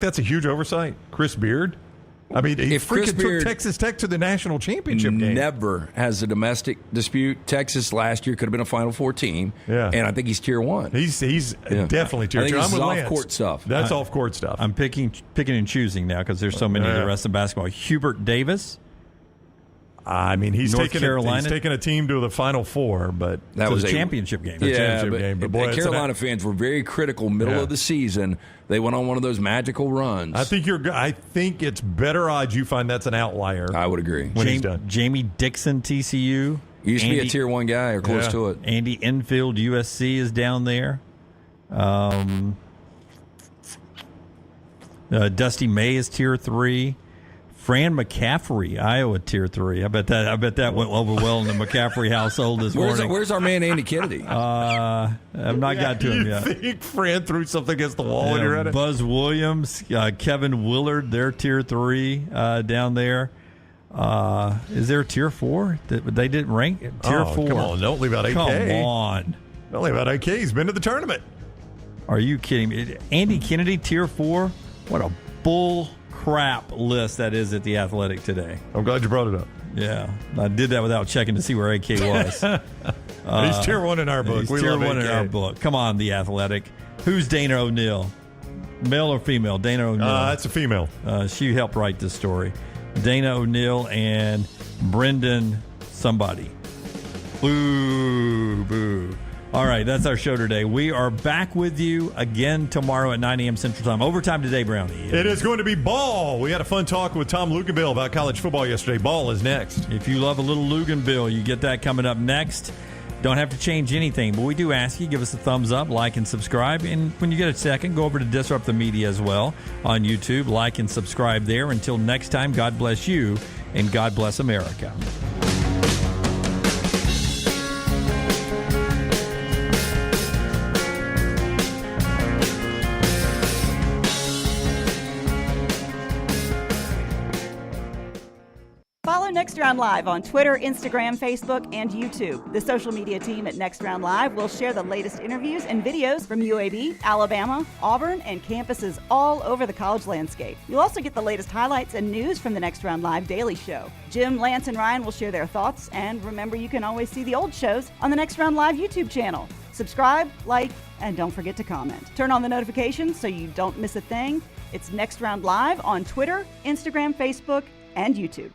That's a huge oversight. Chris Beard. I mean, he freaking took Texas Tech to the national championship game. Never has a domestic dispute. Texas last year could have been a Final Four team, and I think he's Tier 1. He's definitely Tier 2. I'm with off-court stuff. That's off-court stuff. I'm picking and choosing now because there's so many of the rest of basketball. Hubert Davis. I mean, he's taken a team to the Final Four, but that was a championship game. But boy, Carolina fans were very critical middle of the season. They went on one of those magical runs. I think it's better odds you find that's an outlier. I would agree. When he's done. Jamie Dixon, TCU. He used to be a Tier 1 guy or close to it. Andy Enfield, USC, is down there. Dusty May is Tier 3. Fran McCaffrey, Iowa, Tier 3. I bet that went over well in the McCaffrey household this morning. Where's our man Andy Kennedy? I've not got to him yet. You think Fran threw something against the wall when you're at it? Buzz Williams, Kevin Willard, they're Tier 3 down there. Is there a Tier 4? They didn't rank Tier 4. Come on, don't leave out AK. Come on. Don't leave out AK. He's been to the tournament. Are you kidding me? Andy Kennedy, Tier 4? What a bull crap list that is at The Athletic today. I'm glad you brought it up. Yeah, I did that without checking to see where AK was. He's Tier 1 in our book. He's Tier 1 in our book. Come on, The Athletic. Who's Dana O'Neill? Male or female? Dana O'Neill. That's a female. She helped write this story. Dana O'Neill and Brendan somebody. Boo, boo. All right, that's our show today. We are back with you again tomorrow at 9 a.m. Central Time. Overtime today, Brownie. It is going to be ball. We had a fun talk with Tom Luganbill about college football yesterday. Ball is next. If you love a little Luganbill, you get that coming up next. Don't have to change anything, but we do ask you, give us a thumbs up, like, and subscribe. And when you get a second, go over to Disrupt the Media as well on YouTube. Like and subscribe there. Until next time, God bless you, and God bless America. Next Round Live on Twitter, Instagram, Facebook, and YouTube. The social media team at Next Round Live will share the latest interviews and videos from UAB, Alabama, Auburn, and campuses all over the college landscape. You'll also get the latest highlights and news from the Next Round Live Daily Show. Jim, Lance, and Ryan will share their thoughts, and remember, you can always see the old shows on the Next Round Live YouTube channel. Subscribe, like, and don't forget to comment. Turn on the notifications so you don't miss a thing. It's Next Round Live on Twitter, Instagram, Facebook, and YouTube.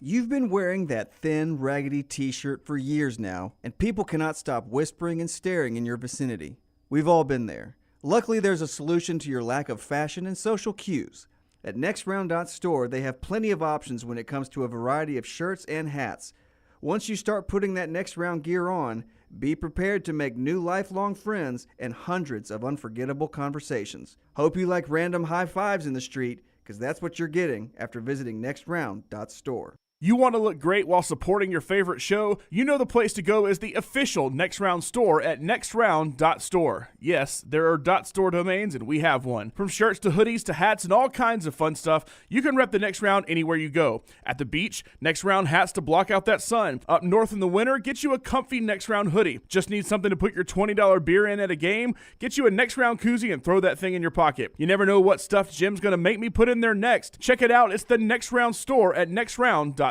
You've been wearing that thin, raggedy t-shirt for years now, and people cannot stop whispering and staring in your vicinity. We've all been there. Luckily, there's a solution to your lack of fashion and social cues. At NextRound.store, they have plenty of options when it comes to a variety of shirts and hats. Once you start putting that Next Round gear on, be prepared to make new lifelong friends and hundreds of unforgettable conversations. Hope you like random high fives in the street, because that's what you're getting after visiting NextRound.store. You want to look great while supporting your favorite show? You know the place to go is the official Next Round store at nextround.store. Yes, there are .store domains, and we have one. From shirts to hoodies to hats and all kinds of fun stuff, you can rep the Next Round anywhere you go. At the beach, Next Round hats to block out that sun. Up north in the winter, get you a comfy Next Round hoodie. Just need something to put your $20 beer in at a game? Get you a Next Round koozie and throw that thing in your pocket. You never know what stuff Jim's going to make me put in there next. Check it out. It's the Next Round store at nextround.store.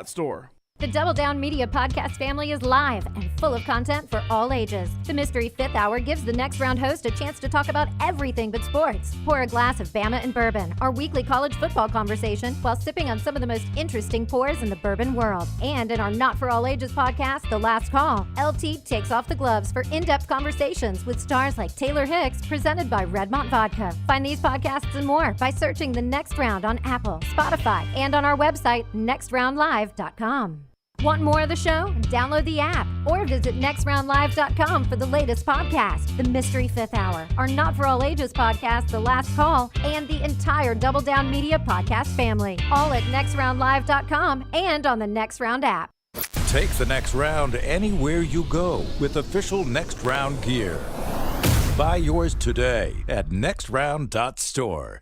The Double Down Media podcast family is live and full of content for all ages. The Mystery Fifth Hour gives the Next Round host a chance to talk about everything but sports. Pour a glass of Bama and bourbon, our weekly college football conversation, while sipping on some of the most interesting pours in the bourbon world. And in our Not For All Ages podcast, The Last Call, LT takes off the gloves for in-depth conversations with stars like Taylor Hicks, presented by Redmont Vodka. Find these podcasts and more by searching The Next Round on Apple, Spotify, and on our website, nextroundlive.com. Want more of the show? Download the app or visit nextroundlive.com for the latest podcast, The Mystery Fifth Hour, our Not For All Ages podcast, The Last Call, and the entire Double Down Media podcast family, all at nextroundlive.com and on the Next Round app. Take the Next Round anywhere you go with official Next Round gear. Buy yours today at nextround.store.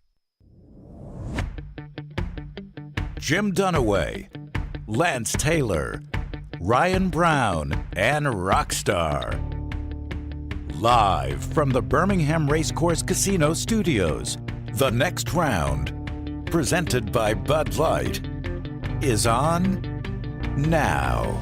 Jim Dunaway, Lance Taylor, Ryan Brown, and Rockstar. Live from the Birmingham Racecourse Casino Studios, The Next Round, presented by Bud Light, is on now.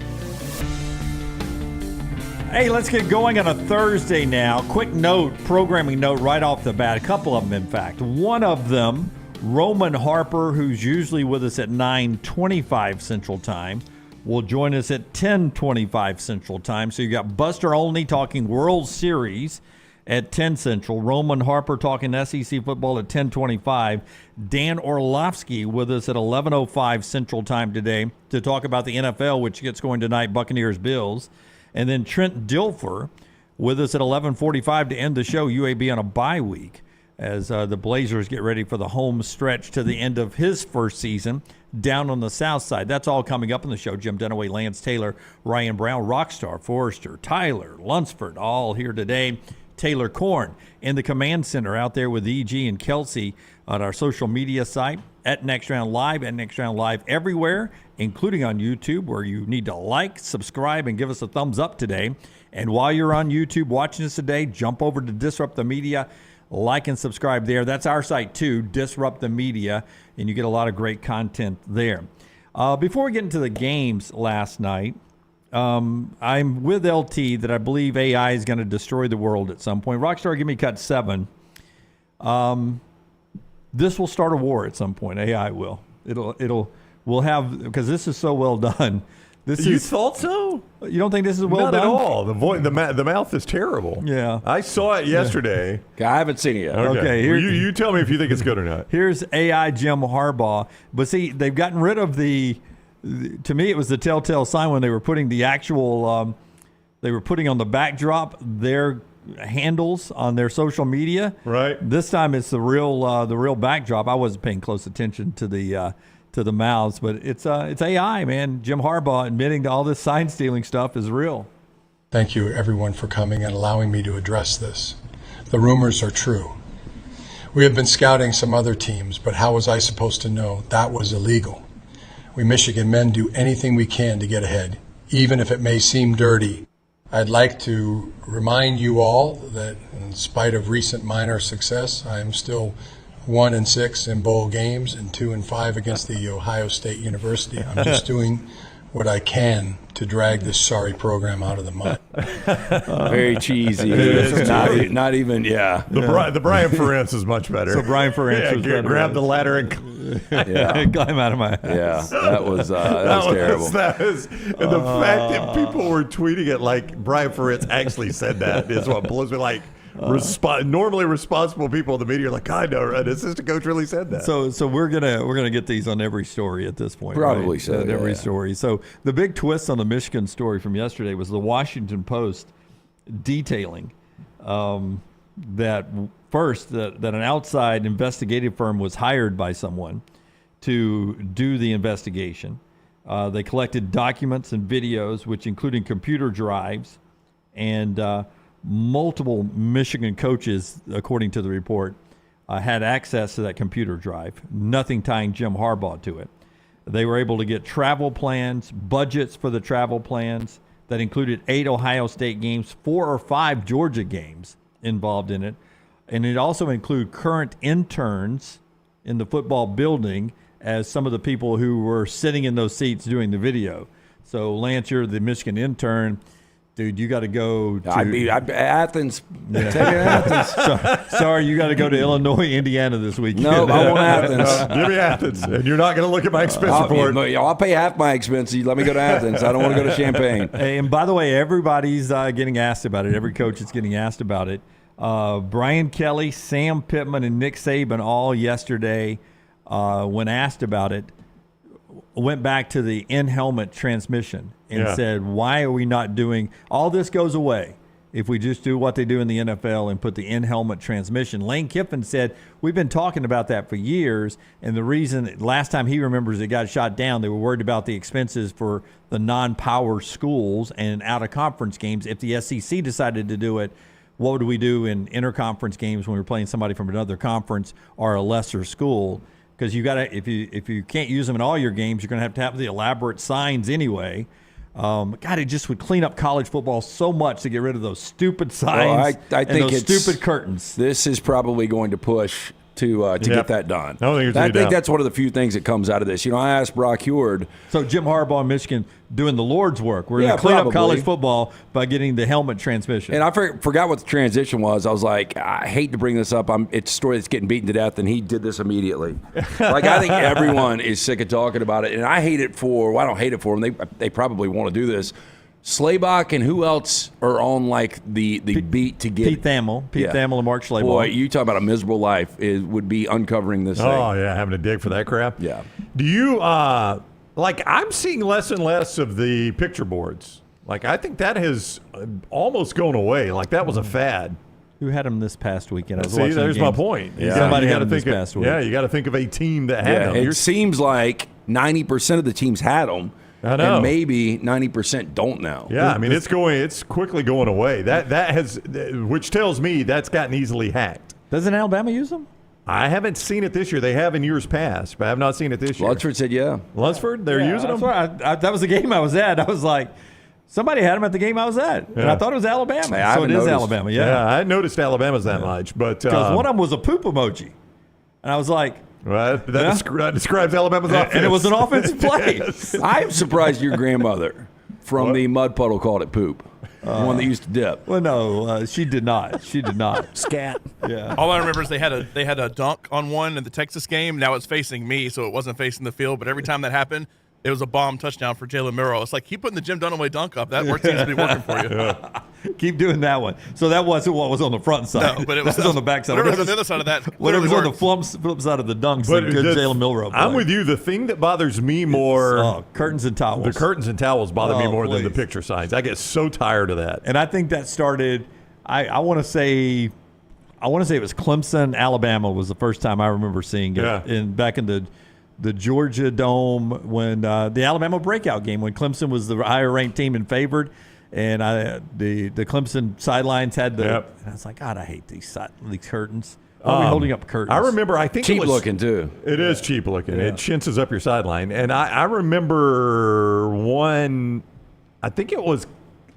Hey, let's get going on a Thursday now. Quick note, programming note right off the bat. A couple of them, in fact. One of them, Roman Harper, who's usually with us at 9:25 Central Time, will join us at 10:25 Central Time. So you got Buster Olney talking World Series at 10 Central. Roman Harper talking SEC football at 10:25. Dan Orlovsky with us at 11:05 Central Time today to talk about the NFL, which gets going tonight, Buccaneers-Bills. And then Trent Dilfer with us at 11:45 to end the show, UAB on a bye week, as the Blazers get ready for the home stretch to the end of his first season down on the south side. That's all coming up on the show. Jim Dunaway, Lance Taylor, Ryan Brown, Rockstar, Forrester, Tyler, Lunsford, all here today. Taylor Korn in the command center out there with EG and Kelsey on our social media site at Next Round Live, and Next Round Live everywhere, including on YouTube, where you need to like, subscribe, and give us a thumbs up today. And while you're on YouTube watching us today, jump over to Disrupt the Media, like and subscribe there. That's our site too, Disrupt the Media, and you get a lot of great content there. Before we get into the games last night, I'm with LT that I believe AI is going to destroy the world at some point. Rockstar, give me cut 7. This will start a war at some point. AI will. We'll have, because this is so well done. You thought so? You don't think this is well Not done? Not at all. The mouth is terrible. Yeah. I saw it yesterday. I haven't seen it yet. Okay. You tell me if you think it's good or not. Here's AI Jim Harbaugh. But see, they've gotten rid of to me, it was the telltale sign when they were putting the actual, they were putting on the backdrop their handles on their social media. Right. This time it's the real backdrop. I wasn't paying close attention to the mouths, but it's AI, man. Jim Harbaugh admitting to all this sign stealing stuff is real. Thank you, everyone, for coming and allowing me to address this. The rumors are true. We have been scouting some other teams, but how was I supposed to know that was illegal? We Michigan men do anything we can to get ahead, even if it may seem dirty. I'd like to remind you all that in spite of recent minor success, I am still 1-6 in bowl games and 2-5 against the Ohio State University. I'm just doing what I can to drag this sorry program out of the mud. Very cheesy. Not even. The Brian Ferentz is much better. So Brian Ferentz was better. Grab the ladder and climb out of my house. Yeah, that was terrible. And the fact that people were tweeting it like Brian Ferentz actually said that is what blows me. Like, normally responsible people in the media are like, I know, an assistant coach really said that. So we're gonna get these on every story at this point. Probably right? so. Every story. So the big twist on the Michigan story from yesterday was the Washington Post detailing that an outside investigative firm was hired by someone to do the investigation. They collected documents and videos, which including computer drives, and multiple Michigan coaches, according to the report, had access to that computer drive, nothing tying Jim Harbaugh to it. They were able to get travel plans, budgets for the travel plans that included 8 Ohio State games, 4 or 5 Georgia games involved in it. And it also included current interns in the football building as some of the people who were sitting in those seats doing the video. So Lance, you're the Michigan intern. Dude, you got to go to Athens. Yeah. Take it Athens. Sorry, you got to go to Illinois, Indiana this weekend. No, I want Athens. Give me Athens, and you're not going to look at my expense report. I'll pay half my expenses. Let me go to Athens. I don't want to go to Champaign. Hey, and by the way, everybody's getting asked about it. Every coach is getting asked about it. Brian Kelly, Sam Pittman, and Nick Saban all yesterday, when asked about it, went back to the in-helmet transmission and said, why are we not doing – all this goes away if we just do what they do in the NFL and put the in-helmet transmission. Lane Kiffin said, we've been talking about that for years, and the reason – last time he remembers it got shot down, they were worried about the expenses for the non-power schools and out-of-conference games. If the SEC decided to do it, what would we do in interconference games when we're playing somebody from another conference or a lesser school? Because you got to, if you can't use them in all your games, you're going to have the elaborate signs anyway. God, it just would clean up college football so much to get rid of those stupid signs I think and those stupid curtains. This is probably going to push to get that done. I think that's one of the few things that comes out of this. I asked Brock Heward. So Jim Harbaugh in Michigan doing the Lord's work. We're going to clean up college football by getting the helmet transmission. And I forgot what the transition was. I was like, I hate to bring this up. It's a story that's getting beaten to death, and he did this immediately. I think everyone is sick of talking about it, and I hate it for. Well, I don't hate it for them. They probably want to do this. Slaybach and who else are on the beat to get Pete Thamel and Mark Schlabach. Boy, you talk about a miserable life. It would be uncovering this thing. Oh yeah, having to dig for that crap. Yeah. Do you I'm seeing less and less of the picture boards. I think that has almost gone away. That was a fad. Who had them this past weekend? See, there's my point. Yeah. Somebody had them this past week. Yeah, you got to think of a team that had them. It seems like 90% of the teams had them. I know. And maybe 90% don't now. Yeah, it's quickly going away. That has, which tells me that's gotten easily hacked. Doesn't Alabama use them? I haven't seen it this year. They have in years past, but I have not seen it this year. Lunsford said, yeah. Lunsford, they're using them? That was the game I was at. I was like, somebody had them at the game I was at. And I thought it was Alabama. Yeah, so it is Alabama, Yeah, I hadn't noticed that much. Because one of them was a poop emoji. And I was like, well, that describes Alabama's offense. And it was an offensive play. Yes. I'm surprised your grandmother from the mud puddle called it poop. The one that used to dip. Well, no, she did not. She did not. Scat. Yeah. All I remember is they had a dunk on one in the Texas game. Now it's facing me, so it wasn't facing the field. But every time that happened, it was a bomb touchdown for Jalen Murrow. It's like, keep putting the Jim Dunaway dunk up. That seems to be working for you. Yeah. Keep doing that one. So that wasn't what was on the front side. No, but it was on the back side. Whatever was on the other side of that. Whatever was on the flip side of the dunks, the good Jalen Milrow play. I'm with you. The thing that bothers me more, curtains and towels. The curtains and towels bother me more please. than the picture signs. I get so tired of that. And I think that started. I want to say it was Clemson, Alabama was the first time I remember seeing it. Yeah. Back in the Georgia Dome when the Alabama breakout game when Clemson was the higher ranked team and favored, and the Clemson sidelines had the. Yep. And I was like, God, I hate these curtains. Are we holding up curtains? I remember. I think cheap it was, looking too. It is cheap looking. Yeah. It chintzes up your sideline, and I remember one. I think it was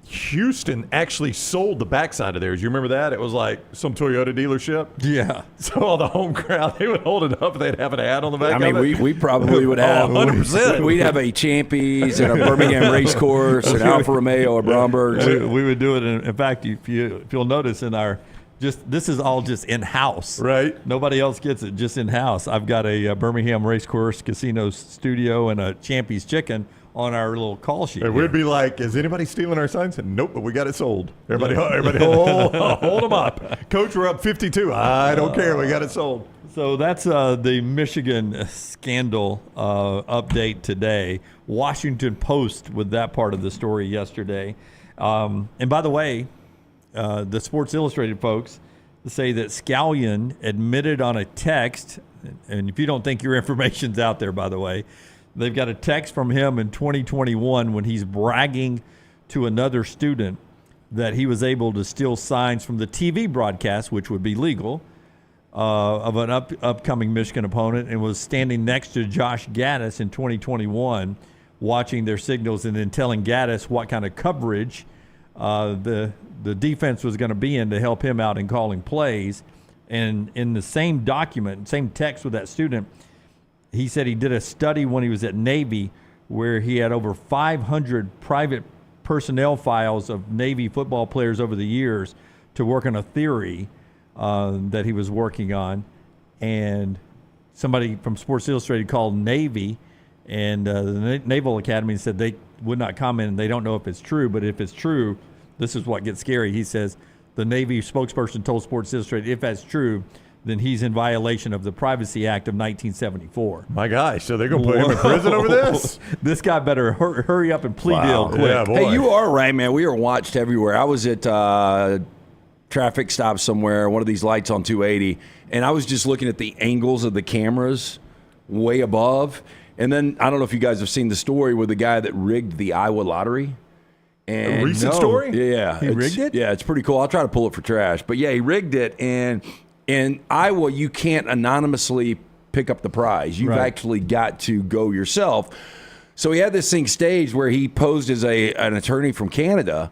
Houston actually sold the backside of theirs. You remember that? It was like some Toyota dealership. Yeah. So all the home crowd, they would hold it up. They'd have an ad on the back. I mean, we probably would have 100%. We'd have a Champies and a Birmingham race course, an Alfa Romeo, a Bromberg. We would do it. In fact, if you'll notice in our this is all just in house, right? Nobody else gets it. Just in house. I've got a Birmingham race course casino studio and a Champy's chicken on our little call sheet. And we'd be like, is anybody stealing our signs? And nope, but we got it sold. Everybody hold them up. Coach, we're up 52. I don't care. We got it sold. So that's the Michigan scandal update today. Washington Post with that part of the story yesterday. And by the way, the Sports Illustrated folks say that Scallion admitted on a text, and if you don't think your information's out there, by the way, they've got a text from him in 2021 when he's bragging to another student that he was able to steal signs from the TV broadcast, which would be legal, of an upcoming Michigan opponent, and was standing next to Josh Gaddis in 2021 watching their signals and then telling Gaddis what kind of coverage the defense was going to be in to help him out in calling plays. And in the same document, same text with that student, he said he did a study when he was at Navy where he had over 500 private personnel files of Navy football players over the years to work on a theory that he was working on. And somebody from Sports Illustrated called Navy and the Naval Academy and said they would not comment and they don't know if it's true. But if it's true, this is what gets scary. He says the Navy spokesperson told Sports Illustrated, if that's true, then he's in violation of the Privacy Act of 1974. My gosh, so they're going to put him in prison over this? This guy better hurry up and plea deal quick. Yeah, hey, you are right, man. We are watched everywhere. I was at traffic stop somewhere, one of these lights on 280, and I was just looking at the angles of the cameras way above. And then, I don't know if you guys have seen the story with the guy that rigged the Iowa lottery. And a recent story? Yeah. He rigged it? Yeah, it's pretty cool. I'll try to pull it for trash. But, yeah, he rigged it, and in Iowa, you can't anonymously pick up the prize. You've actually got to go yourself. So he had this thing staged where he posed as an attorney from Canada,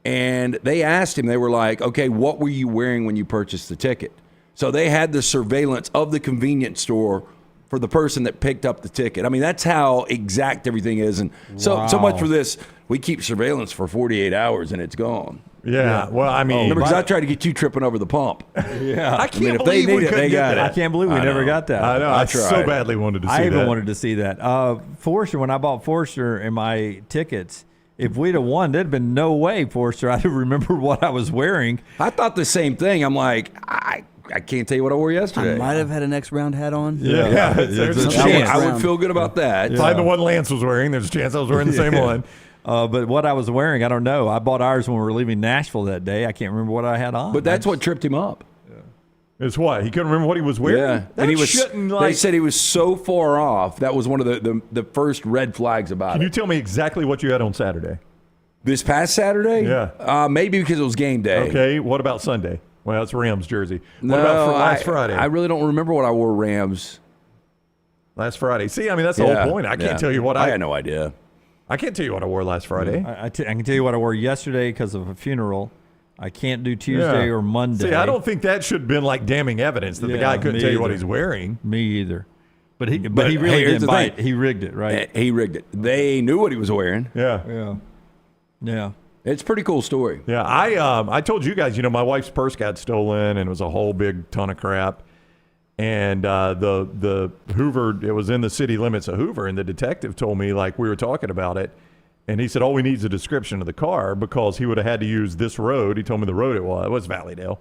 and they asked him, they were like, okay, what were you wearing when you purchased the ticket? So they had the surveillance of the convenience store for the person that picked up the ticket. I mean, that's how exact everything is. And so much for this, we keep surveillance for 48 hours and it's gone. Yeah. Well, I mean, Remember, because I tried to get you tripping over the pump. Yeah. I can't believe we couldn't get that. I can't believe we never got that. I know. I so tried. badly wanted to see that. I even wanted to see that. Forrester, when I bought Forrester and my tickets, if we'd have won, there'd been no way, Forrester, I'd have remembered what I was wearing. I thought the same thing. I'm like, I can't tell you what I wore yesterday. I might have had a next round hat on. Yeah. There's a Something chance. I would feel good about that. Find the one Lance was wearing. There's a chance I was wearing the same one. But what I was wearing, I don't know. I bought ours when we were leaving Nashville that day. I can't remember what I had on. But that's what tripped him up. It's what? He couldn't remember what he was wearing? Yeah. That And they said he was so far off. That was one of the first red flags about Can it. you tell me exactly what you had on Saturday? This past Saturday? Yeah. Maybe because it was game day. Okay. What about Sunday? Well, that's Rams jersey. What No, about for last Friday? I really don't remember what I wore Rams. Last Friday. See, I mean, that's the whole point. I can't tell you what I had no idea. I can't tell you what I wore last Friday. I can tell you what I wore yesterday because of a funeral. I can't do Tuesday or Monday. See, I don't think that should have been like damning evidence that the guy couldn't tell you what he's wearing. Me either. But he really didn't bite. He rigged it, right? He rigged it. They knew what he was wearing. Yeah. Yeah. It's a pretty cool story. Yeah, I told you guys, my wife's purse got stolen, and it was a whole big ton of crap. And the Hoover, it was in the city limits of Hoover, and the detective told me, like, we were talking about it, and he said, all we need is a description of the car because he would have had to use this road. He told me the road it was Valleydale,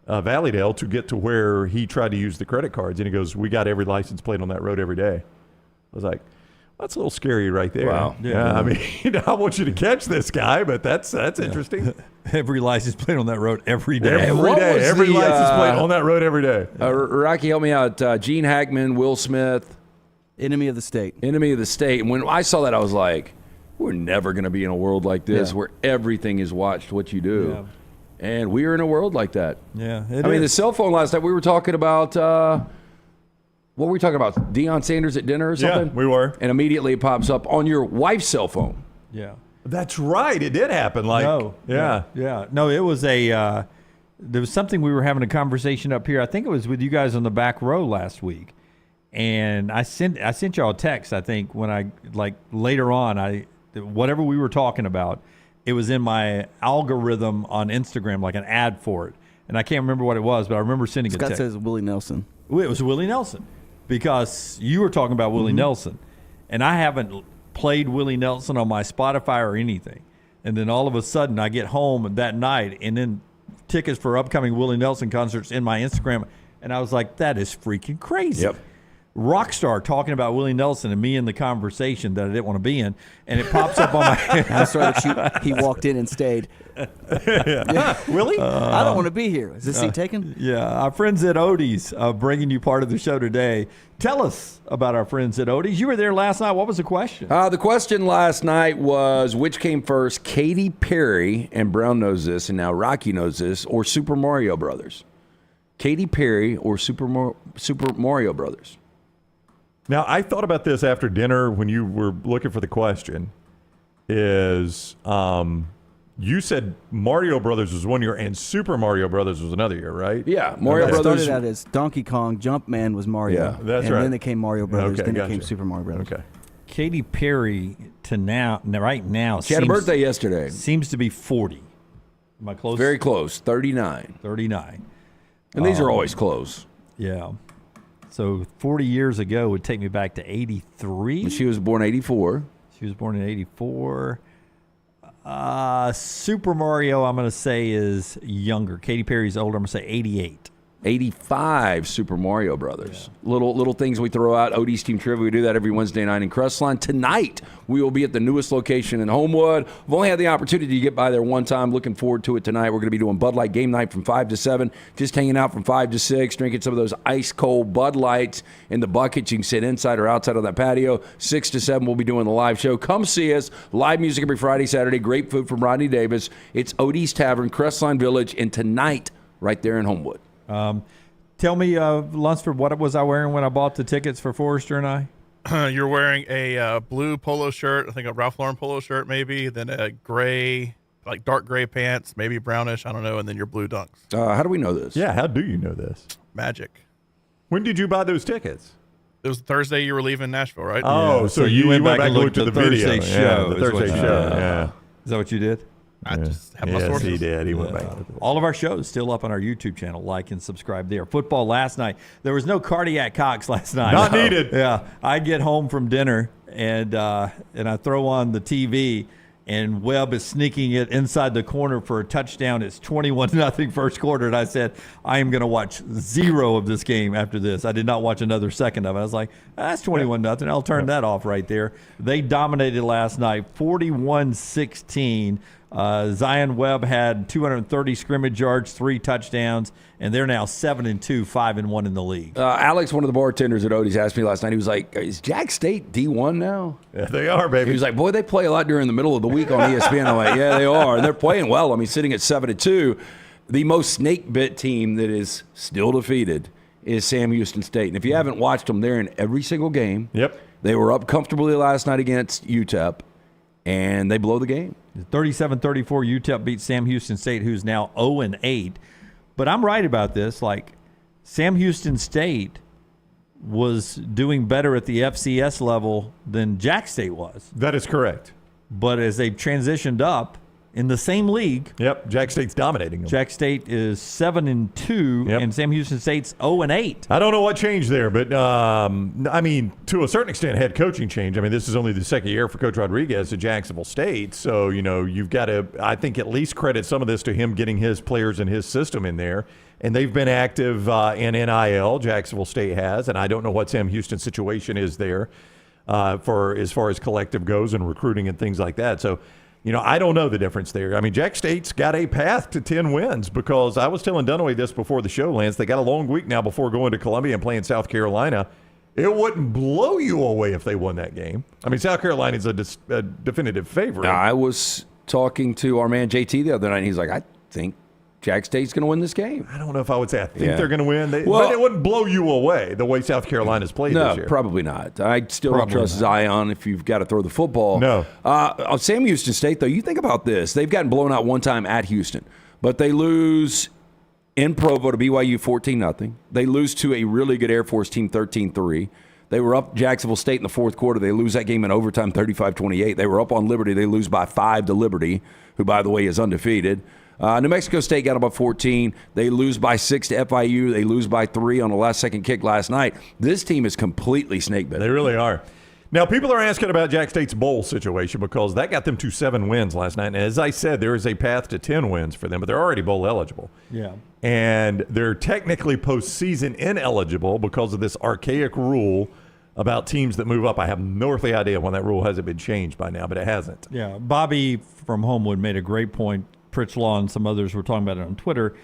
to get to where he tried to use the credit cards. And he goes, we got every license plate on that road every day. I was like, that's a little scary right there. Wow. Yeah. I mean, I want you to catch this guy, but that's interesting. Every license plate on that road every day. Every day. Every license plate on that road every day. Rocky, help me out. Gene Hackman, Will Smith. Enemy of the state. Enemy of the state. And when I saw that, I was like, we're never going to be in a world like this where everything is watched what you do. Yeah. And we are in a world like that. Yeah. I mean, the cell phone last night, we were talking about, what were we talking about? Deion Sanders at dinner or something? Yeah, we were. And immediately it pops up on your wife's cell phone. Yeah. That's right. It did happen. Yeah. No, it was there was something we were having a conversation up here. I think it was with you guys on the back row last week. And I sent y'all a text, I think, when I, like, later on, whatever we were talking about, it was in my algorithm on Instagram, like an ad for it. And I can't remember what it was, but I remember sending a Scott text. says Willie Nelson. It was Willie Nelson because you were talking about Willie Nelson. And I haven't played Willie Nelson on my Spotify or anything. And then all of a sudden I get home that night and then tickets for upcoming Willie Nelson concerts in my Instagram. And I was like, that is freaking crazy. Yep. Rockstar talking about Willie Nelson and me in the conversation that I didn't want to be in, and it pops up on my. I saw that he walked in and stayed. Willie, I don't want to be here. Is this seat taken? Yeah, our friends at Odie's bringing you part of the show today. Tell us about our friends at Odie's. You were there last night. What was the question? The question last night was, which came first, Katy Perry, and Brown knows this, and now Rocky knows this, or Super Mario Brothers? Katy Perry or Super Mario Brothers? Now, I thought about this after dinner when you were looking for the question, is you said Mario Brothers was 1 year and Super Mario Brothers was another year, right? Yeah, Mario It Brothers. started out as Donkey Kong, Jumpman was Mario. Yeah, that's and right. then it came Mario Brothers, Okay, then it gotcha. came Super Mario Brothers. Okay. Katy Perry right now. She had a birthday yesterday. Seems to be 40. Am I close? Very close, 39. 39. And these are always close. Yeah. So 40 years ago would take me back to 83. She was born 84. She was born in 84. Super Mario, I'm going to say, is younger. Katy Perry's older. I'm going to say 88. 85 Super Mario Brothers. Yeah. Little things we throw out. Odie's Team Trivia. We do that every Wednesday night in Crestline. Tonight, we will be at the newest location in Homewood. We've only had the opportunity to get by there one time. Looking forward to it tonight. We're going to be doing Bud Light game night from 5 to 7. Just hanging out from 5 to 6, drinking some of those ice-cold Bud Lights in the buckets. You can sit inside or outside on that patio. 6 to 7, we'll be doing the live show. Come see us. Live music every Friday, Saturday. Great food from Rodney Davis. It's Odie's Tavern, Crestline Village, and tonight, right there in Homewood. Tell me, Lunsford, what was I wearing when I bought the tickets for Forrester and I? You're wearing a blue polo shirt, I think a Ralph Lauren polo shirt maybe, then a gray, like dark gray pants, maybe brownish, I don't know, and then your blue dunks. How do we know this? Yeah, how do you know this? Magic. When did you buy those tickets? It was Thursday you were leaving Nashville, right? Oh, so you went back and looked at the video. Thursday show. The Thursday show, yeah. Is that what you did? I just have my Yes, sources. he did. He went back. All of our shows still up on our YouTube channel. Like and subscribe there. Football last night. There was no cardiac cocks last night. Not needed. Yeah, I get home from dinner and I throw on the TV, and Webb is sneaking it inside the corner for a touchdown. It's 21-0 first quarter, and I said, I am going to watch zero of this game after this. I did not watch another second of it. I was like, that's 21-0. I'll turn that off right there. They dominated last night, 41-16. Zion Webb had 230 scrimmage yards, 3 touchdowns, and they're now 7-2, 5-1 in the league. Alex, one of the bartenders at Odie's, asked me last night. He was like, "Is Jack State D1 now?" Yeah, they are, baby. He was like, "Boy, they play a lot during the middle of the week on ESPN." I'm like, "Yeah, they are, and they're playing well." I mean, sitting at 7-2, the most snake bit team that is still defeated is Sam Houston State. And if you haven't watched them, they're in every single game. Yep. They were up comfortably last night against UTEP, and they blow the game. 37-34, UTEP beat Sam Houston State, who's now 0-8. But I'm right about this. Like, Sam Houston State was doing better at the FCS level than Jack State was. That is correct. But as they've transitioned up in the same league, Yep, Jack State's dominating them. Jack State is 7-2, Yep. and Sam Houston State's 0-8. I don't know what changed there, but I mean, to a certain extent, head coaching change. I mean, this is only the second year for Coach Rodriguez at Jacksonville State, so you've got to, I think, at least credit some of this to him getting his players and his system in there. And they've been active in NIL. Jacksonville State has, and I don't know what Sam Houston's situation is there for as far as collective goes and recruiting and things like that. So. I don't know the difference there. I mean, Jack State's got a path to 10 wins because I was telling Dunaway this before the show, Lance. They got a long week now before going to Columbia and playing South Carolina. It wouldn't blow you away if they won that game. I mean, South Carolina's a definitive favorite. I was talking to our man JT the other night, and he's like, "I think Jack State's going to win this game." I don't know if I would say I think Yeah. they're going to win. Well- but it wouldn't blow you away the way South Carolina's played No, this year. probably not. I still don't Probably trust Zion if you've got to throw the football. No. On Sam Houston State, though, you think about this. They've gotten blown out one time at Houston, but they lose in Provo to BYU 14-0. They lose to a really good Air Force team 13-3. They were up Jacksonville State in the fourth quarter. They lose that game in overtime 35-28. They were up on Liberty. They lose by 5 to Liberty, who, by the way, is undefeated. New Mexico State got about 14. They lose by 6 to FIU. They lose by 3 on a last-second kick last night. This team is completely snake-bitten. They really are. Now, people are asking about Jack State's bowl situation because that got them to 7 wins last night. And as I said, there is a path to 10 wins for them, but they're already bowl eligible. Yeah. And they're technically postseason ineligible because of this archaic rule about teams that move up. I have no earthly idea when that rule hasn't been changed by now, but it hasn't. Yeah. Bobby from Homewood made a great point. Pritch Law and some others were talking about it on Twitter.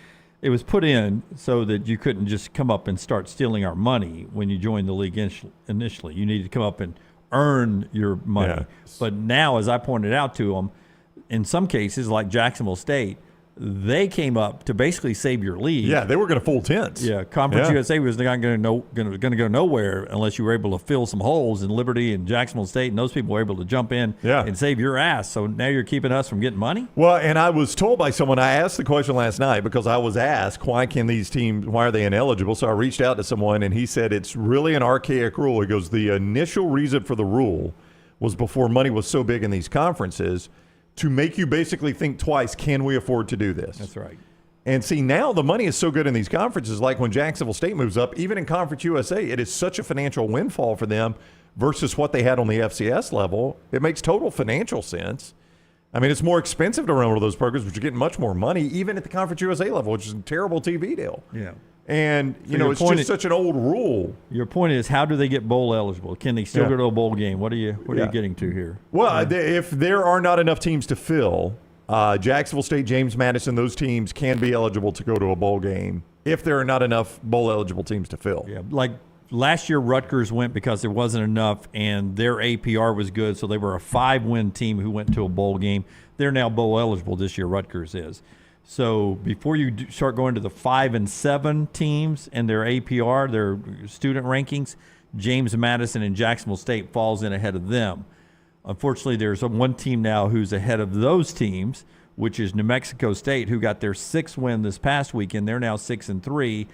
It was put in so that you couldn't just come up and start stealing our money when you joined the league initially. You needed to come up and earn your money. Yeah. But now, as I pointed out to them, in some cases, like Jacksonville State, they came up to basically save your league. Yeah, they were going to full tents. Yeah, Conference Yeah. USA was not going to go nowhere unless you were able to fill some holes in Liberty and Jacksonville State, and those people were able to jump in and save your ass. So now you're keeping us from getting money? Well, and I was told by someone, I asked the question last night because I was asked, why are they ineligible? So I reached out to someone, and he said it's really an archaic rule. He goes, the initial reason for the rule was before money was so big in these conferences to make you basically think twice, can we afford to do this? That's right. And see, now the money is so good in these conferences, like when Jacksonville State moves up, even in Conference USA, it is such a financial windfall for them versus what they had on the FCS level. It makes total financial sense. I mean, it's more expensive to run one of those programs, but you're getting much more money, even at the Conference USA level, which is a terrible TV deal. Yeah. And, your it's point just such an old rule. Your point is, how do they get bowl eligible? Can they still go to a bowl game? What are you getting to here? Well, if there are not enough teams to fill, Jacksonville State, James Madison, those teams can be eligible to go to a bowl game if there are not enough bowl eligible teams to fill. Yeah, like last year Rutgers went because there wasn't enough, and their APR was good, so they were a 5-win team who went to a bowl game. They're now bowl eligible this year, Rutgers is. So before you start going to the 5 and 7 teams and their APR, their student rankings, James Madison and Jacksonville State falls in ahead of them. Unfortunately, there's one team now who's ahead of those teams, which is New Mexico State, who got their 6th win this past weekend. They're now 6-3.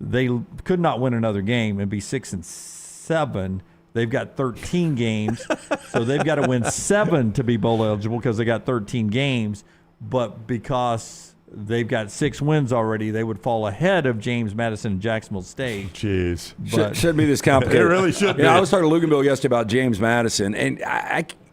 they could not win another game and be 6-7. They've got 13 games, so they've got to win 7 to be bowl eligible because they got 13 games. But because they've got 6 wins already, they would fall ahead of James Madison and Jacksonville State. Jeez. Shouldn't be this complicated. It really should be. I was talking to Luganbill yesterday about James Madison, and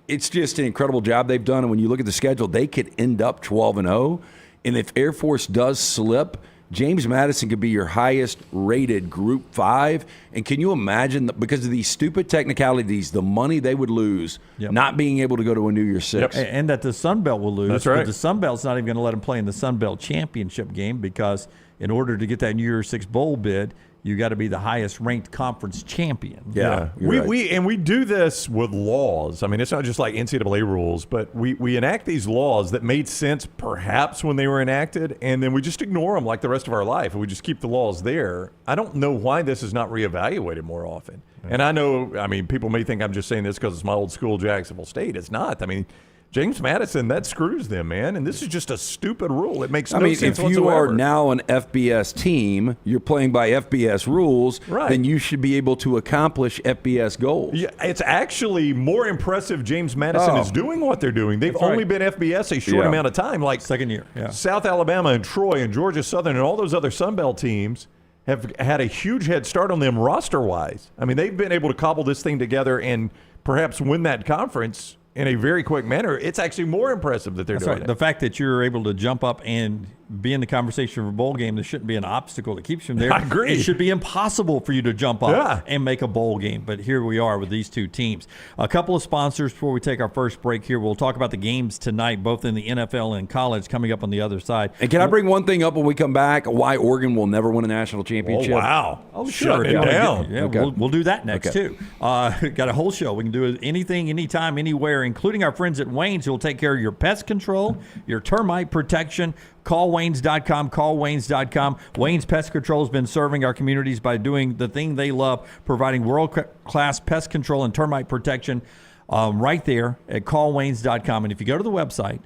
it's just an incredible job they've done. And when you look at the schedule, they could end up 12-0. And if Air Force does slip, James Madison could be your highest rated Group 5. And can you imagine, because of these stupid technicalities, the money they would lose not being able to go to a New Year's Six? And that the Sun Belt will lose. That's right. But the Sun Belt's not even going to let them play in the Sun Belt championship game because in order to get that New Year's Six bowl bid, you got to be the highest ranked conference champion. Yeah. We do this with laws. I mean, it's not just like NCAA rules, but we enact these laws that made sense perhaps when they were enacted, and then we just ignore them like the rest of our life, and we just keep the laws there. I don't know why this is not reevaluated more often. And I know, I mean, people may think I'm just saying this because it's my old school Jacksonville State. It's not. I mean, James Madison, that screws them, man. And this is just a stupid rule. It makes no sense whatsoever. If you are now an FBS team, you're playing by FBS rules, then you should be able to accomplish FBS goals. Yeah, it's actually more impressive James Madison is doing what they're doing. They've only been FBS a short amount of time. Like second year. South Alabama and Troy and Georgia Southern and all those other Sun Belt teams have had a huge head start on them roster-wise. I mean, they've been able to cobble this thing together and perhaps win that conference in a very quick manner. It's actually more impressive that they're doing it. The fact that you're able to jump up and be in the conversation for a bowl game, there shouldn't be an obstacle that keeps you from there. I agree. It should be impossible for you to jump up and make a bowl game. But here we are with these two teams. A couple of sponsors before we take our first break here. We'll talk about the games tonight, both in the NFL and college, coming up on the other side. And can I bring one thing up when we come back? Why Oregon will never win a national championship? Oh, wow. Sure. Shut it down. Yeah, we'll do that next, too. Got a whole show. We can do anything, anytime, anywhere, including our friends at Wayne's, who will take care of your pest control, your termite protection. Call Waynes.com. Call Waynes.com. Wayne's Pest Control has been serving our communities by doing the thing they love, providing world-class pest control and termite protection right there at callwaynes.com. And if you go to the website,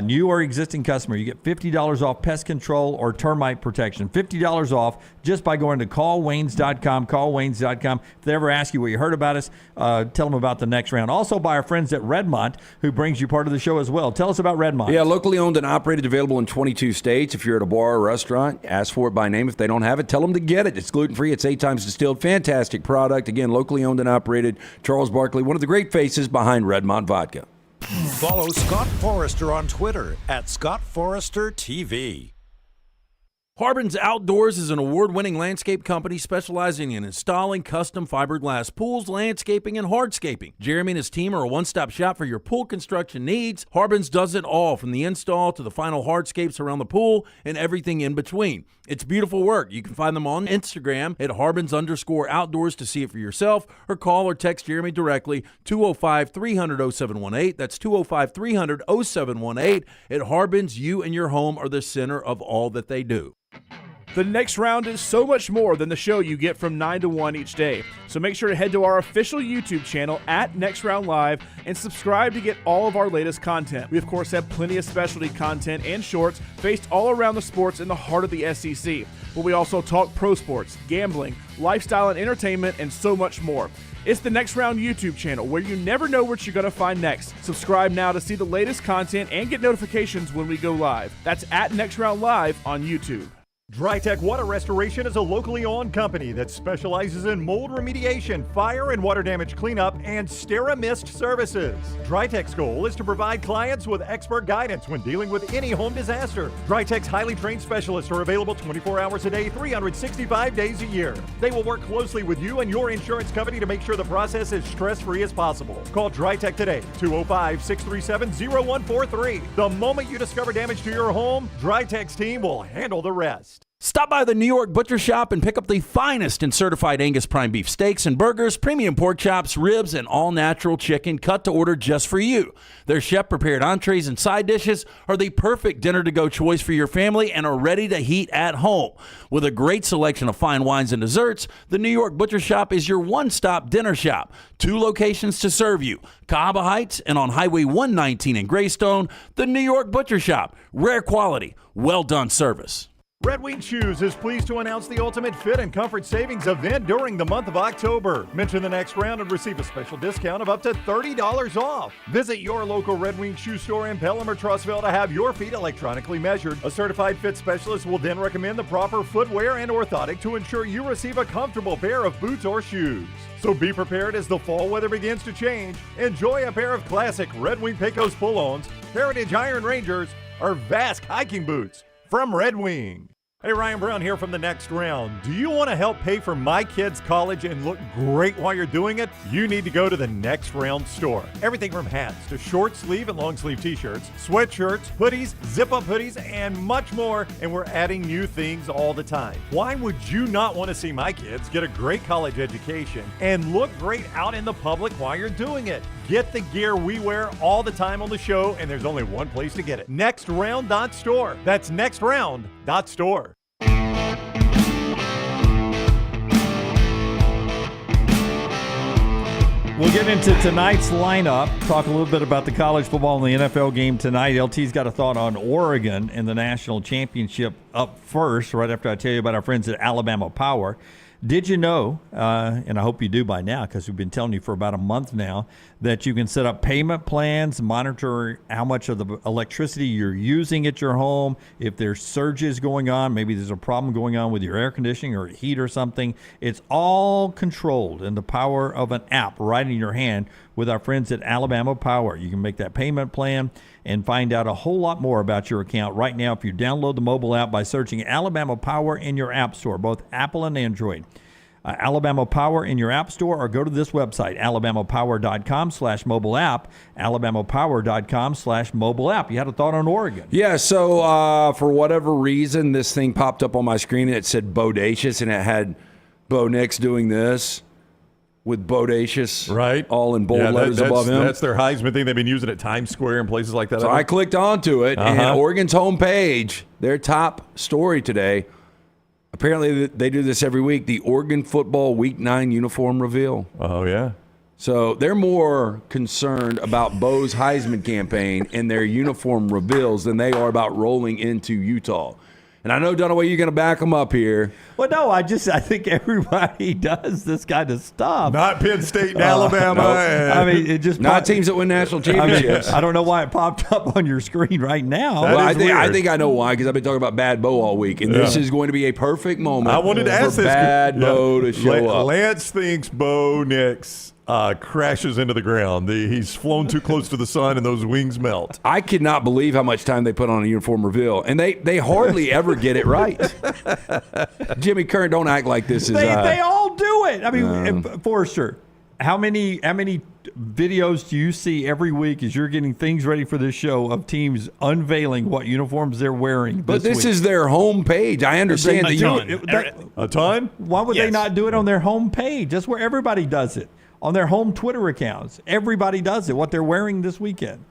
new or existing customer, you get $50 off pest control or termite protection. $50 off just by going to callwaynes.com, callwaynes.com. If they ever ask you what you heard about us, tell them about the next round. Also by our friends at Redmont, who brings you part of the show as well. Tell us about Redmont. Yeah, locally owned and operated, available in 22 states. If you're at a bar or restaurant, ask for it by name. If they don't have it, tell them to get it. It's gluten-free. It's 8 times distilled. Fantastic product. Again, locally owned and operated. Charles Barkley, one of the great faces behind Redmont Vodka. Follow Scott Forrester on Twitter at Scott Forrester TV. Harbin's Outdoors is an award-winning landscape company specializing in installing custom fiberglass pools, landscaping, and hardscaping. Jeremy and his team are a one-stop shop for your pool construction needs. Harbin's does it all, from the install to the final hardscapes around the pool and everything in between. It's beautiful work. You can find them on Instagram at Harbins_outdoors to see it for yourself, or call or text Jeremy directly, 205-300-0718. That's 205-300-0718. At Harbins, you and your home are the center of all that they do. The Next Round is so much more than the show you get from 9 to 1 each day. So make sure to head to our official YouTube channel at Next Round Live and subscribe to get all of our latest content. We, of course, have plenty of specialty content and shorts based all around the sports in the heart of the SEC. But we also talk pro sports, gambling, lifestyle and entertainment, and so much more. It's the Next Round YouTube channel, where you never know what you're going to find next. Subscribe now to see the latest content and get notifications when we go live. That's at Next Round Live on YouTube. DryTech Water Restoration is a locally owned company that specializes in mold remediation, fire and water damage cleanup, and SteraMist services. DryTech's goal is to provide clients with expert guidance when dealing with any home disaster. DryTech's highly trained specialists are available 24 hours a day, 365 days a year. They will work closely with you and your insurance company to make sure the process is stress-free as possible. Call DryTech today, 205-637-0143. The moment you discover damage to your home, DryTech's team will handle the rest. Stop by the New York Butcher Shop and pick up the finest in certified Angus prime beef steaks and burgers, premium pork chops, ribs, and all-natural chicken cut to order just for you. Their chef-prepared entrees and side dishes are the perfect dinner-to-go choice for your family and are ready to heat at home. With a great selection of fine wines and desserts, the New York Butcher Shop is your one-stop dinner shop. 2 locations to serve you, Cahaba Heights and on Highway 119 in Greystone. The New York Butcher Shop, rare quality, well-done service. Red Wing Shoes is pleased to announce the ultimate fit and comfort savings event during the month of October. Mention the next round and receive a special discount of up to $30 off. Visit your local Red Wing Shoe store in Pelham or Trussville to have your feet electronically measured. A certified fit specialist will then recommend the proper footwear and orthotic to ensure you receive a comfortable pair of boots or shoes. So be prepared as the fall weather begins to change. Enjoy a pair of classic Red Wing Pecos pull-ons, Heritage Iron Rangers, or Vask hiking boots from Red Wing. Hey, Ryan Brown here from the Next Round. Do you want to help pay for my kids' college and look great while you're doing it? You need to go to the Next Round store. Everything from hats to short sleeve and long sleeve t-shirts, sweatshirts, hoodies, zip-up hoodies, and much more. And we're adding new things all the time. Why would you not want to see my kids get a great college education and look great out in the public while you're doing it? Get the gear we wear all the time on the show, and there's only one place to get it. nextround.store. That's nextround.store. We'll get into tonight's lineup, talk a little bit about the college football and the NFL game tonight. LT's got a thought on Oregon in the national championship up first, right after I tell you about our friends at Alabama Power. Did you know, and I hope you do by now because we've been telling you for about a month now, that you can set up payment plans, monitor how much of the electricity you're using at your home, if there's surges going on, maybe there's a problem going on with your air conditioning or heat or something. It's all controlled in the power of an app right in your hand with our friends at Alabama Power. You can make that payment plan and find out a whole lot more about your account right now if you download the mobile app by searching Alabama Power in your app store, both Apple and Android. Alabama Power in your app store, or go to this website, alabamapower.com/mobile app, alabamapower.com/mobile app. You had a thought on Oregon. Yeah, so for whatever reason, this thing popped up on my screen and it said Bodacious, and it had Bo Nix doing this with Bodacious all in bold letters above him. That's their Heisman thing they've been using at Times Square and places like that. So I clicked onto it, and Oregon's homepage, their top story today, apparently they do this every week, the Oregon football Week 9 uniform reveal. Oh, yeah. So they're more concerned about Bo's Heisman campaign and their uniform reveals than they are about rolling into Utah. And I know, Dunaway, you're going to back them up here. Well, no, I think everybody does this kind of stuff. Not Penn State and Alabama. No. I mean, it just not teams that win national championships. I don't know why it popped up on your screen right now. Well, I think I know why, because I've been talking about Bad Bo all week, and this is going to be a perfect moment. I wanted to ask for this. Bad Bo to show up. Lance thinks Bo Nix crashes into the ground. He's flown too close to the sun, and those wings melt. I could not believe how much time they put on a uniform reveal, and they hardly ever get it right. Jimmy Curran, don't act like this is. They all do it. I mean, Forrester, how many videos do you see every week as you're getting things ready for this show of teams unveiling what uniforms they're wearing? But this is their home page. I understand that a ton. Why would they not do it on their home page? That's where everybody does it. On their home Twitter accounts, everybody does it. What they're wearing this weekend.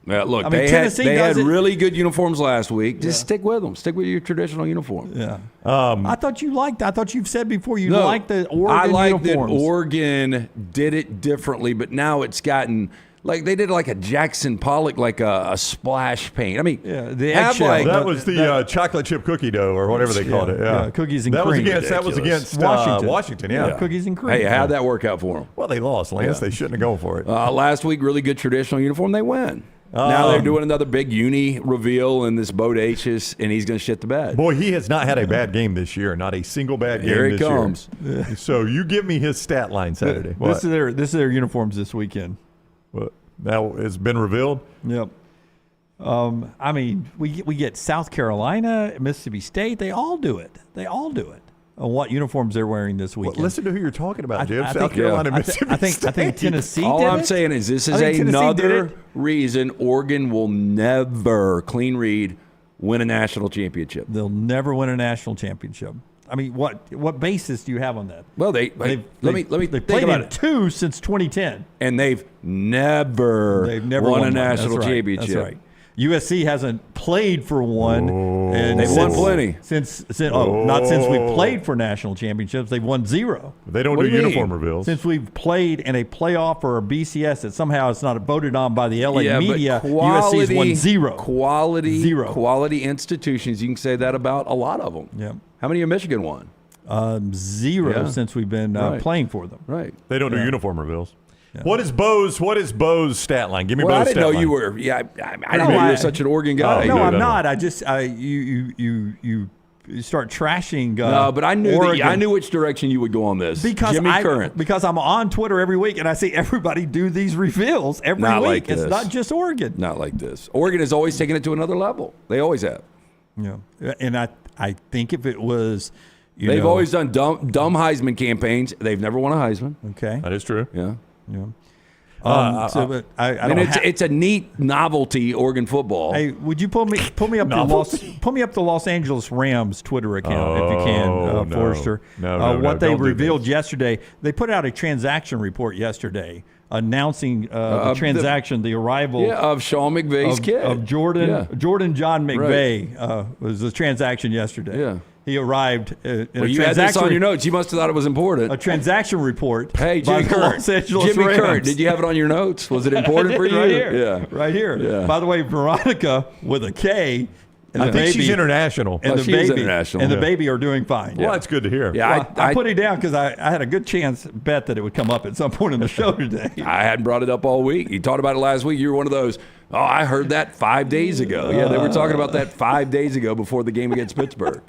Look, they had really good uniforms last week. Just stick with them. Stick with your traditional uniform. Yeah. I thought you've said before you liked the Oregon I like uniforms. that Oregon did it differently, but now it's gotten like they did like a Jackson Pollock, like a splash paint. I mean, the eggshell. That was the chocolate chip cookie dough or whatever they called it. Yeah, cookies and cream. That was against Washington. Yeah, cookies and cream. Hey, how'd that work out for them? Well, they lost, Lance. They shouldn't have gone for it. Last week, really good traditional uniform. They win. Now they're doing another big uni reveal in this Bodacious, and he's going to shit the bed. Boy, he has not had a bad game this year. Not a single bad game Here he this comes. year. So you give me his stat line Saturday. This is their uniforms this weekend. What? Now it's been revealed? Yep. I mean, we get South Carolina, Mississippi State. They all do it. On what uniforms they're wearing this weekend. Well, listen to who you're talking about, Jim. South Carolina, Mississippi State. I think Tennessee All did I'm it. saying is this is another reason Oregon will never, clean read, win a national championship. They'll never win a national championship. I mean, what basis do you have on that? Well, let me They've think played about in it. 2 since 2010, and they've never won won a one. national That's right. championship. That's right. USC hasn't played for one. And They've won plenty. Not since we played for national championships. They've won 0. They don't do uniform reveals. Since we've played in a playoff or a BCS that somehow it's not voted on by the LA media, USC's won 0. Quality institutions. You can say that about a lot of them. Yeah. How many have Michigan won? 0 since we've been playing for them. Right. They don't do uniform reveals. Yeah. What is Bo's stat line? Give me Bo's I didn't stat know line. you were. Yeah, I didn't know you were such an Oregon guy. No, I'm not. I just you start trashing. No, but I knew Oregon. I knew which direction you would go on this. Because I'm on Twitter every week and I see everybody do these reveals every week. Like it's this. not just Oregon. Not like this. Oregon has always taken it to another level. They always have. Yeah, and I think if it was. They've always done dumb Heisman campaigns. They've never won a Heisman. Okay, that is true. Yeah. It's a neat novelty Oregon football. Hey, would you pull me up the Los Angeles Rams Twitter account if you can, Forrester? What they revealed yesterday, they put out a transaction report yesterday announcing the transaction, the arrival of Sean McVay's kid, of Jordan John McVay was the transaction yesterday. Yeah. He arrived in a you had this on your notes. You must have thought it was important. A transaction report. Hey, Jimmy Curtin. Did you have it on your notes? Was it important for you? Right here. Yeah. Right here. Yeah. By the way, Veronica with a K. And I think she's international. And the baby international. and the baby are doing fine. Well, that's good to hear. Yeah, I put it down because I had a good bet that it would come up at some point in the show today. I hadn't brought it up all week. You talked about it last week. You were one of those, I heard that 5 days ago. Yeah, they were talking about that 5 days ago before the game against Pittsburgh.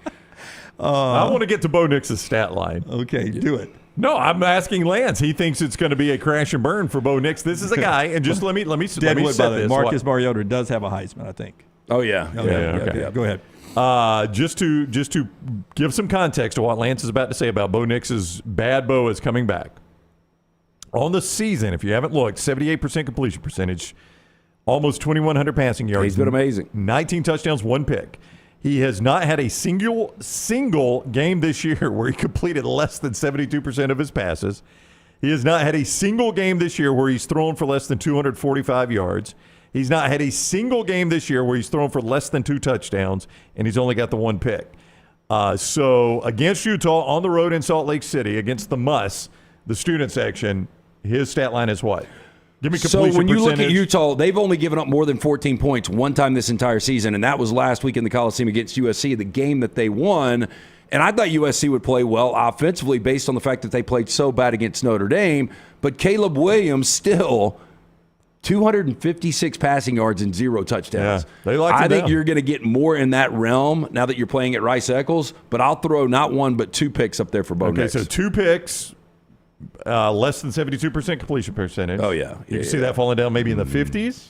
I want to get to Bo Nix's stat line. Okay, do it. No, I'm asking Lance. He thinks it's going to be a crash and burn for Bo Nix. This is a guy, and just let me set this. Marcus Mariota does have a Heisman, I think. Oh yeah. Okay. Go ahead. Just to give some context to what Lance is about to say about Bo Nix's bad Bo is coming back. On the season, if you haven't looked, 78% completion percentage, almost 2,100 passing yards. He's been amazing. 19 touchdowns, 1 pick. He has not had a single game this year where he completed less than 72% of his passes. He has not had a single game this year where he's thrown for less than 245 yards. He's not had a single game this year where he's thrown for less than 2 touchdowns, and he's only got the 1 pick. So against Utah on the road in Salt Lake City, against the Muss, the student section, his stat line is what? Give me completion So when you percentage. look at Utah, they've only given up more than 14 points one time this entire season, and that was last week in the Coliseum against USC, the game that they won. And I thought USC would play well offensively based on the fact that they played so bad against Notre Dame. But Caleb Williams still 256 passing yards and 0 touchdowns. Yeah, they like I think you're going to get more in that realm now that you're playing at Rice-Eccles, but I'll throw not 1 but 2 picks up there for Bo Nix. Okay, so 2 picks. Less than 72% completion percentage. Oh, yeah. You can see that falling down maybe in the 50s?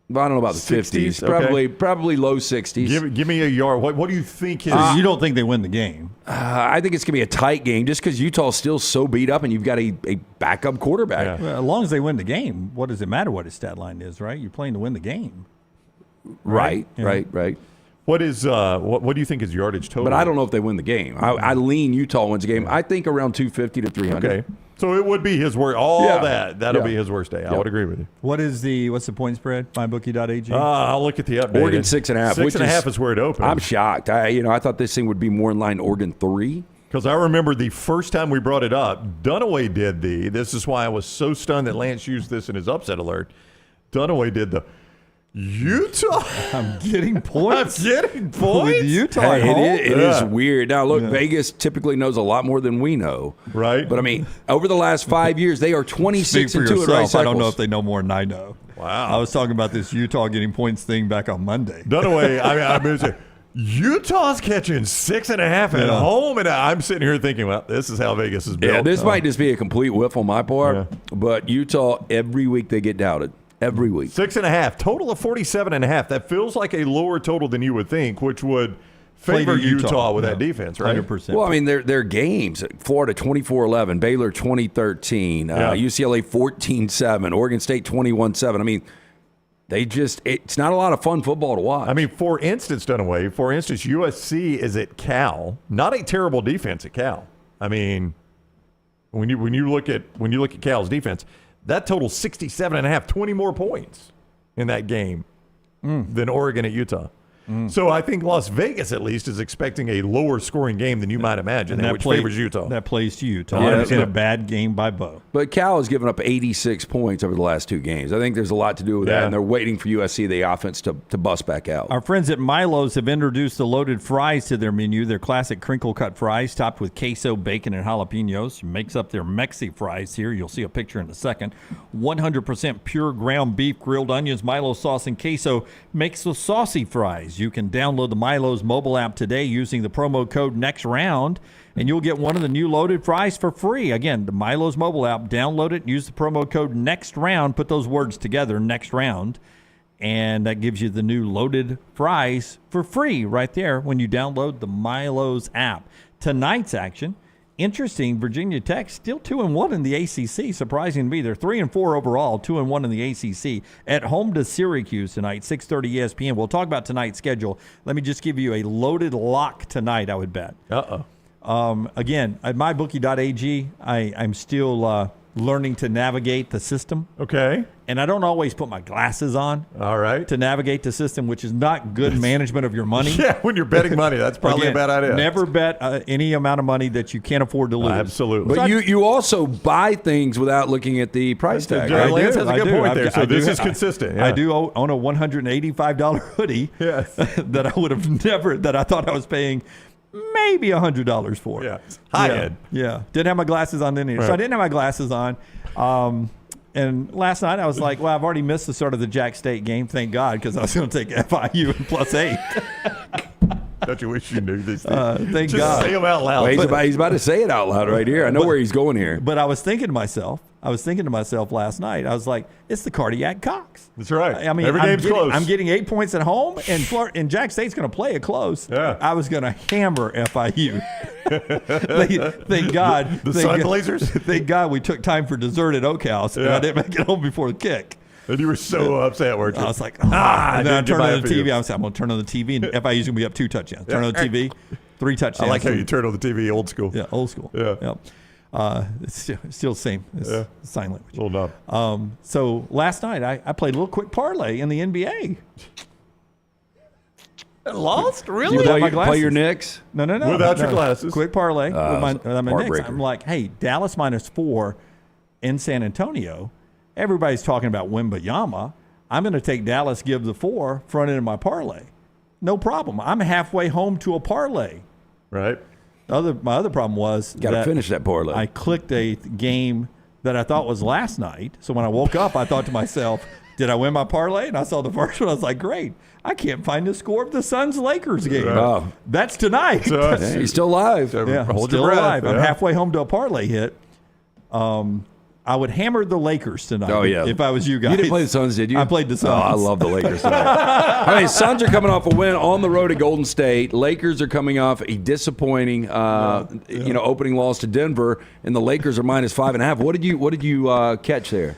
Well, I don't know about the 50s. Probably low 60s. Give me a yard. What do you think his... you don't think they win the game? I think it's going to be a tight game just because Utah's still so beat up and you've got a backup quarterback. Yeah. Well, as long as they win the game, what does it matter what his stat line is, right? You're playing to win the game. Right. What is what do you think is yardage total? But I don't know if they win the game. I lean Utah wins the game. I think around 250 to 300. Okay. So it would be his worst. That'll be his worst day. I would agree with you. What's the point spread? MyBookie.ag. I'll look at the update. Oregon 6.5. 6.5 is where it opened. I'm shocked. I thought this thing would be more in line Oregon 3. Because I remember the first time we brought it up, Dunaway did this is why I was so stunned that Lance used this in his upset alert. Dunaway did the Utah. I'm getting points. With Utah. Hey, it is weird. Now, look, Vegas typically knows a lot more than we know. Right. But, I mean, over the last 5 years, they are 26-2 at Rice-Eccles. I don't know if they know more than I know. Wow. I was talking about this Utah getting points thing back on Monday. Dunaway, I mean, Utah's catching 6.5 at home, and I'm sitting here thinking, well, this is how Vegas is built. Yeah, this might just be a complete whiff on my part, but Utah, every week they get doubted. Every week. 6.5. Total of 47.5. That feels like a lower total than you would think, which would favor Utah with that defense, right? 100%. Well, I mean, their games. Florida 24-11, Baylor 2013, UCLA 14-7, Oregon State 21-7. I mean, it's not a lot of fun football to watch. I mean, for instance, USC is at Cal. Not a terrible defense at Cal. I mean, when you look at Cal's defense, that totals 67.5, 20 more points in that game than Oregon at Utah. So I think Las Vegas, at least, is expecting a lower scoring game than you might imagine, which favors Utah. That plays to Utah. Yeah, It's in a bad game by Bo. But Cal has given up 86 points over the last 2 games. I think there's a lot to do with that, and they're waiting for USC, the offense, to bust back out. Our friends at Milo's have introduced the loaded fries to their menu. Their classic crinkle-cut fries topped with queso, bacon, and jalapenos. Makes up their Mexi fries here. You'll see a picture in a second. 100% pure ground beef, grilled onions, Milo sauce, and queso makes the saucy fries. You can download the Milo's mobile app today using the promo code NEXTROUND, and you'll get one of the new loaded fries for free. Again, the Milo's mobile app, download it, use the promo code NEXTROUND, put those words together, next round, and that gives you the new loaded fries for free right there when you download the Milo's app. Tonight's action, interesting, Virginia Tech still 2-1 in the ACC. Surprising to me, they're 3-4 overall, 2-1 in the ACC. At home to Syracuse tonight, 6:30 ESPN. We'll talk about tonight's schedule. Let me just give you a loaded lock tonight, I would bet. Again, at mybookie.ag, I'm still learning to navigate the system. Okay. And I don't always put my glasses on. All right. To navigate the system, which is not good management of your money. Yeah, when you're betting money, that's probably a bad idea. Never bet any amount of money that you can't afford to lose. Absolutely. But you also buy things without looking at the price tag. Yeah, Right? Lance has a good point there. So this is I consistent. do own a $185 hoodie that I would have never, that I thought I was paying maybe $100 for. Yeah. High end. Yeah. Didn't have my glasses on then either. Right. So I didn't have my glasses on. And last night I was like, well, I've already missed the start of the Jack State game. Thank God, because I was going to take FIU and +8. Don't you wish you knew these things? Thank Just God. say them out loud. Well, he's about to say it out loud right here. I know where he's going here. But I was thinking to myself last night, I was like, it's the cardiac Cox. That's right. I mean, every game's close. I'm getting 8 points at home, and Jack State's going to play it close. Yeah. I was going to hammer FIU. Thank God. The Sun Blazers? Thank God we took time for dessert at Oak House, and I didn't make it home before the kick. And you were so upset, weren't you? I was like, and then I turned on the FIU. TV. I was like, I'm going to turn on the TV, and FIU's going to be up 2 touchdowns. Turn on the TV, 3 touchdowns. I like how you turn on the TV old school. Yeah, old school. Yeah. Yep. It's still the same. It's sign language. Little knob. So last night I played a little quick parlay in the NBA. Lost? Really? You Without my play your glasses. Knicks? No. Without your glasses. Quick parlay with my Knicks. heartbreaker. I'm like, hey, Dallas -4 in San Antonio. Everybody's talking about Wembayama. I'm going to take Dallas, give the 4, front end of my parlay. No problem. I'm halfway home to a parlay. Right. My other problem was Got to finish that parlay. I clicked a game that I thought was last night. So when I woke up, I thought to myself, did I win my parlay? And I saw the first one. I was like, great. I can't find the score of the Suns-Lakers game. Oh. That's tonight. Yeah, he's still alive. Yeah, Hold still your breath. alive. I'm Yeah. halfway home to a parlay hit. I would hammer the Lakers tonight. Oh, yeah. If I was you guys. You didn't play the Suns, did you? I played the Suns. Oh, I love the Lakers tonight. All right, Suns are coming off a win on the road at Golden State. Lakers are coming off a disappointing, opening loss to Denver, and the Lakers are -5.5. What did you catch there?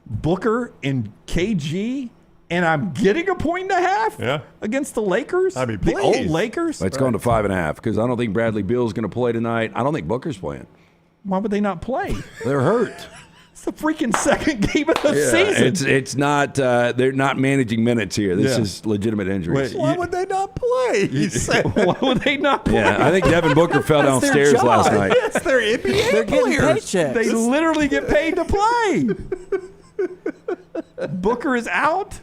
Booker and KG, and I'm getting a 1.5 against the Lakers. I mean, the old please. Lakers. It's going to 5.5 because I don't think Bradley Beal's going to play tonight. I don't think Booker's playing. Why would they not play? They're hurt. It's the freaking second game of the season. It's not. They're not managing minutes here. This is legitimate injuries. Wait, Why would they not play? He said. Why would they not play? Yeah, I think Devin Booker fell downstairs last night. Yes, they're NBA They're getting players. paychecks. They literally get paid to play. Booker is out.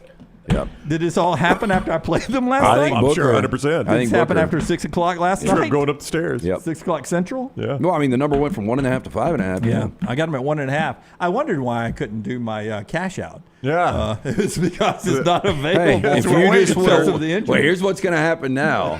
Yep. Did this all happen after I played them last I night? think I'm Booker, sure 100%. I This think happened Booker. after 6 o'clock last Sure, night. going up the stairs. Yep. 6 o'clock Central. Yeah. No, I mean the number went from 1.5 to 5.5. Yeah, I got them at 1.5. I wondered why I couldn't do my cash out. Yeah. It's because it's not Hey, available. if we're you waiting just because would of the injury. well, here's what's going to happen now.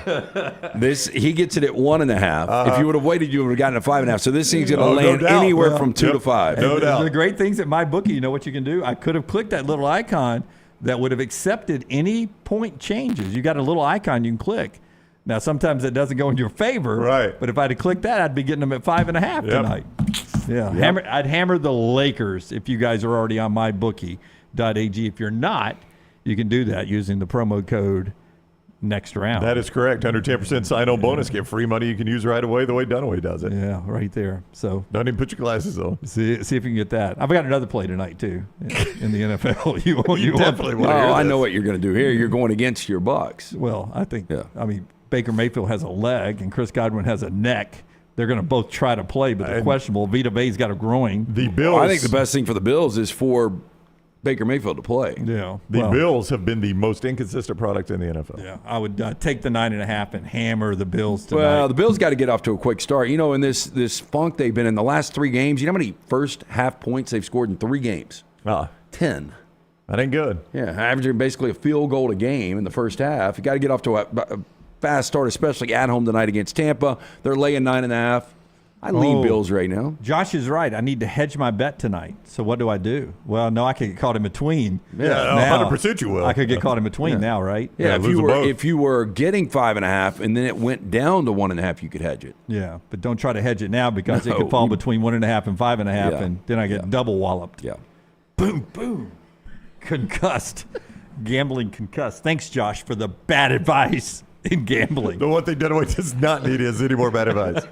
He gets it at 1.5. If you would have waited, you would have gotten a 5.5. So this thing's going to Oh, no land doubt. anywhere Yeah. from 2 to Yep. 5. No doubt. The great things at my bookie, you know what you can do? I could have clicked that little icon that would have accepted any point changes. You got a little icon you can click. Now, sometimes it doesn't go in your favor. Right. But if I'd have clicked that, I'd be getting them at 5.5 tonight. Yeah. I'd hammer the Lakers if you guys are already on mybookie.ag. If you're not, you can do that using the promo code next round. That is correct. 110% sign-on bonus. Get free money you can use right away the way Dunaway does it. Yeah, right there. So don't even put your glasses on. See if you can get that. I've got another play tonight too in the NFL. You definitely want to hear I this. know what you're going to do here. You're going against your Bucks. Well, I think. Yeah. I mean, Baker Mayfield has a leg and Chris Godwin has a neck. They're going to both try to play, but they're questionable. Vita Vey's got a groin. The Bills. I think the best thing for the Bills is for Baker Mayfield to play. Yeah. The Bills have been the most inconsistent product in the NFL. Yeah. I would take the 9.5 and hammer the Bills tonight. Well, the Bills got to get off to a quick start. You know, in this funk they've been in the last 3 games, you know how many first half points they've scored in 3 games? 10. That ain't good. Yeah, averaging basically a field goal a game in the first half. You got to get off to a fast start, especially at home tonight against Tampa. They're laying 9.5. I lean Bills right now. Josh is right. I need to hedge my bet tonight. So what do I do? Well, no, I could get caught in between. Yeah, now, 100% you will. I could get caught in between now, right? Yeah, if you were getting 5.5 and then it went down to 1.5, you could hedge it. Yeah, but don't try to hedge it now because it could fall between 1.5 and 5.5, and then I get double walloped. Yeah. Boom, boom. Concussed. Gambling concussed. Thanks, Josh, for the bad advice in gambling. The one thing Dunaway does not need is any more bad advice.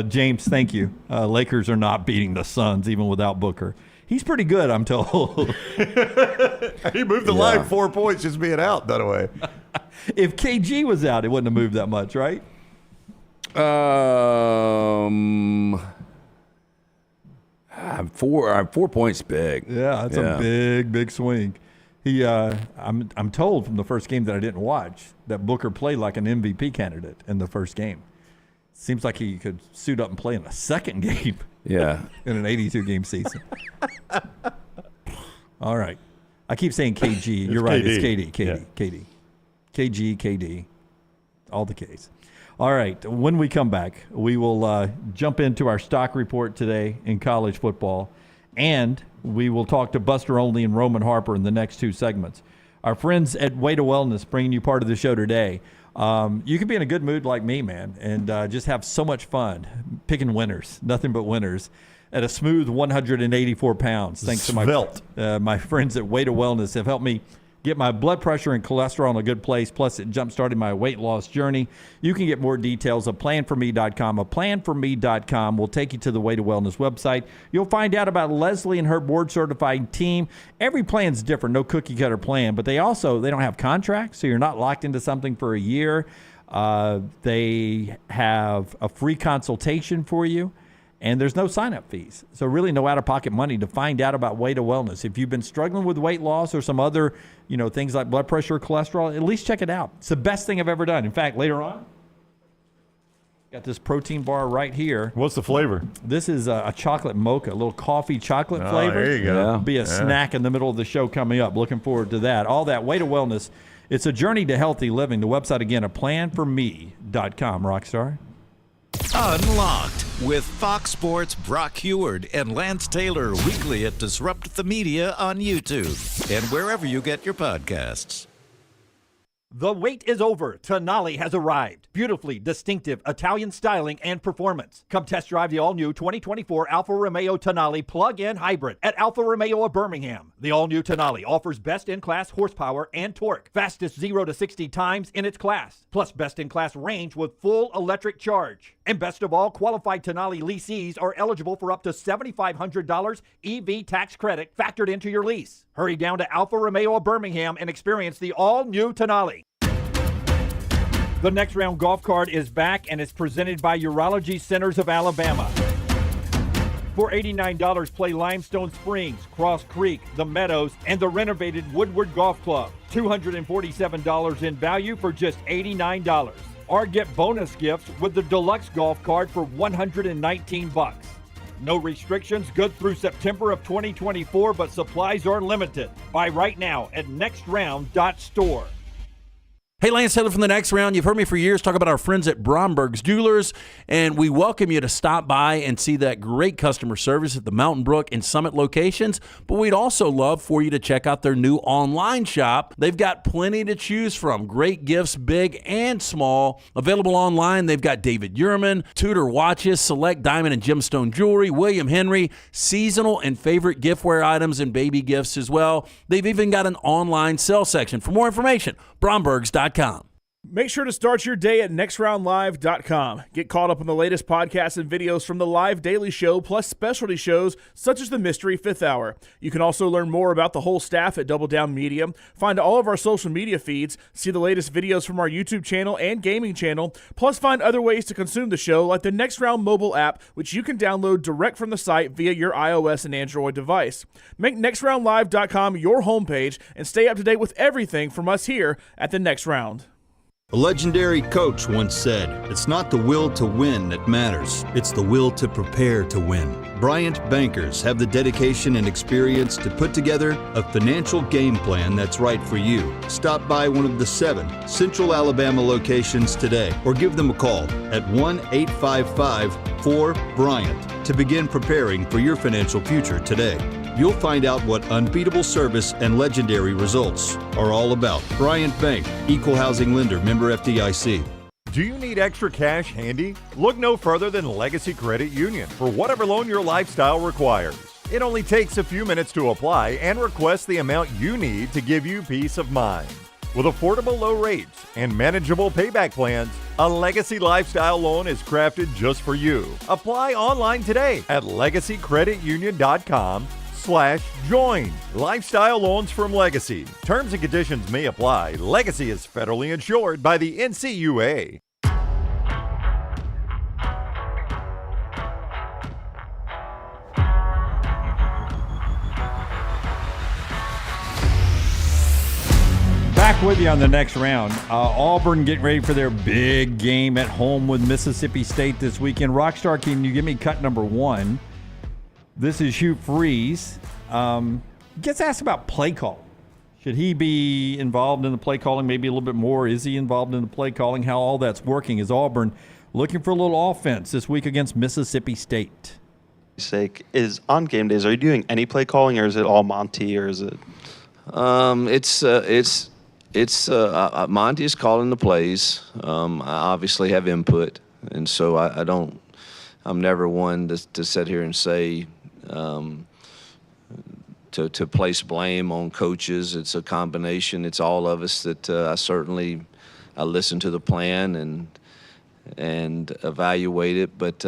James, thank you. Lakers are not beating the Suns even without Booker. He's pretty good, I'm told. He moved the line 4 points just being out, Dunaway. If KG was out, it wouldn't have moved that much, right? 4 points big. Yeah, that's a big swing. He, I'm told from the first game that I didn't watch that Booker played like an MVP candidate in the first game. Seems like he could suit up and play in a second game. Yeah. In an 82-game season. All right. I keep saying KG. You're right. KD. It's KD. KG. All the Ks. All right. When we come back, we will jump into our stock report today in college football, and we will talk to Buster Olney and Roman Harper in the next 2 segments. Our friends at Way to Wellness bringing you part of the show today. You can be in a good mood like me, man, and just have so much fun picking winners, nothing but winners, at a smooth 184 pounds. Thanks to my friends at Way to Wellness have helped me get my blood pressure and cholesterol in a good place, plus it jump-started my weight loss journey. You can get more details at planforme.com. A planforme.com will take you to the Way to Wellness website. You'll find out about Leslie and her board-certified team. Every plan's different, no cookie-cutter plan, but they don't have contracts, so you're not locked into something for a year. They have a free consultation for you. And there's no sign-up fees. So really no out-of-pocket money to find out about Way to Wellness. If you've been struggling with weight loss or some other, things like blood pressure or cholesterol, at least check it out. It's the best thing I've ever done. In fact, later on, got this protein bar right here. What's the flavor? This is a chocolate mocha, a little coffee chocolate flavor. There you go. Yeah. Be a snack in the middle of the show coming up. Looking forward to that. All that. Way to Wellness. It's a journey to healthy living. The website, again, planforme.com. Rockstar. Unlocked with Fox Sports' Brock Heward and Lance Taylor weekly at Disrupt the Media on YouTube and wherever you get your podcasts. The wait is over. Tonali has arrived. Beautifully distinctive Italian styling and performance. Come test drive the all-new 2024 Alfa Romeo Tonali plug-in hybrid at Alfa Romeo of Birmingham. The all-new Tonali offers best-in-class horsepower and torque, fastest 0 to 60 times in its class, plus best-in-class range with full electric charge. And best of all, qualified Tonali leasees are eligible for up to $7,500 EV tax credit factored into your lease. Hurry down to Alfa Romeo of Birmingham and experience the all-new Tonali. The Next Round golf card is back and is presented by Urology Centers of Alabama. For $89, play Limestone Springs, Cross Creek, The Meadows, and the renovated Woodward Golf Club. $247 in value for just $89. Or get bonus gifts with the Deluxe Golf Card for $119. No restrictions, good through September of 2024, but supplies are limited. Buy right now at nextround.store. Hey, Lance Taylor from the Next Round. You've heard me for years talk about our friends at Bromberg's Jewelers, and we welcome you to stop by and see that great customer service at the Mountain Brook and Summit locations, but we'd also love for you to check out their new online shop. They've got plenty to choose from. Great gifts, big and small. Available online, they've got David Yurman, Tudor watches, select diamond and gemstone jewelry, William Henry, seasonal and favorite giftware items, and baby gifts as well. They've even got an online sale section. For more information, brombergs.com. nextroundlive.com. Make sure to start your day at nextroundlive.com. Get caught up on the latest podcasts and videos from the live daily show, plus specialty shows such as the Mystery Fifth Hour. You can also learn more about the whole staff at Double Down Media, find all of our social media feeds, see the latest videos from our YouTube channel and gaming channel, plus find other ways to consume the show like the Next Round mobile app, which you can download direct from the site via your iOS and Android device. Make nextroundlive.com your homepage and stay up to date with everything from us here at the Next Round. A legendary coach once said, "It's not the will to win that matters, it's the will to prepare to win." Bryant bankers have the dedication and experience to put together a financial game plan that's right for you. Stop by one of the 7 Central Alabama locations today or give them a call at 1-855-4-BRYANT to begin preparing for your financial future today. You'll find out what unbeatable service and legendary results are all about. Bryant Bank, Equal Housing Lender, member FDIC. Do you need extra cash handy? Look no further than Legacy Credit Union for whatever loan your lifestyle requires. It only takes a few minutes to apply and request the amount you need to give you peace of mind. With affordable low rates and manageable payback plans, a Legacy Lifestyle loan is crafted just for you. Apply online today at legacycreditunion.com/join. Lifestyle loans from Legacy. Terms and conditions may apply. Legacy is federally insured by the NCUA. Back with you on the Next Round. Auburn getting ready for their big game at home with Mississippi State this weekend. Rockstar, can you give me cut number 1? This is Hugh Freeze. Gets asked about play calling. Should he be involved in the play calling maybe a little bit more? Is he involved in the play calling? How all that's working? Is Auburn looking for a little offense this week against Mississippi State? Sake is on game days. Are you doing any play calling, or is it all Monty, or is it? It's Monty is calling the plays. I obviously have input, and so I'm never one to sit here and say to place blame on coaches. It's a combination. It's all of us that I listen to the plan and evaluate it, but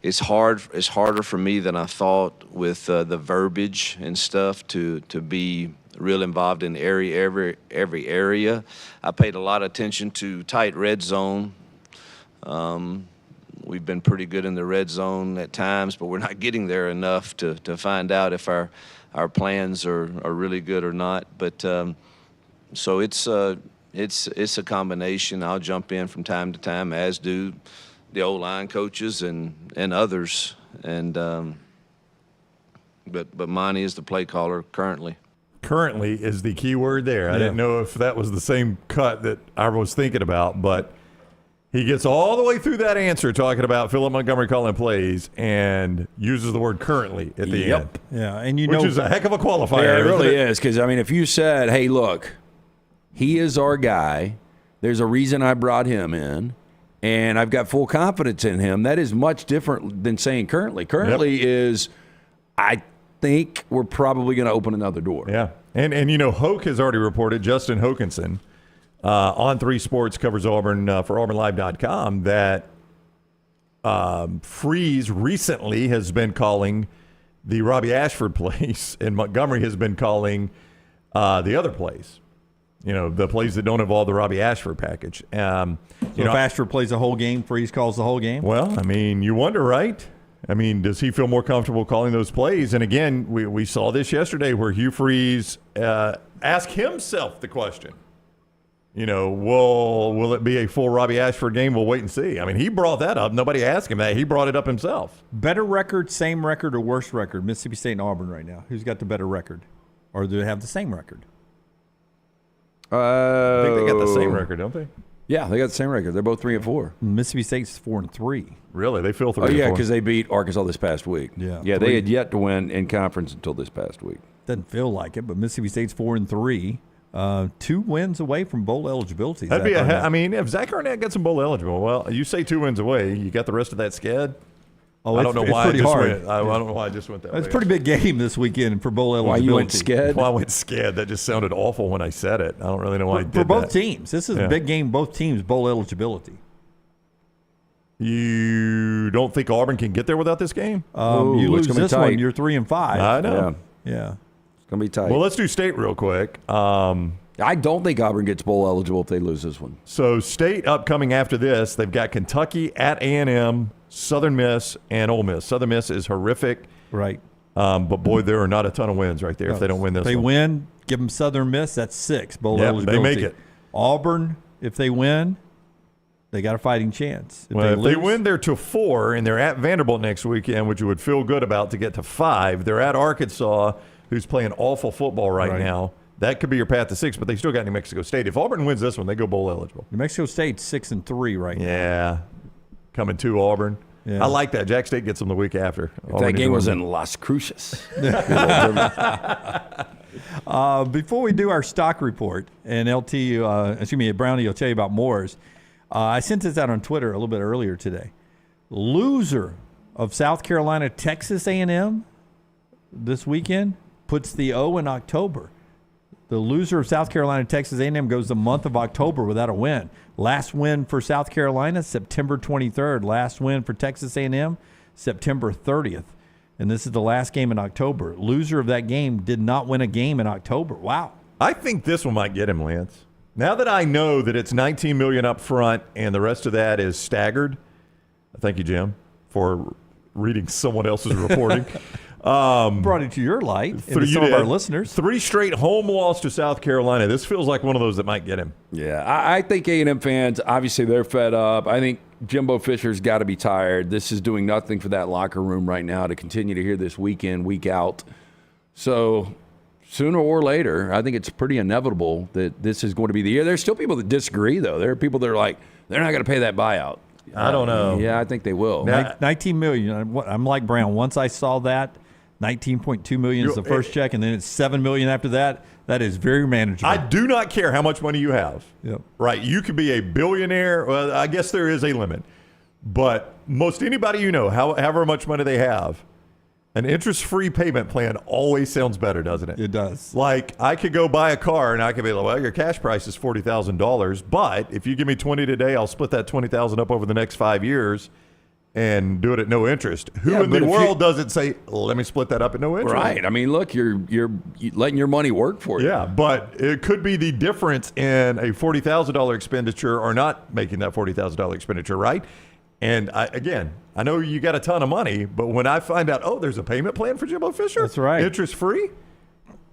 it's harder for me than I thought with the verbiage and stuff to be real involved in every area. I paid a lot of attention to tight red zone. We've been pretty good in the red zone at times, but we're not getting there enough to find out if our plans are really good or not. But so it's a combination. I'll jump in from time to time, as do the O-line coaches and others. And but Monty is the play caller currently. Currently is the key word there. I didn't know if that was the same cut that I was thinking about, but he gets all the way through that answer talking about Philip Montgomery calling plays and uses the word currently at the end. Yeah, and which is a heck of a qualifier. Yeah, it really is, because, I mean, if you said, hey, look, he is our guy, there's a reason I brought him in, and I've got full confidence in him, that is much different than saying currently. Currently is, I think we're probably going to open another door. Yeah. And Hoke has already reported, Justin Hokanson, on 3 Sports covers Auburn for AuburnLive.com, that Freeze recently has been calling the Robbie Ashford plays, and Montgomery has been calling the other plays. The plays that don't involve the Robbie Ashford package. If Ashford plays the whole game, Freeze calls the whole game? Well, I mean, you wonder, right? I mean, does he feel more comfortable calling those plays? And again, we saw this yesterday where Hugh Freeze asked himself the question. Will it be a full Robbie Ashford game? We'll wait and see. I mean, he brought that up. Nobody asked him that. He brought it up himself. Better record, same record, or worse record? Mississippi State and Auburn right now. Who's got the better record? Or do they have the same record? I think they got the same record, don't they? Yeah, they got the same record. They're both 3-4. Mississippi State's 4-3. Really? They feel 3-4. Oh, yeah, because they beat Arkansas this past week. Yeah. Yeah, they had yet to win in conference until this past week. Doesn't feel like it, but Mississippi State's 4-3. 2 wins away from bowl eligibility. That'd be if Zach Arnett gets some bowl eligible, well, you say 2 wins away, you got the rest of that scad. I don't know it's why I pretty just hard. went. I don't know why I just went that way. It's a pretty big game this weekend for bowl eligibility. Why you went scared? Well, I went scared. That just sounded awful when I said it. I don't really know why I did For both that. teams. This is a big game, both teams, bowl eligibility. You don't think Auburn can get there without this game? You lose this one, you're 3-5. I know. Yeah. It's going to be tight. Well, let's do State real quick. I don't think Auburn gets bowl eligible if they lose this one. So State upcoming after this, they've got Kentucky at A&M, Southern Miss, and Ole Miss. Southern Miss is horrific. Right. But, boy, there are not a ton of wins right there if they don't win this If they one. win, give them Southern Miss. That's 6 bowl Yep, eligibility. they make it. Auburn, if they win, they got a fighting chance. If they win, they're to 4, and they're at Vanderbilt next weekend, which you would feel good about to get to 5. They're at Arkansas, who's playing awful football right now. That could be your path to 6, but they still got New Mexico State. If Auburn wins this one, they go bowl eligible. New Mexico State's 6-3 right now. Yeah, coming to Auburn. Yeah. I like that. Jack State gets them the week after. If that game was in Las Cruces. Before we do our stock report, and Brownie will tell you about Moore's, I sent this out on Twitter a little bit earlier today. Loser of South Carolina, Texas A&M this weekend puts the O in October. The loser of South Carolina, Texas A&M goes the month of October without a win. Last win for South Carolina, September 23rd. Last win for Texas A&M, September 30th. And this is the last game in October. Loser of that game did not win a game in October. Wow. I think this one might get him, Lance. Now that I know that it's $19 million up front and the rest of that is staggered, thank you, Jim, for reading someone else's reporting. Brought it to your light and to some of our listeners. 3 straight home loss to South Carolina. This feels like one of those that might get him. Yeah, I think A&M fans, obviously they're fed up. I think Jimbo Fisher's got to be tired. This is doing nothing for that locker room right now to continue to hear this week in, week out. So sooner or later, I think it's pretty inevitable that this is going to be the year. There's still people that disagree, though. There are people that are like, they're not going to pay that buyout. I don't know. Yeah, I think they will. $19 million. I'm like Brown. Once I saw that, $19.2 million is the first check, and then it's $7 million after that. That is very manageable. I do not care how much money you have. Yep. Right. You could be a billionaire. Well, I guess there is a limit. But most anybody you know, however much money they have, an interest-free payment plan always sounds better, doesn't it? It does. Like, I could go buy a car, and I could be like, well, your cash price is $40,000, but if you give me $20 today, I'll split that $20,000 up over the next 5 years and do it at no interest. Who in the world doesn't say, let me split that up at no interest? Right. I mean, look, you're letting your money work for you. Yeah, but it could be the difference in a $40,000 expenditure or not making that $40,000 expenditure, right? And I know you got a ton of money, but when I find out, there's a payment plan for Jimbo Fisher? That's right. Interest-free?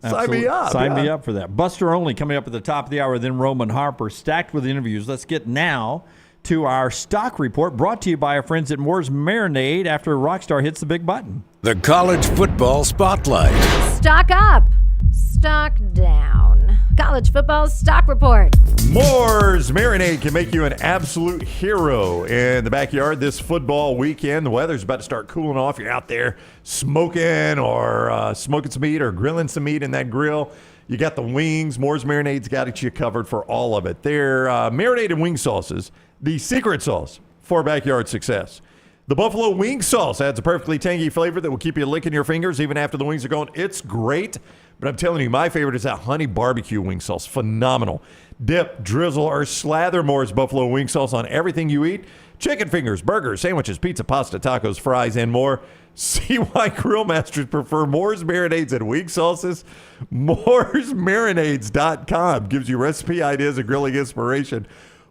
Absolutely. Sign me up. Sign me up for that. Buster Only coming up at the top of the hour, then Roman Harper, stacked with interviews. Let's get now to our stock report, brought to you by our friends at Moore's Marinade after Rockstar hits the big button. The College Football Spotlight. Stock up, stock down. College football stock report. Moore's Marinade can make you an absolute hero in the backyard this football weekend. The weather's about to start cooling off. You're out there smoking or smoking some meat or grilling some meat in that grill. You got the wings. Moore's Marinade's got you covered for all of it. They're marinated wing sauces, the secret sauce for backyard success. The buffalo wing sauce adds a perfectly tangy flavor that will keep you licking your fingers even after the wings are gone. It's great, but I'm telling you, my favorite is that honey barbecue wing sauce. Phenomenal. Dip, drizzle, or slather Moore's buffalo wing sauce on everything you eat. Chicken fingers, burgers, sandwiches, pizza, pasta, tacos, fries, and more. See why grill masters prefer Moore's Marinades and wing sauces? Moore'sMarinades.com gives you recipe ideas and grilling inspiration.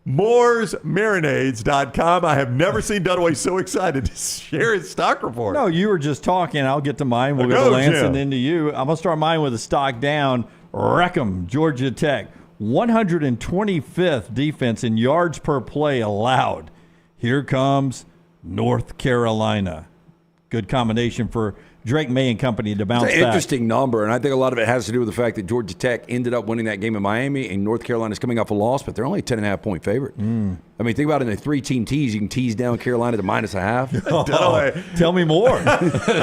Moore'sMarinades.com. I have never seen Dunaway so excited to share his stock report. No, you were just talking. I'll get to mine. We'll go to Lance and then to you. I'm going to start mine with a stock down. Wreckham, Georgia Tech. 125th defense in yards per play allowed. Here comes North Carolina. Good combination for Drake May and company to bounce It's an back. interesting number, and I think a lot of it has to do with the fact that Georgia Tech ended up winning that game in Miami, and North Carolina's coming off a loss, but they're only a 10.5-point favorite. I mean, think about it in a 3-team tease. You can tease down Carolina to -0.5. Oh, tell me more.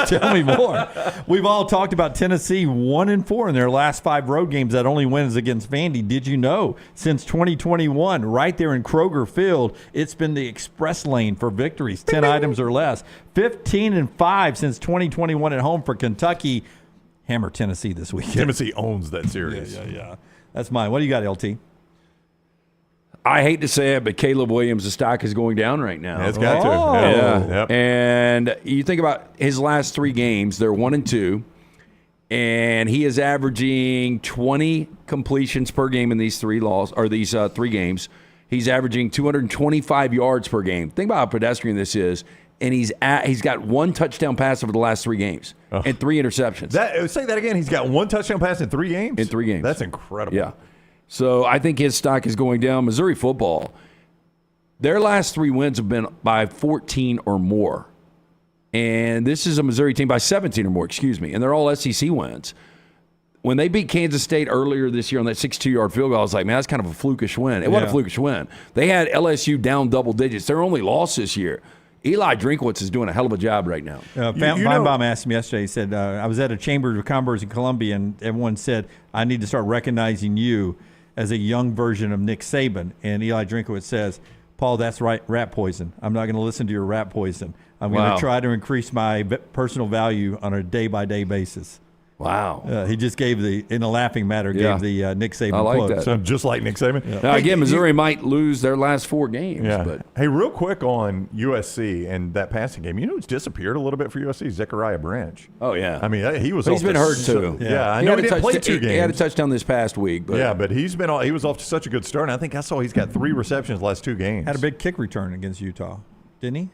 Tell me more. We've all talked about Tennessee 1-4 in their last 5 road games. That only wins against Vandy. Did you know since 2021, right there in Kroger Field, it's been the express lane for victories, 10 items or less. 15-5 since 2021 at home for Kentucky. Hammer Tennessee this weekend. Tennessee owns that series. Yeah. That's mine. What do you got, LT? I hate to say it, but Caleb Williams, the stock is going down right now. It's got to. Yeah. Yep. And you think about his last 3 games, they're 1-2, and he is averaging 20 completions per game in these 3 games. He's averaging 225 yards per game. Think about how pedestrian this is. And he's got 1 touchdown pass over the last 3 games and 3 interceptions. Say that again. He's got 1 touchdown pass in 3 games? In 3 games. That's incredible. Yeah. So I think his stock is going down. Missouri football, their last 3 wins have been by 14 or more. And this is a Missouri team by 17 or more, and they're all SEC wins. When they beat Kansas State earlier this year on that 62-yard field goal, I was like, man, that's kind of a flukish win. It wasn't a flukish win. They had LSU down double digits. Their only loss this year. Eli Drinkwitz is doing a hell of a job right now. Feinbaum asked me yesterday, he said, I was at a Chamber of Commerce in Columbia, and everyone said, I need to start recognizing you as a young version of Nick Saban. And Eli Drinkwitz says, Paul, that's right, rat poison. I'm not going to listen to your rat poison. I'm going to try to increase my personal value on a day-by-day basis. Wow. He just gave in a laughing matter, gave the Nick Saban I like quote. that. So just like Nick Saban. Yeah. Now, again, Missouri might lose their last 4 games. Yeah. But hey, real quick on USC and that passing game. You know who's disappeared a little bit for USC? Zechariah Branch. Oh, yeah. I mean, he was He's been hurt, too. Yeah, I know he didn't play 2 games. He had a touchdown this past week. But yeah, but he was off to such a good start. And I think I saw he's got 3 receptions the last 2 games. Had a big kick return against Utah, didn't he?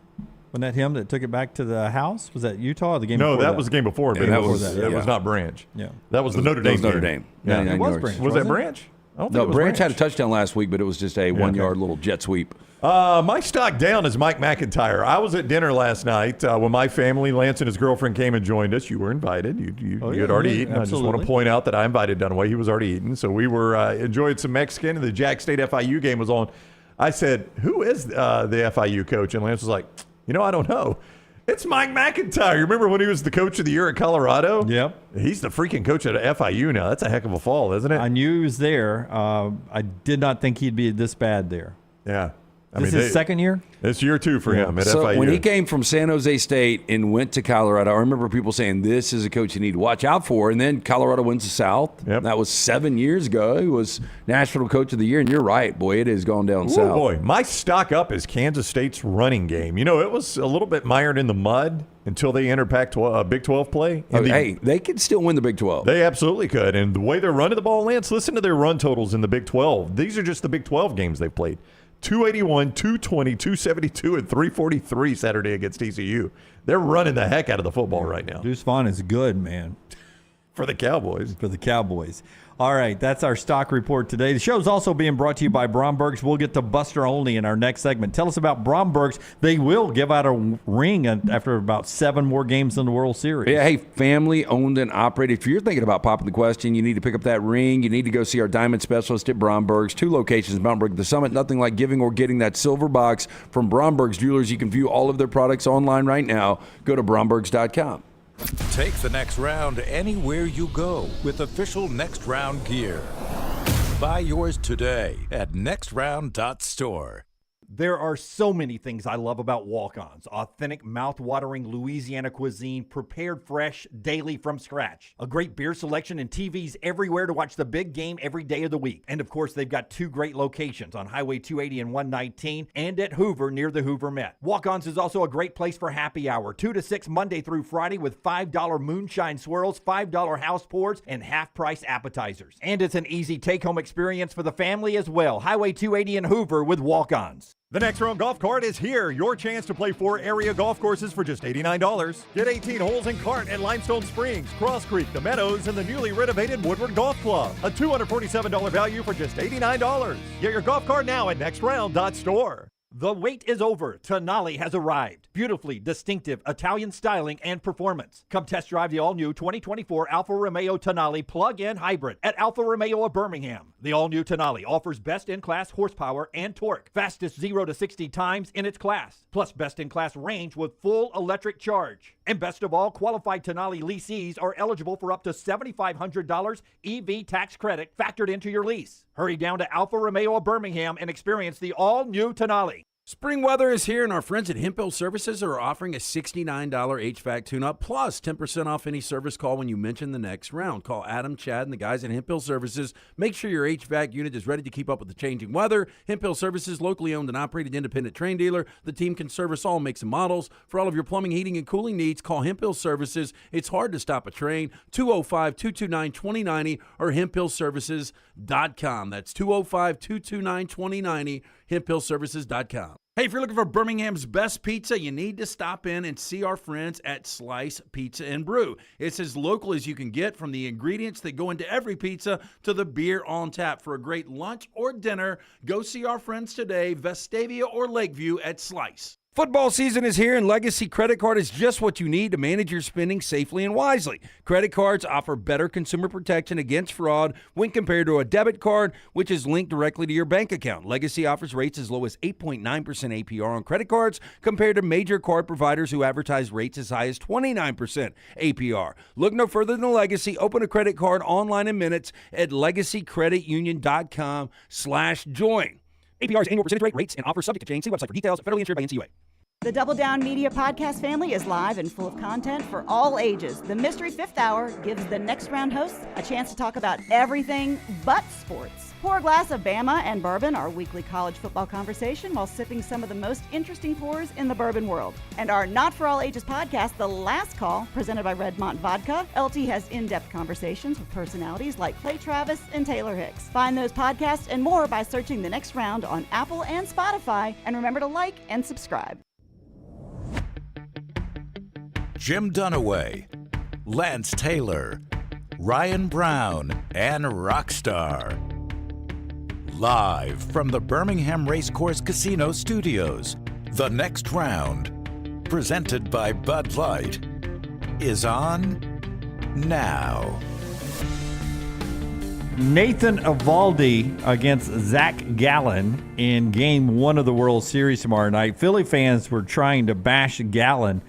Wasn't that him that took it back to the house? Was that Utah or the game before that? No, that was the game before. But Yeah, it was not Branch. Yeah. That was the Notre Dame. Notre Dame. Yeah. It was Branch. Was that Branch? I don't think No, it was Branch had a touchdown last week, but it was just a 1-yard little jet sweep. My stock down is Mike McIntyre. I was at dinner last night when my family, Lance and his girlfriend, came and joined us. You were invited. You had already eaten. Absolutely. I just want to point out that I invited Dunaway. He was already eaten. So we were enjoying some Mexican, and the Jack State FIU game was on. I said, who is the FIU coach? And Lance was like, I don't know. It's Mike McIntyre. You remember when he was the coach of the year at Colorado? Yep. He's the freaking coach at FIU now. That's a heck of a fall, isn't it? I knew he was there. I did not think he'd be this bad there. Yeah. This is his second year? It's year 2 for him at So FIU. when he came from San Jose State and went to Colorado, I remember people saying this is a coach you need to watch out for. And then Colorado wins the South. Yep. That was 7 years ago. He was National Coach of the Year. And you're right, boy, it has gone down Ooh, south. Boy, my stock up is Kansas State's running game. It was a little bit mired in the mud until they entered Big 12 play. Hey, they could still win the Big 12. They absolutely could. And the way they're running the ball, Lance, listen to their run totals in the Big 12. These are just the Big 12 games they've played. 281, 220, 272, and 343 Saturday against TCU. They're running the heck out of the football right now. Deuce Vaughn is good, man. For the Cowboys. All right, that's our stock report today. The show's also being brought to you by Bromberg's. We'll get to Buster Olney in our next segment. Tell us about Bromberg's. They will give out a ring after about 7 more games in the World Series. Yeah, hey, family owned and operated. If you're thinking about popping the question, you need to pick up that ring. You need to go see our diamond specialist at Bromberg's. 2 locations, Mount Brook, the Summit. Nothing like giving or getting that silver box from Bromberg's Jewelers. You can view all of their products online right now. Go to brombergs.com. Take the next round anywhere you go with official Next Round gear. Buy yours today at nextround.store. There are so many things I love about walk-ons. Authentic, mouth-watering Louisiana cuisine, prepared fresh, daily from scratch. A great beer selection and TVs everywhere to watch the big game every day of the week. And of course, they've got 2 great locations on Highway 280 and 119 and at Hoover near the Hoover Met. Walk-ons is also a great place for happy hour, 2 to 6 Monday through Friday with $5 moonshine swirls, $5 house pours, and half-price appetizers. And it's an easy take-home experience for the family as well. Highway 280 in Hoover with walk-ons. The Next Round Golf Cart is here. Your chance to play 4 area golf courses for just $89. Get 18 holes in cart at Limestone Springs, Cross Creek, The Meadows, and the newly renovated Woodward Golf Club. A $247 value for just $89. Get your golf cart now at nextround.store. The wait is over. Tonali has arrived. Beautifully distinctive Italian styling and performance. Come test drive the all-new 2024 Alfa Romeo Tonali plug-in hybrid at Alfa Romeo of Birmingham. The all-new Tonali offers best-in-class horsepower and torque, fastest 0 to 60 times in its class, plus best-in-class range with full electric charge. And best of all, qualified Tonali leasees are eligible for up to $7,500 EV tax credit factored into your lease. Hurry down to Alfa Romeo of Birmingham and experience the all-new Tonali. Spring weather is here, and our friends at Hemphill Services are offering a $69 HVAC tune-up plus 10% off any service call when you mention the next round. Call Adam, Chad, and the guys at Hemphill Services. Make sure your HVAC unit is ready to keep up with the changing weather. Hemphill Services, locally owned and operated independent train dealer. The team can service all makes and models. For all of your plumbing, heating, and cooling needs, call Hemphill Services. It's hard to stop a train. 205-229-2090 or hemphillservices.com. That's 205-229-2090, hemphillservices.com. Hey, if you're looking for Birmingham's best pizza, you need to stop in and see our friends at Slice Pizza and Brew. It's as local as you can get, from the ingredients that go into every pizza to the beer on tap. For a great lunch or dinner, go see our friends today, Vestavia or Lakeview at Slice. Football season is here, and Legacy Credit Card is just what you need to manage your spending safely and wisely. Credit cards offer better consumer protection against fraud when compared to a debit card, which is linked directly to your bank account. Legacy offers rates as low as 8.9% APR on credit cards compared to major card providers who advertise rates as high as 29% APR. Look no further than Legacy. Open a credit card online in minutes at legacycreditunion.com/join. APR's annual percentage rate, rates, and offers subject to change. See website for details. Federally insured by NCUA. The Double Down Media podcast family is live and full of content for all ages. The Mystery Fifth Hour gives the next round hosts a chance to talk about everything but sports. Pour a glass of Bama and bourbon, our weekly college football conversation, while sipping some of the most interesting pours in the bourbon world. And our Not For All Ages podcast, The Last Call, presented by Redmont Vodka. LT has in-depth conversations with personalities like Clay Travis and Taylor Hicks. Find those podcasts and more by searching The Next Round on Apple and Spotify. And remember to like and subscribe. Jim Dunaway, Lance Taylor, Ryan Brown, and Rockstar. Live from the Birmingham Racecourse Casino Studios, The Next Round, presented by Bud Light, is on now. Nathan Eovaldi against Zach Gallen in Game 1 of the World Series tomorrow night. Philly fans were trying to bash Gallen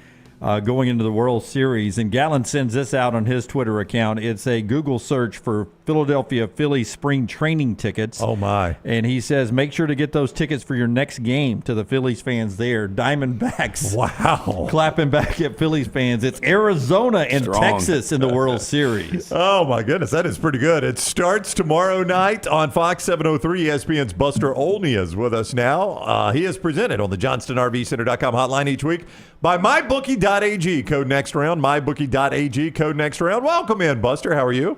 going into the World Series, and Gallen sends this out on his Twitter account. It's a Google search for Philadelphia Phillies spring training tickets. Oh, my. And he says, make sure to get those tickets for your next game, to the Phillies fans there. Diamondbacks. Wow. Clapping back at Phillies fans. It's Arizona and Strong. Texas in the World Series. Oh, my goodness. That is pretty good. It starts tomorrow night on Fox 703. ESPN's Buster Olney is with us now. He is presented on the JohnstonRVCenter.com hotline each week by MyBookie.ag. Code next round. MyBookie.ag. Code next round. Welcome in, Buster. How are you?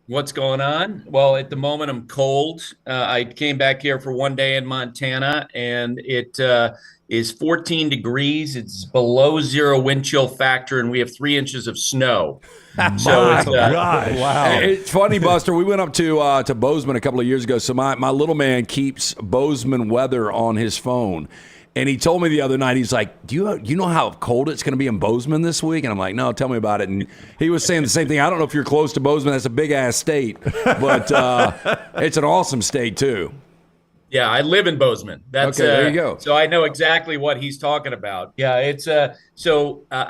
What's going on? Well, at the moment, I'm cold. I came back here for one day in Montana, and it is 14 degrees. It's below zero wind chill factor, and we have 3 inches of snow. So it's gosh. Wow. It's funny, Buster. We went up to Bozeman a couple of years ago. So my little man keeps Bozeman weather on his phone. And he told me the other night, he's like, do you know how cold it's going to be in Bozeman this week? And I'm like, no, tell me about it. And he was saying the same thing. I don't know if you're close to Bozeman. That's a big-ass state. But it's an awesome state, too. Yeah, I live in Bozeman. That's okay, there you go. So I know exactly what he's talking about. Yeah, it's I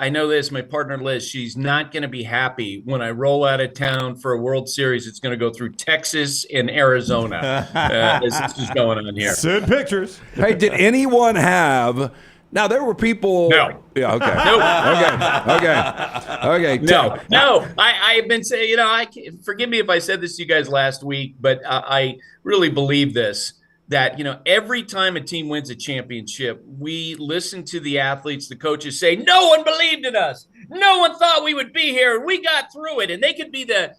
know this. My partner Liz, she's not going to be happy when I roll out of town for a World Series. It's going to go through Texas and Arizona. This is going on here. Send pictures. Hey, did anyone have? Now there were people. No. Yeah. Okay. Nope. Okay. No. I've been saying, forgive me if I said this to you guys last week, but I really believe this. That, every time a team wins a championship, we listen to the athletes, the coaches say, no one believed in us. No one thought we would be here. And we got through it. And they could be the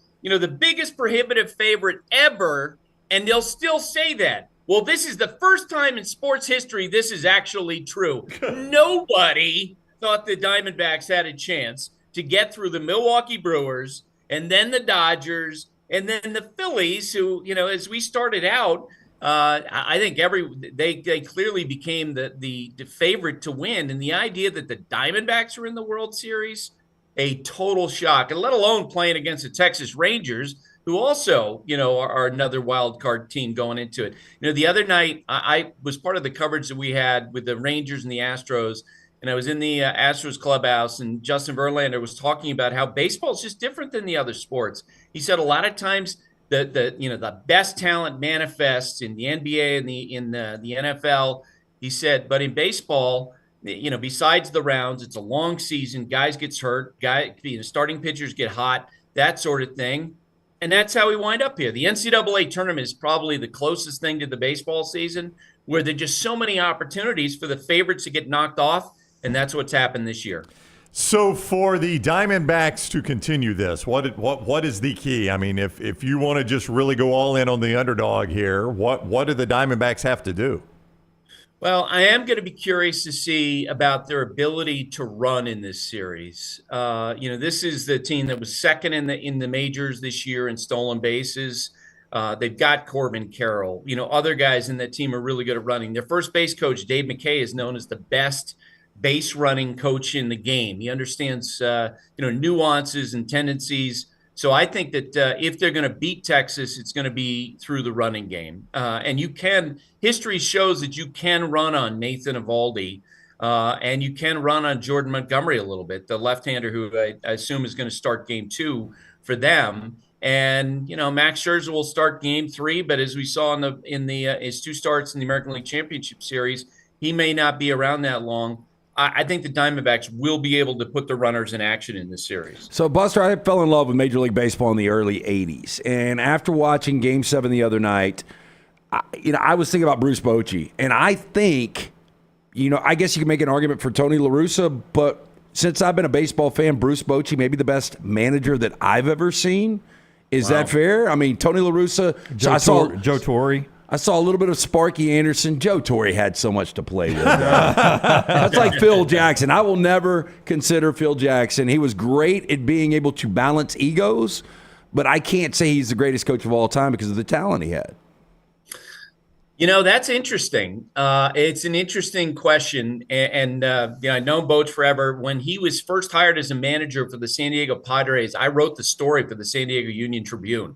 biggest prohibitive favorite ever. And they'll still say that. Well, this is the first time in sports history this is actually true. Nobody thought the Diamondbacks had a chance to get through the Milwaukee Brewers and then the Dodgers and then the Phillies, who, as we started out, I think they clearly became the favorite to win. And the idea that the Diamondbacks are in the World Series, a total shock, and let alone playing against the Texas Rangers, who also, are another wild card team going into it. The other night, I was part of the coverage that we had with the Rangers and the Astros, and I was in the Astros clubhouse, and Justin Verlander was talking about how baseball is just different than the other sports. He said a lot of times the best talent manifests in the NBA and in the NFL. He said, but in baseball, besides the rounds, it's a long season. Guys gets hurt. Starting pitchers get hot. That sort of thing. And that's how we wind up here. The NCAA tournament is probably the closest thing to the baseball season, where there are just so many opportunities for the favorites to get knocked off, and that's what's happened this year. So for the Diamondbacks to continue this, what is the key? I mean, if you want to just really go all in on the underdog here, what do the Diamondbacks have to do? Well, I am going to be curious to see about their ability to run in this series. This is the team that was second in the majors this year in stolen bases. They've got Corbin Carroll. Other guys in that team are really good at running. Their first base coach, Dave McKay, is known as the best base running coach in the game. He understands, nuances and tendencies. So I think that if they're going to beat Texas, it's going to be through the running game. And history shows that you can run on Nathan Eovaldi, and you can run on Jordan Montgomery a little bit, the left-hander who I assume is going to start game 2 for them. And, Max Scherzer will start game 3, but as we saw in his 2 starts in the American League Championship Series, he may not be around that long. I think the Diamondbacks will be able to put the runners in action in this series. So, Buster, I fell in love with Major League Baseball in the early 80s. And after watching Game 7 the other night, I was thinking about Bruce Bochy. And I think, I guess you can make an argument for Tony La Russa, but since I've been a baseball fan, Bruce Bochy may be the best manager that I've ever seen. Is that fair? I mean, Tony La Russa. Joe Torre. I saw a little bit of Sparky Anderson. Joe Torre had so much to play with. That's like Phil Jackson. I will never consider Phil Jackson. He was great at being able to balance egos, but I can't say he's the greatest coach of all time because of the talent he had. That's interesting. It's an interesting question. And I've known Boch forever. When he was first hired as a manager for the San Diego Padres, I wrote the story for the San Diego Union Tribune.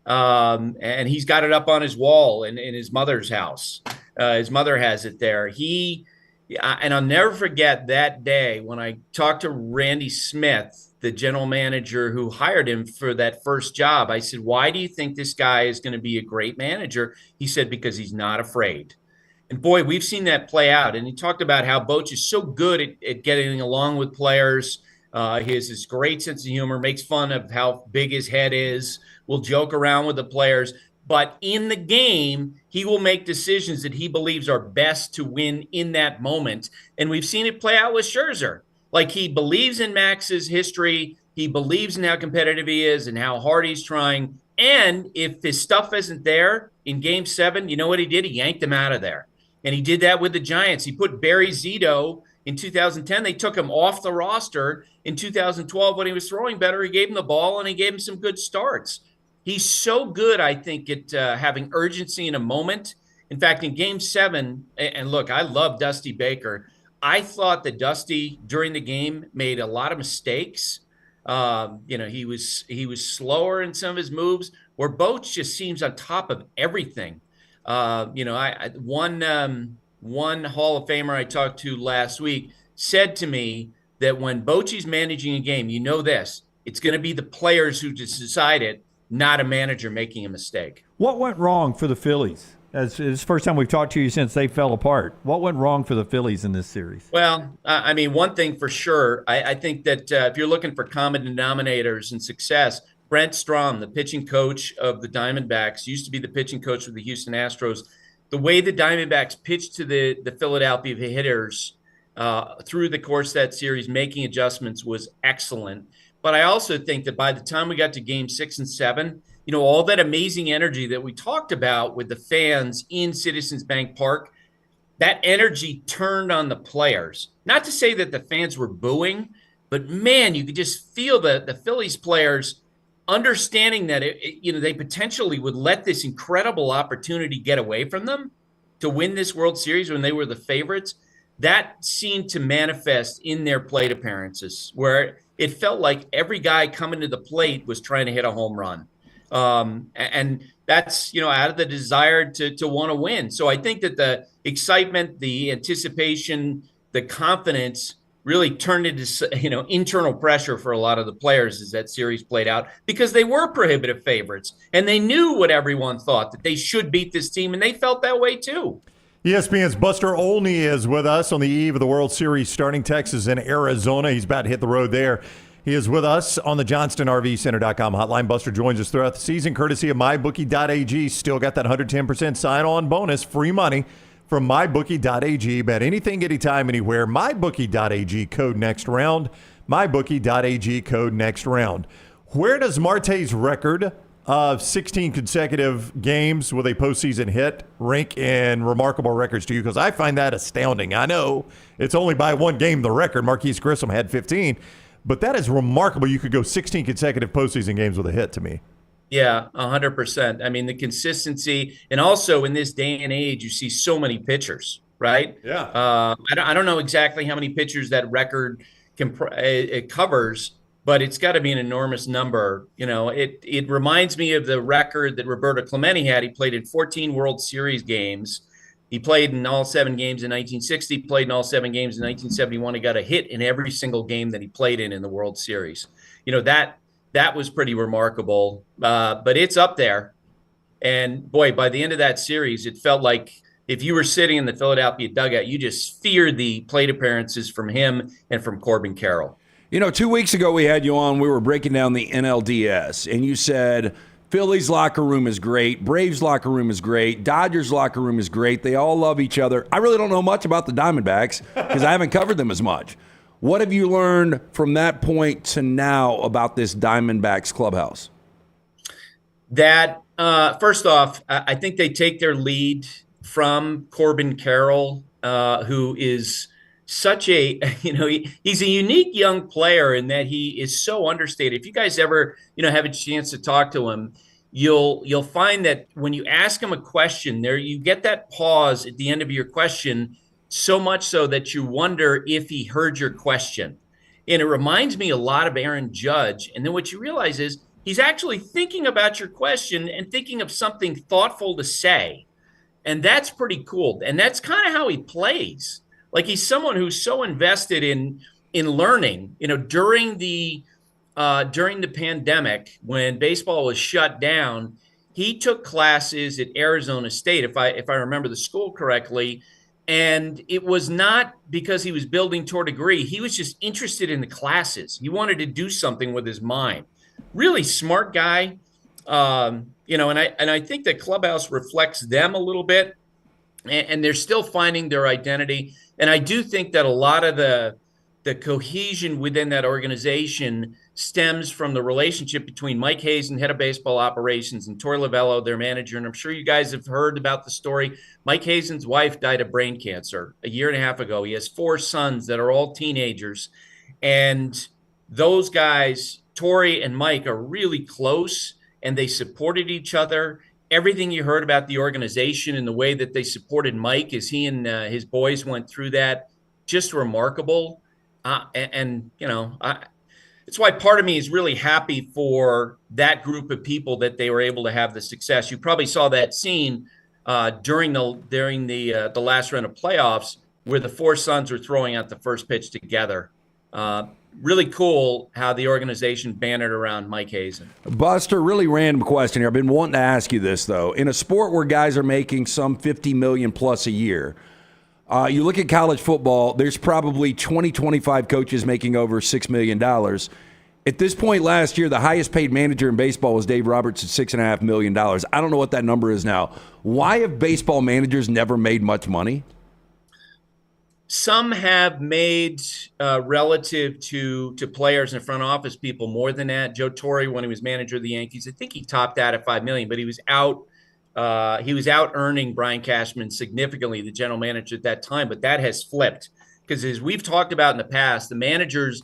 And he's got it up on his wall in his mother's house. His mother has it there. And I'll never forget that day when I talked to Randy Smith, the general manager who hired him for that first job. I said, why do you think this guy is going to be a great manager? He said, because he's not afraid. And boy, we've seen that play out. And he talked about how Boch is so good at getting along with players. He has this great sense of humor, makes fun of how big his head is, will joke around with the players. But in the game, he will make decisions that he believes are best to win in that moment. And we've seen it play out with Scherzer. Like, he believes in Max's history. He believes in how competitive he is and how hard he's trying. And if his stuff isn't there in Game 7, you know what he did? He yanked him out of there. And he did that with the Giants. He put Barry Zito in 2010. They took him off the roster. In 2012, when he was throwing better, he gave him the ball and he gave him some good starts. He's so good, I think, at having urgency in a moment. In fact, in Game 7, and look, I love Dusty Baker. I thought that Dusty, during the game, made a lot of mistakes. He was slower in some of his moves, where Boch just seems on top of everything. One Hall of Famer I talked to last week said to me that when Bochy's managing a game, it's going to be the players who decide it, not a manager making a mistake. What went wrong for the Phillies? It's the first time we've talked to you since they fell apart. What went wrong for the Phillies in this series? Well, one thing for sure, I think that if you're looking for common denominators and success, Brent Strom, the pitching coach of the Diamondbacks, used to be the pitching coach of the Houston Astros. The way the Diamondbacks pitched to the Philadelphia hitters through the course of that series, making adjustments, was excellent. But I also think that by the time we got to Game 6 and 7, all that amazing energy that we talked about with the fans in Citizens Bank Park, that energy turned on the players. Not to say that the fans were booing, but man, you could just feel the Phillies players understanding that they potentially would let this incredible opportunity get away from them to win this World Series when they were the favorites, that seemed to manifest in their plate appearances, where it felt like every guy coming to the plate was trying to hit a home run. And that's, out of the desire to want to win. So I think that the excitement, the anticipation, the confidence really turned into, internal pressure for a lot of the players as that series played out, because they were prohibitive favorites and they knew what everyone thought, that they should beat this team, and they felt that way too. ESPN's Buster Olney is with us on the eve of the World Series starting Texas and Arizona. He's about to hit the road there. He is with us on the JohnstonRVCenter.com hotline. Buster joins us throughout the season, courtesy of MyBookie.ag. Still got that 110% sign-on bonus, free money from MyBookie.ag. Bet anything, anytime, anywhere. MyBookie.ag, code next round. MyBookie.ag, code next round. Where does Marte's record of 16 consecutive games with a postseason hit rank in remarkable records to you? Because I find that astounding. I know it's only by one game the record. Marquise Grissom had 15. But that is remarkable. You could go 16 consecutive postseason games with a hit to me. Yeah, 100%. I mean, the consistency, and also in this day and age, you see so many pitchers, right? Yeah. I don't know exactly how many pitchers that record it covers, but it's got to be an enormous number. It reminds me of the record that Roberto Clemente had. He played in 14 World Series games. He played in all 7 games in 1960, played in all 7 games in 1971. He got a hit in every single game that he played in the World Series. That was pretty remarkable, but it's up there. And, boy, by the end of that series, it felt like if you were sitting in the Philadelphia dugout, you just feared the plate appearances from him and from Corbin Carroll. 2 weeks ago we had you on. We were breaking down the NLDS, and you said – Phillies locker room is great. Braves locker room is great. Dodgers locker room is great. They all love each other. I really don't know much about the Diamondbacks because I haven't covered them as much. What have you learned from that point to now about this Diamondbacks clubhouse? That, first off, I think they take their lead from Corbin Carroll, who is such a, he's a unique young player in that he is so understated. If you guys ever, have a chance to talk to him, you'll find that when you ask him a question there, you get that pause at the end of your question, so much so that you wonder if he heard your question. And it reminds me a lot of Aaron Judge. And then what you realize is he's actually thinking about your question and thinking of something thoughtful to say. And that's pretty cool. And that's kind of how he plays. Like, he's someone who's so invested in learning. During the pandemic, when baseball was shut down, he took classes at Arizona State, if I remember the school correctly. And it was not because he was building toward a degree. He was just interested in the classes. He wanted to do something with his mind. Really smart guy. And I think that clubhouse reflects them a little bit, and they're still finding their identity. And I do think that a lot of the cohesion within that organization stems from the relationship between Mike Hazen, head of baseball operations, and Torey Lovullo, their manager. And I'm sure you guys have heard about the story. Mike Hazen's wife died of brain cancer a year and a half ago. He has 4 sons that are all teenagers. And those guys, Torey and Mike, are really close, and they supported each other. Everything you heard about the organization and the way that they supported Mike as he and his boys went through that, just remarkable. It's why part of me is really happy for that group of people that they were able to have the success. You probably saw that scene during the last round of playoffs where the 4 sons were throwing out the first pitch together. Really cool how the organization bannered around Mike Hazen. Buster, really random question here. I've been wanting to ask you this, though. In a sport where guys are making some $50 million plus a year, you look at college football, there's probably 25 coaches making over $6 million. At this point last year, the highest paid manager in baseball was Dave Roberts at $6.5 million. I don't know what that number is now. Why have baseball managers never made much money? Some have made relative to players and front office people more than that. Joe Torre, when he was manager of the Yankees, I think he topped out at $5 million, but he was out earning Brian Cashman significantly, the general manager at that time. But that has flipped because, as we've talked about in the past, the managers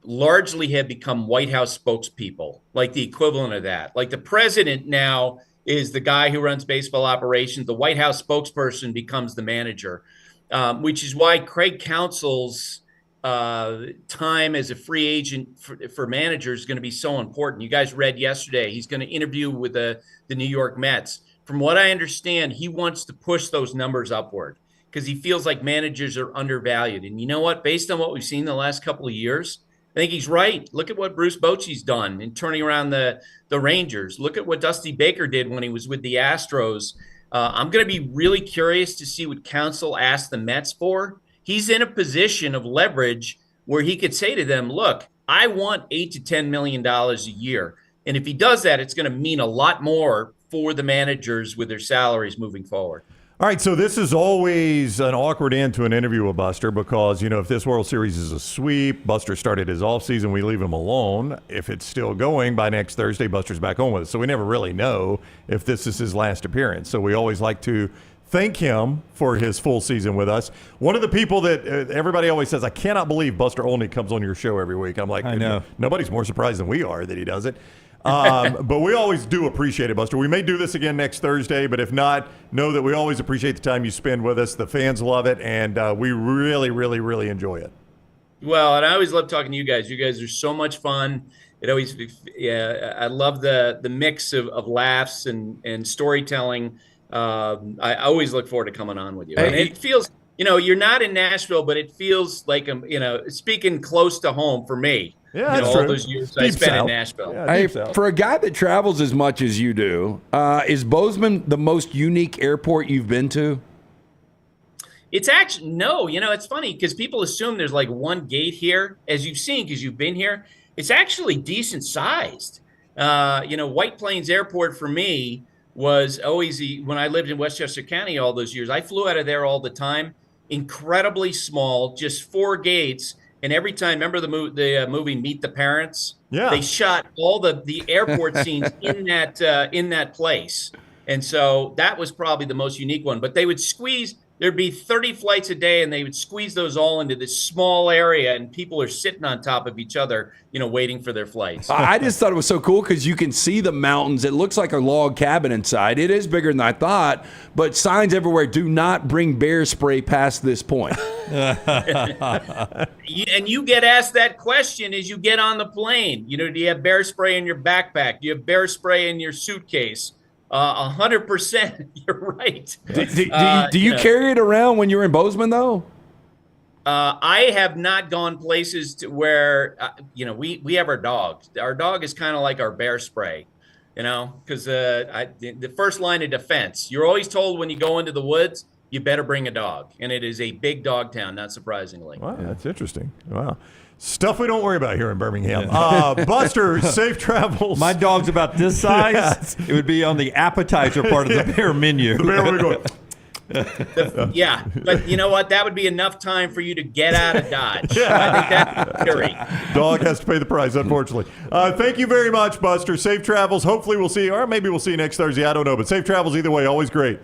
largely have become White House spokespeople, like the equivalent of that. Like the president now is the guy who runs baseball operations. The White House spokesperson becomes the manager, which is why Craig Counsell's time as a free agent for managers is going to be so important. You guys read yesterday, he's going to interview with the New York Mets. From what I understand, he wants to push those numbers upward because he feels like managers are undervalued. And you know what? Based on what we've seen the last couple of years, I think he's right. Look at what Bruce Bochy's done in turning around the Rangers. Look at what Dusty Baker did when he was with the Astros. I'm going to be really curious to see what Counsell asked the Mets for. He's in a position of leverage where he could say to them, look, I want $8 to $10 million a year. And if he does that, it's going to mean a lot more for the managers with their salaries moving forward. All right, so this is always an awkward end to an interview with Buster because, if this World Series is a sweep, Buster started his offseason, we leave him alone. If it's still going by next Thursday, Buster's back on with us. So we never really know if this is his last appearance. So we always like to thank him for his full season with us. One of the people that everybody always says, I cannot believe Buster Olney comes on your show every week. I'm like, I know. Nobody's more surprised than we are that he does it. But we always do appreciate it, Buster. We may do this again next Thursday, but if not, know that we always appreciate the time you spend with us. The fans love it, and we really, really, really enjoy it. Well, and I always love talking to you guys. You guys are so much fun. It always, I love the mix of laughs and storytelling. I always look forward to coming on with you. And it feels, you're not in Nashville, but it feels like I'm, speaking close to home for me. Yeah, that's all true. those years I spent in Nashville. Yeah, for a guy that travels as much as you do, is Bozeman the most unique airport you've been to? It's actually, no. It's funny because people assume there's like one gate here. As you've seen, because you've been here, it's actually decent sized. White Plains Airport for me was always, when I lived in Westchester County all those years, I flew out of there all the time. Incredibly small, just 4 gates. And every time, remember the movie Meet the Parents? Yeah. They shot all the airport scenes in that place. And so that was probably the most unique one. But they would squeeze, there'd be 30 flights a day, and they would squeeze those all into this small area, and people are sitting on top of each other, waiting for their flights. I just thought it was so cool because you can see the mountains. It looks like a log cabin inside. It is bigger than I thought, but signs everywhere, do not bring bear spray past this point. And you get asked that question as you get on the plane. Do you have bear spray in your backpack? Do you have bear spray in your suitcase? 100%. You're right. Do you carry it around when you're in Bozeman, though? I have not gone places to where, we have our dog. Our dog is kind of like our bear spray, because the first line of defense, you're always told when you go into the woods, you better bring a dog. And it is a big dog town, not surprisingly. Wow, that's interesting. Wow. Stuff we don't worry about here in Birmingham. Buster, safe travels. My dog's about this size. Yes. It would be on the appetizer part of the bear menu. The bear would go. Yeah, but you know what? That would be enough time for you to get out of Dodge. I think that's scary. Dog has to pay the price, unfortunately. Thank you very much, Buster. Safe travels. Hopefully we'll see you, or maybe we'll see you next Thursday. I don't know, but safe travels either way. Always great.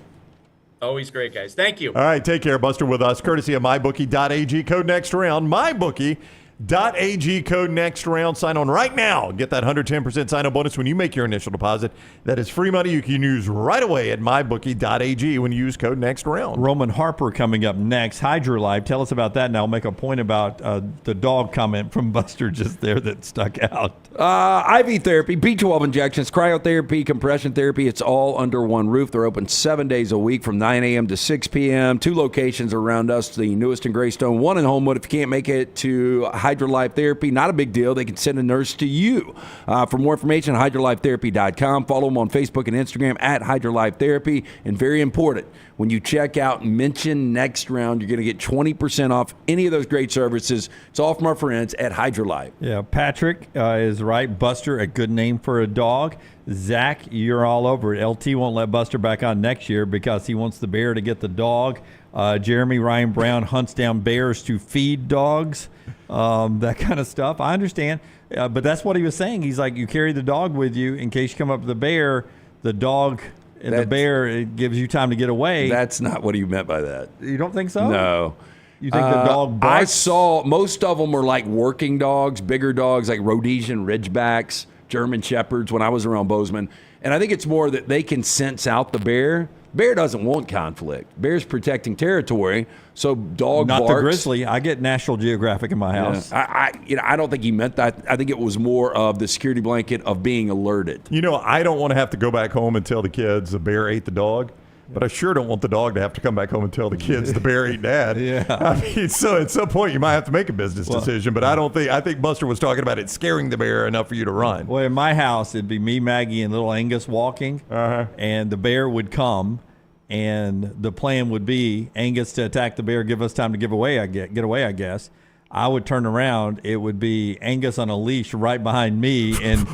Always great, guys. Thank you. All right, take care. Buster with us, courtesy of MyBookie.ag. Code next round. MyBookie.ag, code next round. Sign on right now. Get that 110% sign-on bonus when you make your initial deposit. That is free money you can use right away at MyBookie.ag when you use code next round. Roman Harper coming up next. HydroLife. Tell us about that, and I'll make a point about the dog comment from Buster just there that stuck out. IV therapy, B12 injections, cryotherapy, compression therapy. It's all under one roof. They're open 7 days a week from 9 a.m. to 6 p.m. 2 locations around us, the newest in Greystone, one in Homewood. If you can't make it to HydroLife Therapy, not a big deal. They can send a nurse to you. For more information, hydrolifetherapy.com. Follow them on Facebook and Instagram at HydroLife Therapy. And very important, when you check out, mention next round, you're going to get 20% off any of those great services. It's all from our friends at HydroLife. Yeah, Patrick is right. Buster, a good name for a dog. Zach, you're all over it. LT won't let Buster back on next year because he wants the bear to get the dog. Jeremy Ryan Brown hunts down bears to feed dogs, that kind of stuff. I understand, but that's what he was saying. He's like, you carry the dog with you in case you come up to the bear. The dog and the bear, it gives you time to get away. That's not what he meant by that. You don't think so? No. You think the dog barks? I saw most of them were like working dogs, bigger dogs like Rhodesian Ridgebacks, German Shepherds when I was around Bozeman. And I think it's more that they can sense out the bear. Bear doesn't want conflict. Bear's protecting territory, so dog Not barks. the grizzly. I get National Geographic in my house. Yeah. I don't think he meant that. I think it was more of the security blanket of being alerted. I don't want to have to go back home and tell the kids the bear ate the dog. But I sure don't want the dog to have to come back home and tell the kids the bear ate dad. Yeah. I mean, so at some point you might have to make a business decision. But I think Buster was talking about it scaring the bear enough for you to run. Well, in my house, it'd be me, Maggie, and little Angus walking, and the bear would come, and the plan would be Angus to attack the bear, give us time to get away, I guess. I would turn around. It would be Angus on a leash right behind me, and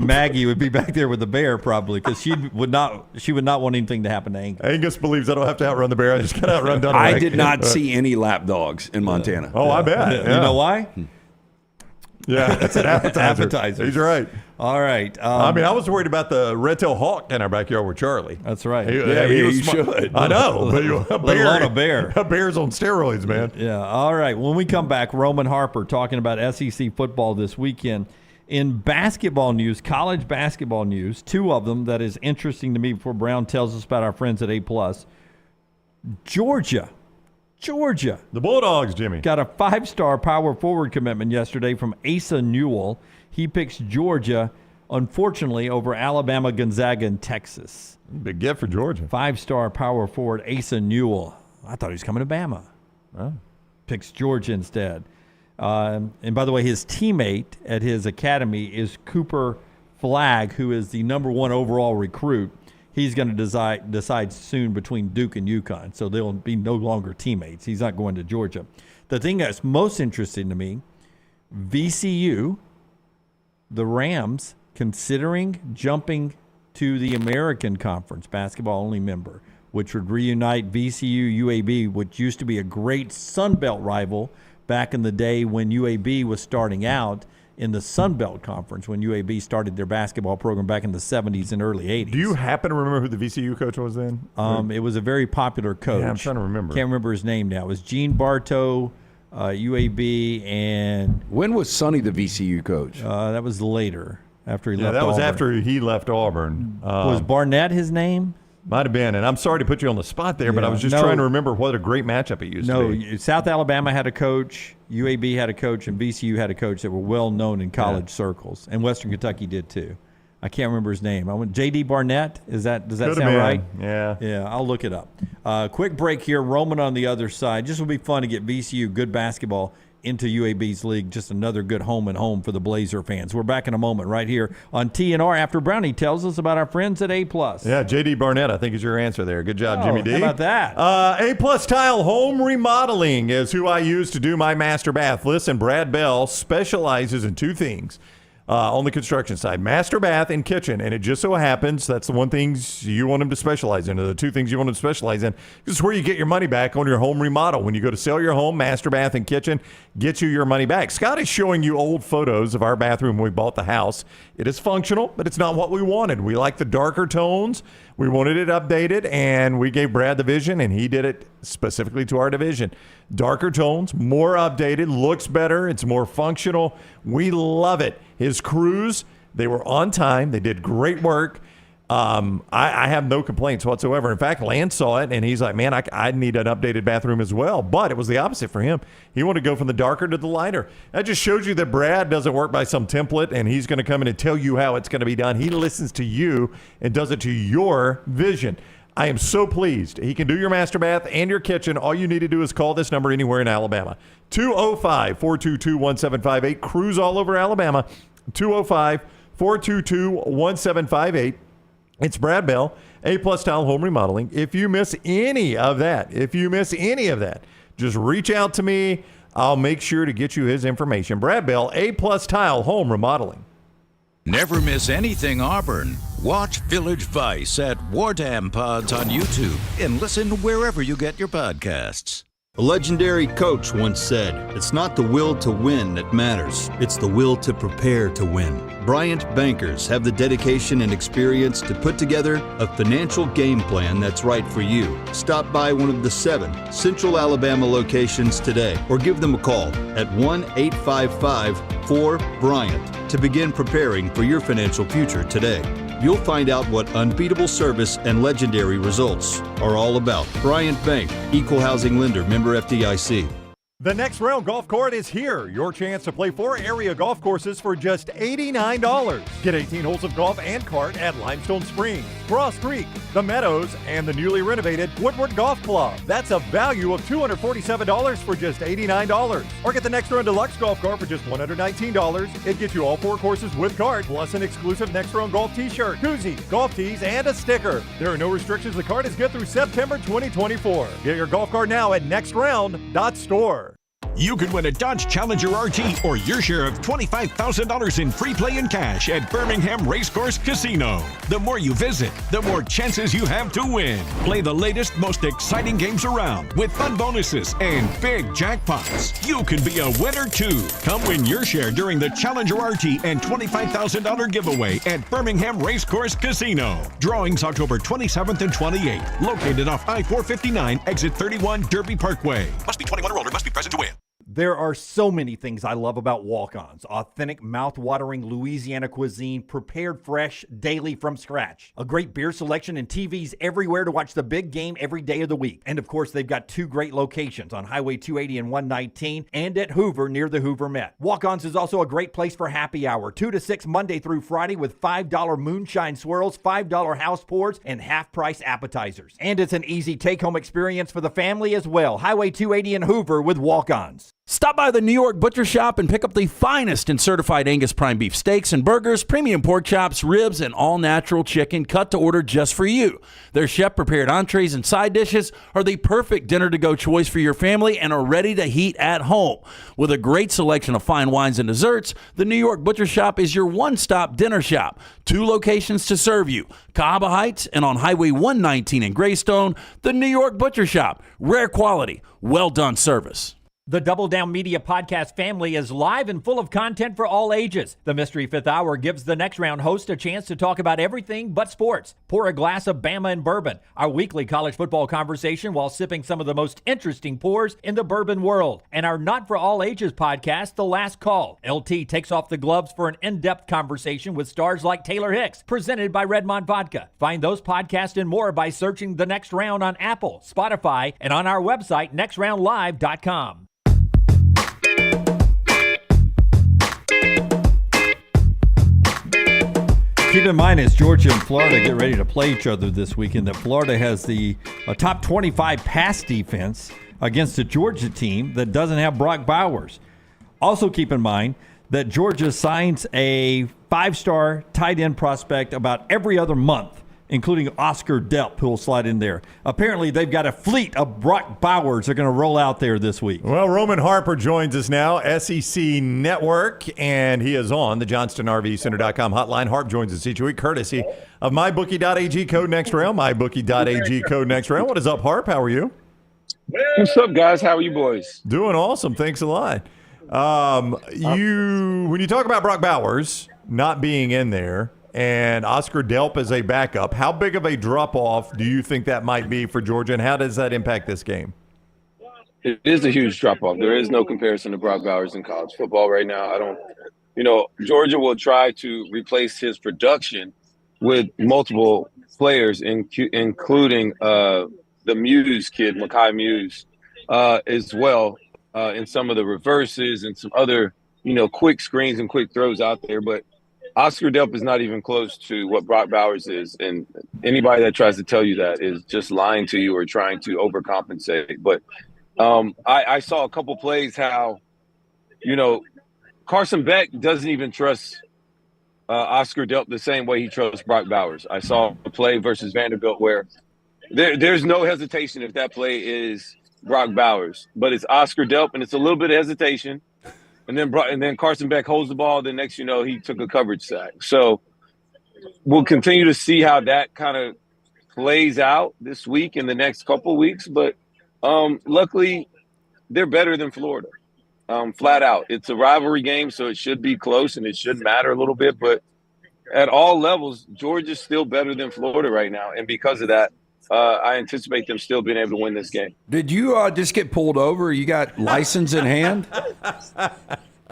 Maggie would be back there with the bear probably because she would not want anything to happen to Angus. Angus believes I don't have to outrun the bear. I just got to outrun Dunaway. I did not see any lap dogs in Montana. Oh, I bet. You know why? Yeah, it's an appetizer. Appetizer. He's right. All right. I was worried about the red-tailed hawk in our backyard with Charlie. That's right. He was you smart. should. I know, but Let alone a bear. A bear's on steroids, man. Yeah. All right. When we come back, Roman Harper talking about SEC football this weekend. In basketball news, college basketball news, two of them that is interesting to me before Brown tells us about our friends at A+. Georgia. The Bulldogs, Jimmy. Got a 5-star power forward commitment yesterday from Asa Newell. He picks Georgia, unfortunately, over Alabama, Gonzaga, and Texas. Big get for Georgia. 5-star power forward Asa Newell. I thought he was coming to Bama. Oh. Picks Georgia instead. And by the way, his teammate at his academy is Cooper Flagg, who is the number 1 overall recruit. He's going to decide soon between Duke and UConn, so they'll be no longer teammates. He's not going to Georgia. The thing that's most interesting to me, VCU, the Rams, considering jumping to the American Conference, basketball-only member, which would reunite VCU, UAB, which used to be a great Sun Belt rival back in the day when UAB was starting out in the Sun Belt Conference, when UAB started their basketball program back in the 70s and early 80s. Do you happen to remember who the VCU coach was then? It was a very popular coach. Yeah, I'm trying to remember. Can't remember his name now. It was Gene Bartow, UAB, and... When was Sonny the VCU coach? That was later, after he left that was Auburn. after he left Auburn. Was Barnett his name? Might have been, and I'm sorry to put you on the spot there, but I was just trying to remember what a great matchup it used to be. South Alabama had a coach, UAB had a coach, and VCU had a coach that were well known in college circles, and Western Kentucky did too. I can't remember his name. J.D. Barnett. Does that sound right? Yeah. Yeah, I'll look it up. Quick break here. Roman on the other side. Just would be fun to get VCU good basketball into UAB's league. Just another good home and home for the Blazer fans. We're back in a moment right here on TNR after Brownie tells us about our friends at A+. Yeah, J.D. Barnett, I think is your answer there. Good job, Jimmy D. How about that? A+ Tile Home Remodeling is who I use to do my master bath. Listen, Brad Bell specializes in two things. On the construction side, master bath and kitchen. And it just so happens that's the one things you want him to specialize in, or the two things you want him to specialize in. This is where you get your money back on your home remodel. When you go to sell your home, master bath and kitchen, get you your money back. Scott is showing you old photos of our bathroom when we bought the house. It is functional, but it's not what we wanted. We like the darker tones. We wanted it updated, and we gave Brad the vision, and he did it specifically to our division. Darker tones, more updated, looks better, it's more functional. We love it. His crews, they were on time. They did great work. I have no complaints whatsoever. In fact, Lance saw it, and he's like, man, I need an updated bathroom as well. But it was the opposite for him. He wanted to go from the darker to the lighter. That just shows you that Brad doesn't work by some template, and he's going to come in and tell you how it's going to be done. He listens to you and does it to your vision. I am so pleased. He can do your master bath and your kitchen. All you need to do is call this number anywhere in Alabama. 205-422-1758. Crews all over Alabama. 205-422-1758. It's Brad Bell, A+ Tile Home Remodeling. If you miss any of that, just reach out to me. I'll make sure to get you his information. Brad Bell, A+ Tile Home Remodeling. Never miss anything Auburn. Watch Village Vice at Wardam Pods on YouTube and listen wherever you get your podcasts. A legendary coach once said, "It's not the will to win that matters, it's the will to prepare to win." Bryant bankers have the dedication and experience to put together a financial game plan that's right for you. Stop by one of the 7 Central Alabama locations today or give them a call at 1-855-4-BRYANT to begin preparing for your financial future today. You'll find out what unbeatable service and legendary results are all about. Bryant Bank, Equal Housing Lender, member FDIC. The Next Round Golf Cart is here. Your chance to play 4 area golf courses for just $89. Get 18 holes of golf and cart at Limestone Springs, Cross Creek, The Meadows, and the newly renovated Woodward Golf Club. That's a value of $247 for just $89. Or get the Next Round Deluxe Golf Cart for just $119. It gets you all 4 courses with cart, plus an exclusive Next Round Golf t-shirt, koozie, golf tees, and a sticker. There are no restrictions. The cart is good through September 2024. Get your golf cart now at nextround.store. You could win a Dodge Challenger RT or your share of $25,000 in free play and cash at Birmingham Racecourse Casino. The more you visit, the more chances you have to win. Play the latest, most exciting games around with fun bonuses and big jackpots. You can be a winner too. Come win your share during the Challenger RT and $25,000 giveaway at Birmingham Racecourse Casino. Drawings October 27th and 28th. Located off I-459, exit 31, Derby Parkway. Must be 21 or older. Must be present to win. There are so many things I love about walk-ons. Authentic, mouth-watering Louisiana cuisine, prepared fresh, daily from scratch. A great beer selection and TVs everywhere to watch the big game every day of the week. And of course, they've got 2 great locations on Highway 280 and 119 and at Hoover near the Hoover Met. Walk-ons is also a great place for happy hour, 2 to 6 Monday through Friday with $5 moonshine swirls, $5 house pours, and half-price appetizers. And it's an easy take-home experience for the family as well. Highway 280 and Hoover with walk-ons. Stop by the New York Butcher Shop and pick up the finest in certified Angus prime beef steaks and burgers, premium pork chops, ribs, and all-natural chicken cut to order just for you. Their chef-prepared entrees and side dishes are the perfect dinner-to-go choice for your family and are ready to heat at home. With a great selection of fine wines and desserts, the New York Butcher Shop is your one-stop dinner shop. 2 locations to serve you, Cahaba Heights and on Highway 119 in Greystone. The New York Butcher Shop, rare quality, well-done service. The Double Down Media podcast family is live and full of content for all ages. The Mystery Fifth Hour gives the Next Round host a chance to talk about everything but sports. Pour a glass of Bama and bourbon, our weekly college football conversation while sipping some of the most interesting pours in the bourbon world. And our Not For All Ages podcast, The Last Call. LT takes off the gloves for an in-depth conversation with stars like Taylor Hicks, presented by Redmond Vodka. Find those podcasts and more by searching The Next Round on Apple, Spotify, and on our website, nextroundlive.com. Keep in mind, as Georgia and Florida get ready to play each other this weekend, that Florida has a top 25 pass defense against a Georgia team that doesn't have Brock Bowers. Also keep in mind that Georgia signs a 5-star tight end prospect about every other month, including Oscar Delp, who will slide in there. Apparently, they've got a fleet of Brock Bowers they're going to roll out there this week. Well, Roman Harper joins us now, SEC Network, and he is on the JohnstonRVCenter.com hotline. Harp joins us each week, courtesy of MyBookie.ag code next round. MyBookie.ag code next round. What is up, Harp? How are you? What's up, guys? How are you boys? Doing awesome. Thanks a lot. When you talk about Brock Bowers not being in there, and Oscar Delp as a backup, how big of a drop-off do you think that might be for Georgia, and how does that impact this game? It is a huge drop-off. There is no comparison to Brock Bowers in college football right now. Georgia will try to replace his production with multiple players, including the Muse kid, Mekhi Muse, as well, in some of the reverses and some other, quick screens and quick throws out there. But Oscar Delp is not even close to what Brock Bowers is, and anybody that tries to tell you that is just lying to you or trying to overcompensate. But I saw a couple plays how, Carson Beck doesn't even trust Oscar Delp the same way he trusts Brock Bowers. I saw a play versus Vanderbilt where there's no hesitation if that play is Brock Bowers, but it's Oscar Delp, and it's a little bit of hesitation. And then Carson Beck holds the ball. The next, he took a coverage sack. So we'll continue to see how that kind of plays out this week and the next couple of weeks. But luckily, they're better than Florida, flat out. It's a rivalry game, so it should be close and it should matter a little bit. But at all levels, Georgia's still better than Florida right now. And because of that, I anticipate them still being able to win this game. Did you just get pulled over? You got license in hand?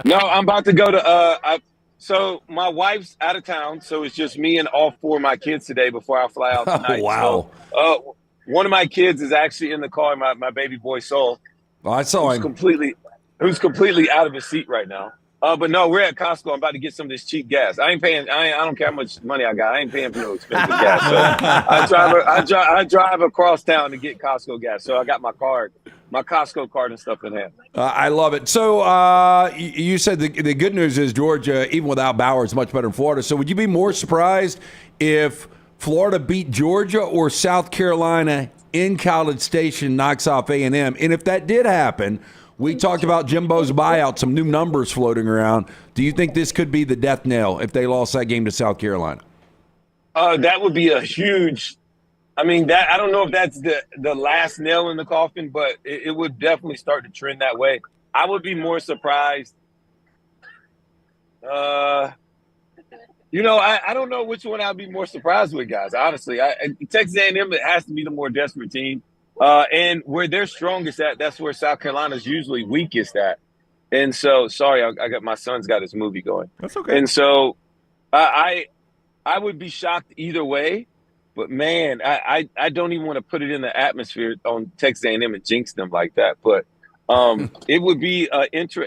No, I'm about to go to so my wife's out of town, so it's just me and all 4 of my kids today before I fly out tonight. Oh, wow. So, one of my kids is actually in the car, my baby boy Soul. Oh, I saw him. Who's completely out of his seat right now. But no, we're at Costco. I'm about to get some of this cheap gas. I don't care how much money I got. I ain't paying for no expensive gas. So I drive across town to get Costco gas. So I got my card, my Costco card and stuff in hand. I love it. So you said the good news is Georgia, even without Bauer, is much better than Florida. So would you be more surprised if Florida beat Georgia or South Carolina in College Station knocks off A&M? And if that did happen, we talked about Jimbo's buyout, some new numbers floating around. Do you think this could be the death knell if they lost that game to South Carolina? That would be a huge – I mean, that I don't know if that's the last nail in the coffin, but it would definitely start to trend that way. I would be more surprised. I don't know which one I'd be more surprised with, guys, honestly. Texas A&M, it has to be the more desperate team. And where they're strongest at, that's where South Carolina's usually weakest at. And so, sorry, I got my son's got his movie going. That's okay. And so, I would be shocked either way. But man, I don't even want to put it in the atmosphere on Texas A&M and jinx them like that. But it would be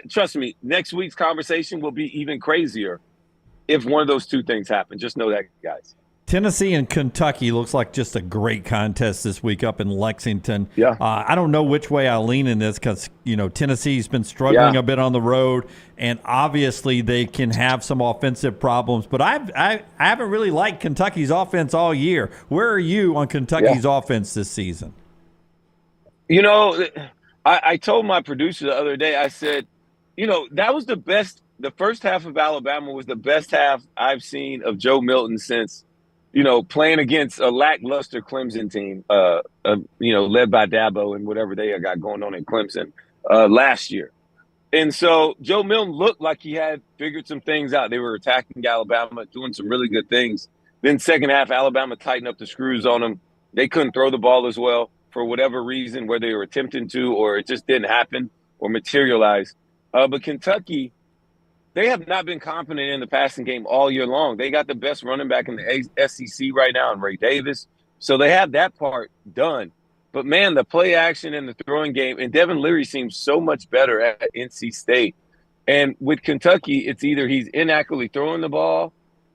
trust me, next week's conversation will be even crazier if one of those two things happen. Just know that, guys. Tennessee and Kentucky looks like just a great contest this week up in Lexington. Yeah. I don't know which way I lean in this because, Tennessee's been struggling a bit on the road, and obviously they can have some offensive problems. But I haven't really liked Kentucky's offense all year. Where are you on Kentucky's offense this season? I told my producer the other day, I said, that was the best. The first half of Alabama was the best half I've seen of Joe Milton since – playing against a lackluster Clemson team, led by Dabo and whatever they got going on in Clemson last year. And so Joe Milton looked like he had figured some things out. They were attacking Alabama, doing some really good things. Then second half, Alabama tightened up the screws on them. They couldn't throw the ball as well for whatever reason, whether they were attempting to or it just didn't happen or materialize. But Kentucky, they have not been confident in the passing game all year long. They got the best running back in the SEC right now in Ray Davis. So they have that part done. But, man, the play action and the throwing game, and Devin Leary seems so much better at NC State. And with Kentucky, it's either he's inaccurately throwing the ball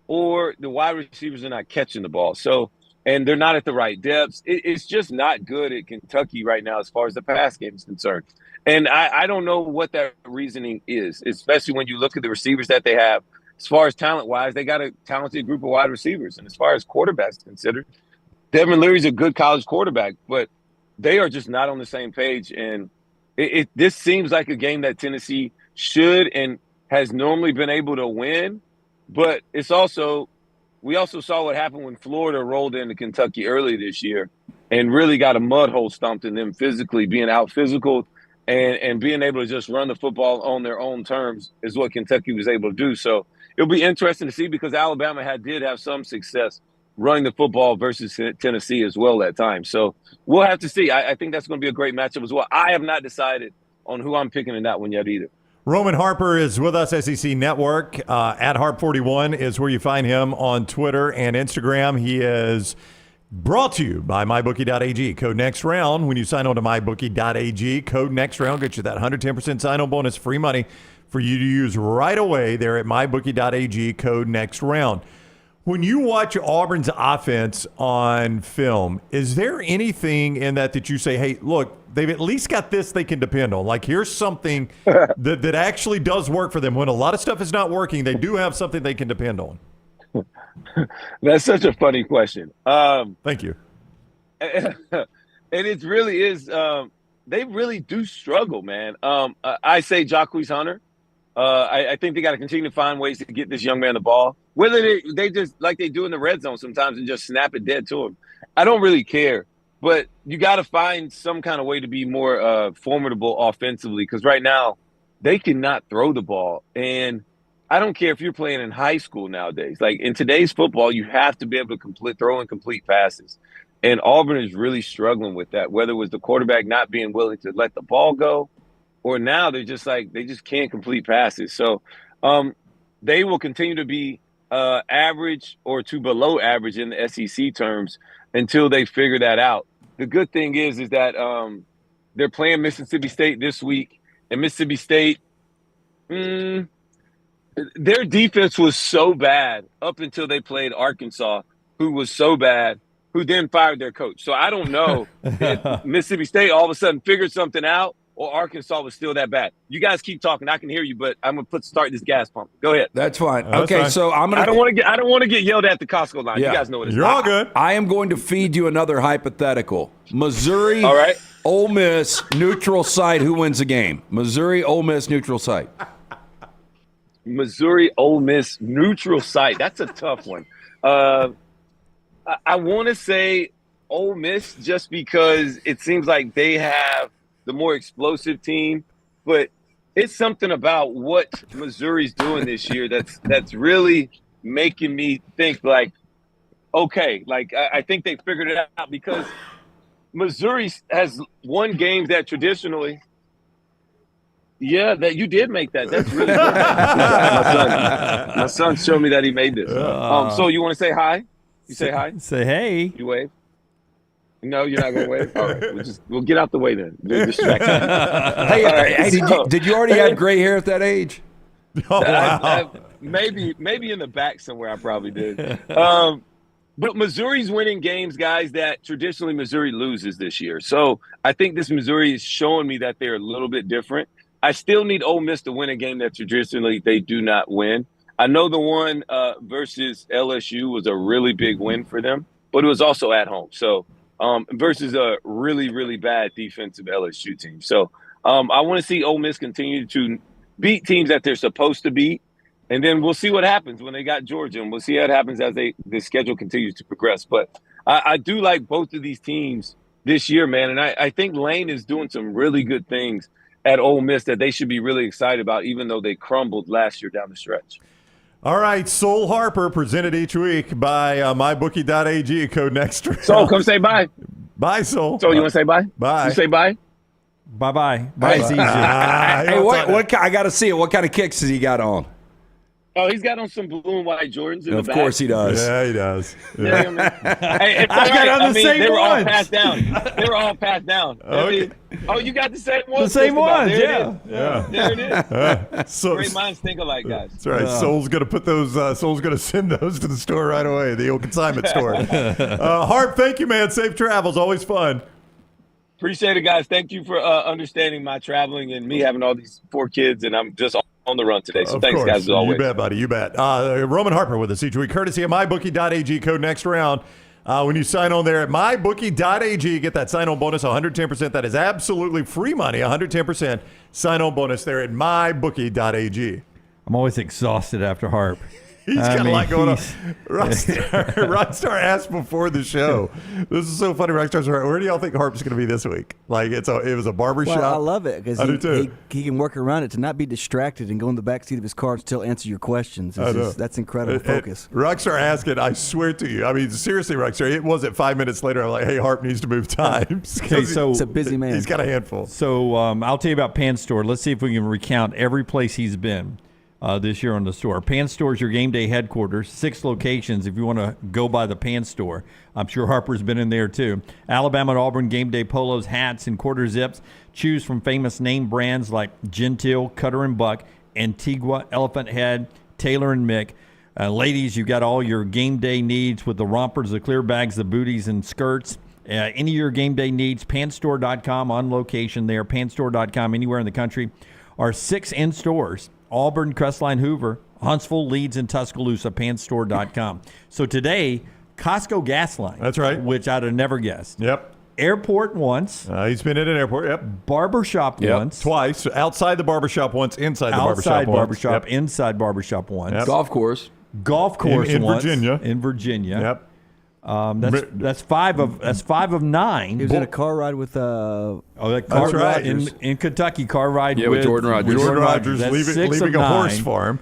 or the wide receivers are not catching the ball. So, and they're not at the right depths. It's just not good at Kentucky right now as far as the pass game is concerned. And I don't know what that reasoning is, especially when you look at the receivers that they have. As far as talent-wise, they got a talented group of wide receivers. And as far as quarterbacks considered, Devin Leary's a good college quarterback, but they are just not on the same page. And this seems like a game that Tennessee should and has normally been able to win. But it's also – we also saw what happened when Florida rolled into Kentucky early this year and really got a mud hole stomped in them physically, being out-physical and being able to just run the football on their own terms is what Kentucky was able to do. So it'll be interesting to see because Alabama did have some success running the football versus Tennessee as well at times. So we'll have to see. I think that's going to be a great matchup as well. I have not decided on who I'm picking in that one yet either. Roman Harper is with us, SEC Network. At Harp41 is where you find him on Twitter and Instagram. He is brought to you by MyBookie.ag. Code NEXTROUND. When you sign on to MyBookie.ag, code NEXTROUND gets you that 110% sign-on bonus, free money for you to use right away there at MyBookie.ag, code NEXTROUND. When you watch Auburn's offense on film, is there anything in that you say, hey, look, they've at least got this they can depend on? Like, here's something that actually does work for them. When a lot of stuff is not working, they do have something they can depend on. That's such a funny question. Thank you. And it really is. They really do struggle, man. I say Jacquees Hunter. I think they got to continue to find ways to get this young man the ball. Whether they just like they do in the red zone sometimes and just snap it dead to him. I don't really care. But you got to find some kind of way to be more formidable offensively, because right now they cannot throw the ball. And I don't care if you're playing in high school nowadays. Like in today's football, you have to be able to throw and complete passes. And Auburn is really struggling with that, whether it was the quarterback not being willing to let the ball go, or now they just can't complete passes. So they will continue to be average or to below average in the SEC terms until they figure that out. The good thing is that they're playing Mississippi State this week, and Mississippi State, their defense was so bad up until they played Arkansas, who was so bad, who then fired their coach. So I don't know if Mississippi State all of a sudden figured something out or Arkansas was still that bad. You guys keep talking. I can hear you, but I'm going to start this gas pump. Go ahead. That's fine. That's okay, fine. so I'm going to – I don't want to get yelled at the Costco line. Yeah. You guys know what it's You're all good. I am going to feed you another hypothetical. Missouri, All right. Ole Miss, neutral site. Who wins the game? Missouri, Ole Miss, neutral site. Missouri, Ole Miss, neutral site. That's a tough one. I want to say Ole Miss just because it seems like they have the more explosive team, but it's something about what Missouri's doing this year that's really making me think like, okay, like I think they figured it out, because Missouri has won games that traditionally. Yeah, that you did make that. That's really good. My son showed me that he made this. So you want to say hi? You say hi? Say hey. You wave? No, you're not going to wave? All right. We'll get out the way then. They're distracted. Did you already have gray hair at that age? Oh, wow. Maybe in the back somewhere I probably did. But Missouri's winning games, guys, that traditionally Missouri loses this year. So I think this Missouri is showing me that they're a little bit different. I still need Ole Miss to win a game that traditionally they do not win. I know the one versus LSU was a really big win for them, but it was also at home. So versus a really, really bad defensive LSU team. So I want to see Ole Miss continue to beat teams that they're supposed to beat. And then we'll see what happens when they got Georgia, and we'll see how it happens as the schedule continues to progress. But I do like both of these teams this year, man. And I think Lane is doing some really good things at Ole Miss that they should be really excited about, even though they crumbled last year down the stretch. All right, Sol Harper, presented each week by mybookie.ag, code next round. Sol, come say bye. Bye, Sol. Sol, you want to say bye? Bye. You say bye? Bye-bye. Bye's easy. Hey, what I got to see it. What kind of kicks has he got on? Oh, he's got on some blue and white Jordans in the back. Of course he does. Yeah, he does. Yeah. Hey, it's all right. I mean, they were all passed down. Okay. You got the same ones? The same ones, yeah. Yeah. There it is. So, Great minds think alike, guys. that's right. Sol's going to put those. Sol's going to send those to the store right away, the old consignment store. Harp, thank you, man. Safe travels. Always fun. Appreciate it, guys. Thank you for understanding my traveling and me having all these 4 kids, and I'm just on the run today. So thanks, guys, as always. You bet, buddy. You bet. Roman Harper with us each week, courtesy of mybookie.ag, code next round. When you sign on there at mybookie.ag, get that sign-on bonus 110%. That is absolutely free money, 110% sign-on bonus there at mybookie.ag. I'm always exhausted after Harp. He's got a lot going on. Rockstar asked before the show. This is so funny. Rockstar's right. Where do y'all think Harp's going to be this week? Like it was a barbershop. Well, I love it because he can work around it to not be distracted and go in the backseat of his car and still answer your questions. That's incredible focus. Rockstar asked it. I swear to you. I mean, seriously, Rockstar. It wasn't 5 minutes later. I'm like, hey, Harp needs to move times. Okay, so it's a busy man. He's got a handful. So I'll tell you about Pan Store. Let's see if we can recount every place he's been this year on the store. Pan Store is your game day headquarters. 6 locations if you want to go by the Pan Store. I'm sure Harper's been in there too. Alabama and Auburn game day polos, hats, and quarter zips. Choose from famous name brands like Gentile, Cutter and Buck, Antigua, Elephant Head, Taylor and Mick. Ladies, you've got all your game day needs with the rompers, the clear bags, the booties, and skirts. Any of your game day needs, panstore.com on location there, panstore.com anywhere in the country. Are 6 in stores. Auburn, Crestline, Hoover, Huntsville, Leeds, and Tuscaloosa, panstore.com. So today, Costco gas line. That's right. Which I'd have never guessed. Yep. Airport once. He's been in an airport, yep. Barbershop once. Twice. Outside the barbershop once, inside the barbershop once. Outside barbershop, inside barbershop once. Yep. Golf course. Golf course in once. Virginia. In Virginia. Yep. That's five of 9. He was in a car ride with car ride in Kentucky. Car ride with Jordan Rodgers. Jordan Rodgers That's leaving a horse farm.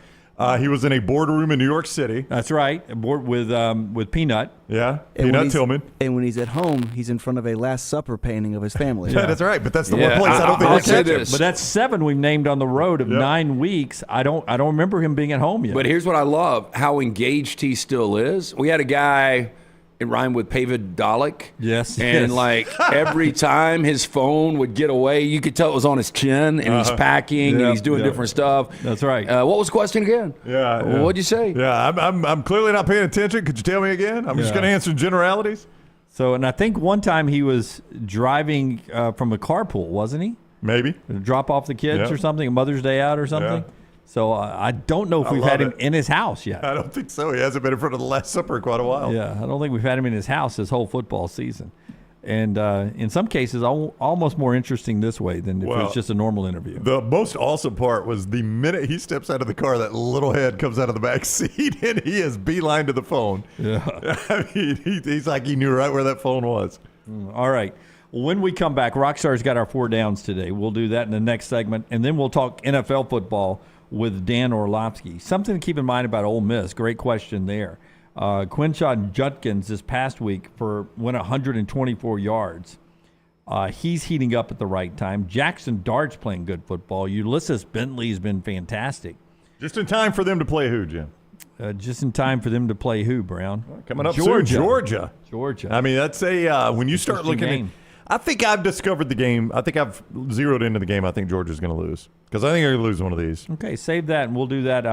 He was in a boardroom in New York City. That's right, with Peanut. Yeah, Peanut Tillman. And when he's at home, he's in front of a Last Supper painting of his family. Yeah, that's right. But that's the one place I don't think say this. But that's 7 we've named on the road of 9 weeks. I don't remember him being at home yet. But here's what I love: how engaged he still is. We had a guy. It rhymed with Pavid Dalek. Yes. And every time his phone would get away, you could tell it was on his chin, and he's packing and he's doing different stuff. That's right. What was the question again? Yeah. What'd you say? Yeah, I'm clearly not paying attention. Could you tell me again? I'm just going to answer generalities. So, and I think one time he was driving from a carpool, wasn't he? Maybe. Drop off the kids or something, a Mother's Day out or something. Yeah. So I don't know if we've had him in his house yet. I don't think so. He hasn't been in front of the Last Supper in quite a while. Yeah, I don't think we've had him in his house this whole football season. And in some cases, almost more interesting this way than if it was just a normal interview. The most awesome part was the minute he steps out of the car, that little head comes out of the back seat, and he is beeline to the phone. Yeah. I mean, he's like he knew right where that phone was. All right. When we come back, Rockstar's got our 4 downs today. We'll do that in the next segment, and then we'll talk NFL football with Dan Orlovsky. Something to keep in mind about Ole Miss. Great question there. Quinshon Judkins this past week went 124 yards. He's heating up at the right time. Jackson Dart's playing good football. Ulysses Bentley's been fantastic. Just in time for them to play who, Jim? Just in time for them to play who, Brown? Coming up soon, Georgia. I mean, that's when you start looking at. I think I've discovered the game. I think I've zeroed into the game. I think Georgia's going to lose because I think they're going to lose one of these. Okay, save that, and we'll do that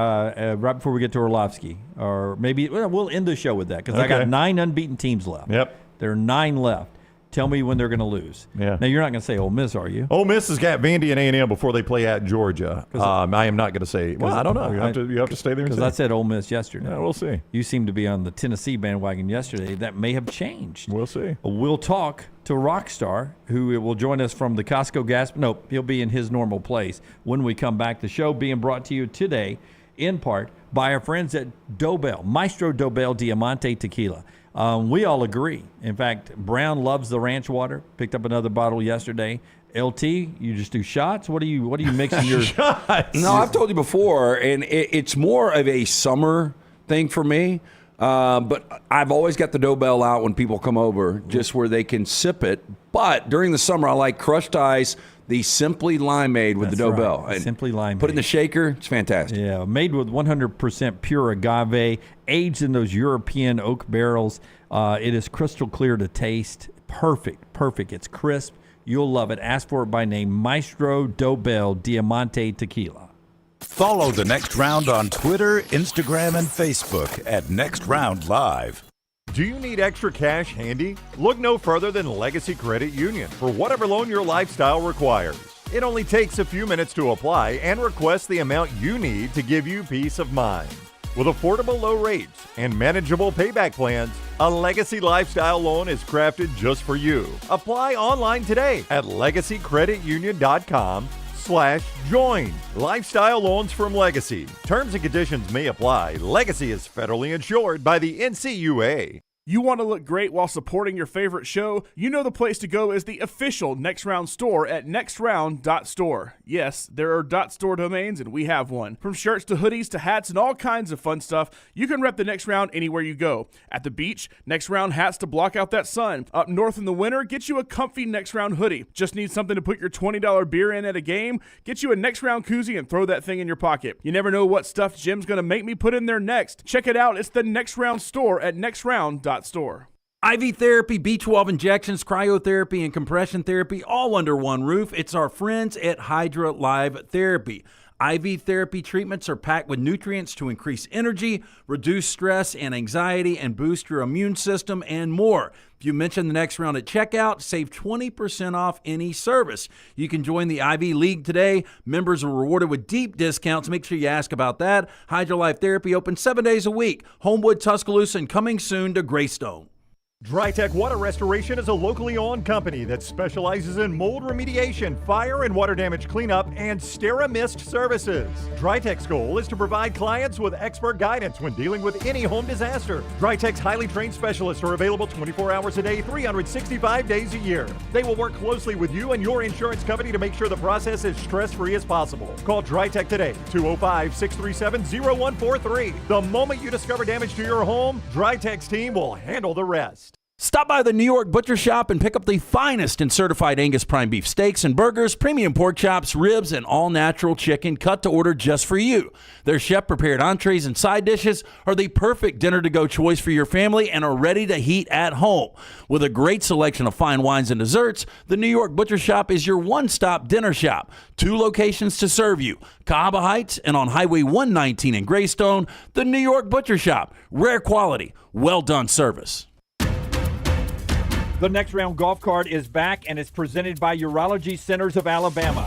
right before we get to Orlovsky. Or maybe we'll end the show with that because I got 9 unbeaten teams left. Yep. There are 9 left. Tell me when they're going to lose. Yeah. Now, you're not going to say Ole Miss, are you? Ole Miss has got Vandy and A&M before they play at Georgia. I am not going to say. Well, I don't know. You have to stay there. Because I said Ole Miss yesterday. Yeah, we'll see. You seemed to be on the Tennessee bandwagon yesterday. That may have changed. We'll see. We'll talk to Rockstar, who will join us from the Costco gas. Nope, he'll be in his normal place when we come back. The show being brought to you today, in part, by our friends at Dobel, Maestro Dobel Diamante Tequila. We all agree. In fact, Brown loves the ranch water. Picked up another bottle yesterday. LT, you just do shots? What are you mixing your shots? No, I've told you before, and it's more of a summer thing for me. But I've always got the Dobel out when people come over, just where they can sip it. But during the summer, I like crushed ice, the Simply Limeade with the Dobel. Right. Simply Limeade. Put it in the shaker. It's fantastic. Yeah, made with 100% pure agave, aged in those European oak barrels. It is crystal clear to taste. Perfect. It's crisp. You'll love it. Ask for it by name, Maestro Dobel Diamante Tequila. Follow The Next Round on Twitter, Instagram, and Facebook at Next Round Live. Do you need extra cash handy? Look no further than Legacy Credit Union for whatever loan your lifestyle requires. It only takes a few minutes to apply and request the amount you need to give you peace of mind. With affordable low rates and manageable payback plans, a Legacy Lifestyle loan is crafted just for you. Apply online today at LegacyCreditUnion.com/join. Lifestyle loans from Legacy. Terms and conditions may apply. Legacy is federally insured by the NCUA. You want to look great while supporting your favorite show? You know the place to go is the official Next Round store at nextround.store. Yes, there are .store domains, and we have one. From shirts to hoodies to hats and all kinds of fun stuff, you can rep the Next Round anywhere you go. At the beach, Next Round hats to block out that sun. Up north in the winter, get you a comfy Next Round hoodie. Just need something to put your $20 beer in at a game? Get you a Next Round koozie and throw that thing in your pocket. You never know what stuff Jim's going to make me put in there next. Check it out. It's the Next Round store at nextround.store. IV therapy, B12 injections, cryotherapy, and compression therapy all under one roof. It's our friends at Hydra Live Therapy. IV therapy treatments are packed with nutrients to increase energy, reduce stress and anxiety, and boost your immune system, and more. If you mention the Next Round at checkout, save 20% off any service. You can join the IV League today. Members are rewarded with deep discounts. Make sure you ask about that. Hydra Life Therapy open 7 days a week. Homewood, Tuscaloosa, and coming soon to Greystone. DryTech Water Restoration is a locally owned company that specializes in mold remediation, fire and water damage cleanup, and SteraMist services. DryTech's goal is to provide clients with expert guidance when dealing with any home disaster. DryTech's highly trained specialists are available 24 hours a day, 365 days a year. They will work closely with you and your insurance company to make sure the process is stress-free as possible. Call DryTech today, 205-637-0143. The moment you discover damage to your home, DryTech's team will handle the rest. Stop by the New York Butcher Shop and pick up the finest in certified Angus prime beef steaks and burgers, premium pork chops, ribs, and all-natural chicken cut to order just for you. Their chef-prepared entrees and side dishes are the perfect dinner-to-go choice for your family and are ready to heat at home. With a great selection of fine wines and desserts, the New York Butcher Shop is your one-stop dinner shop. 2 locations to serve you, Cahaba Heights and on Highway 119 in Greystone. The New York Butcher Shop. Rare quality, well-done service. The Next Round golf cart is back and is presented by Urology Centers of Alabama.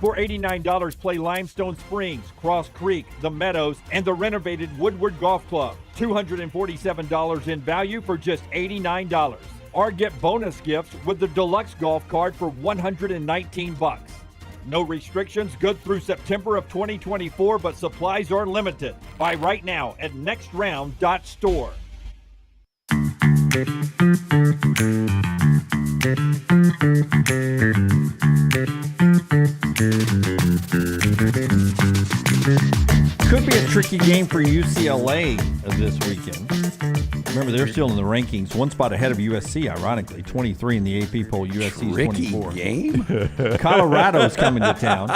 For $89, play Limestone Springs, Cross Creek, The Meadows, and the renovated Woodward Golf Club. $247 in value for just $89. Or get bonus gifts with the Deluxe Golf Cart for $119. No restrictions, good through September of 2024, but supplies are limited. Buy right now at nextround.store. Could be a tricky game for UCLA this weekend. Remember, they're still in the rankings, one spot ahead of USC, ironically. 23 in the AP poll, USC is 24. Game? Colorado's coming to town.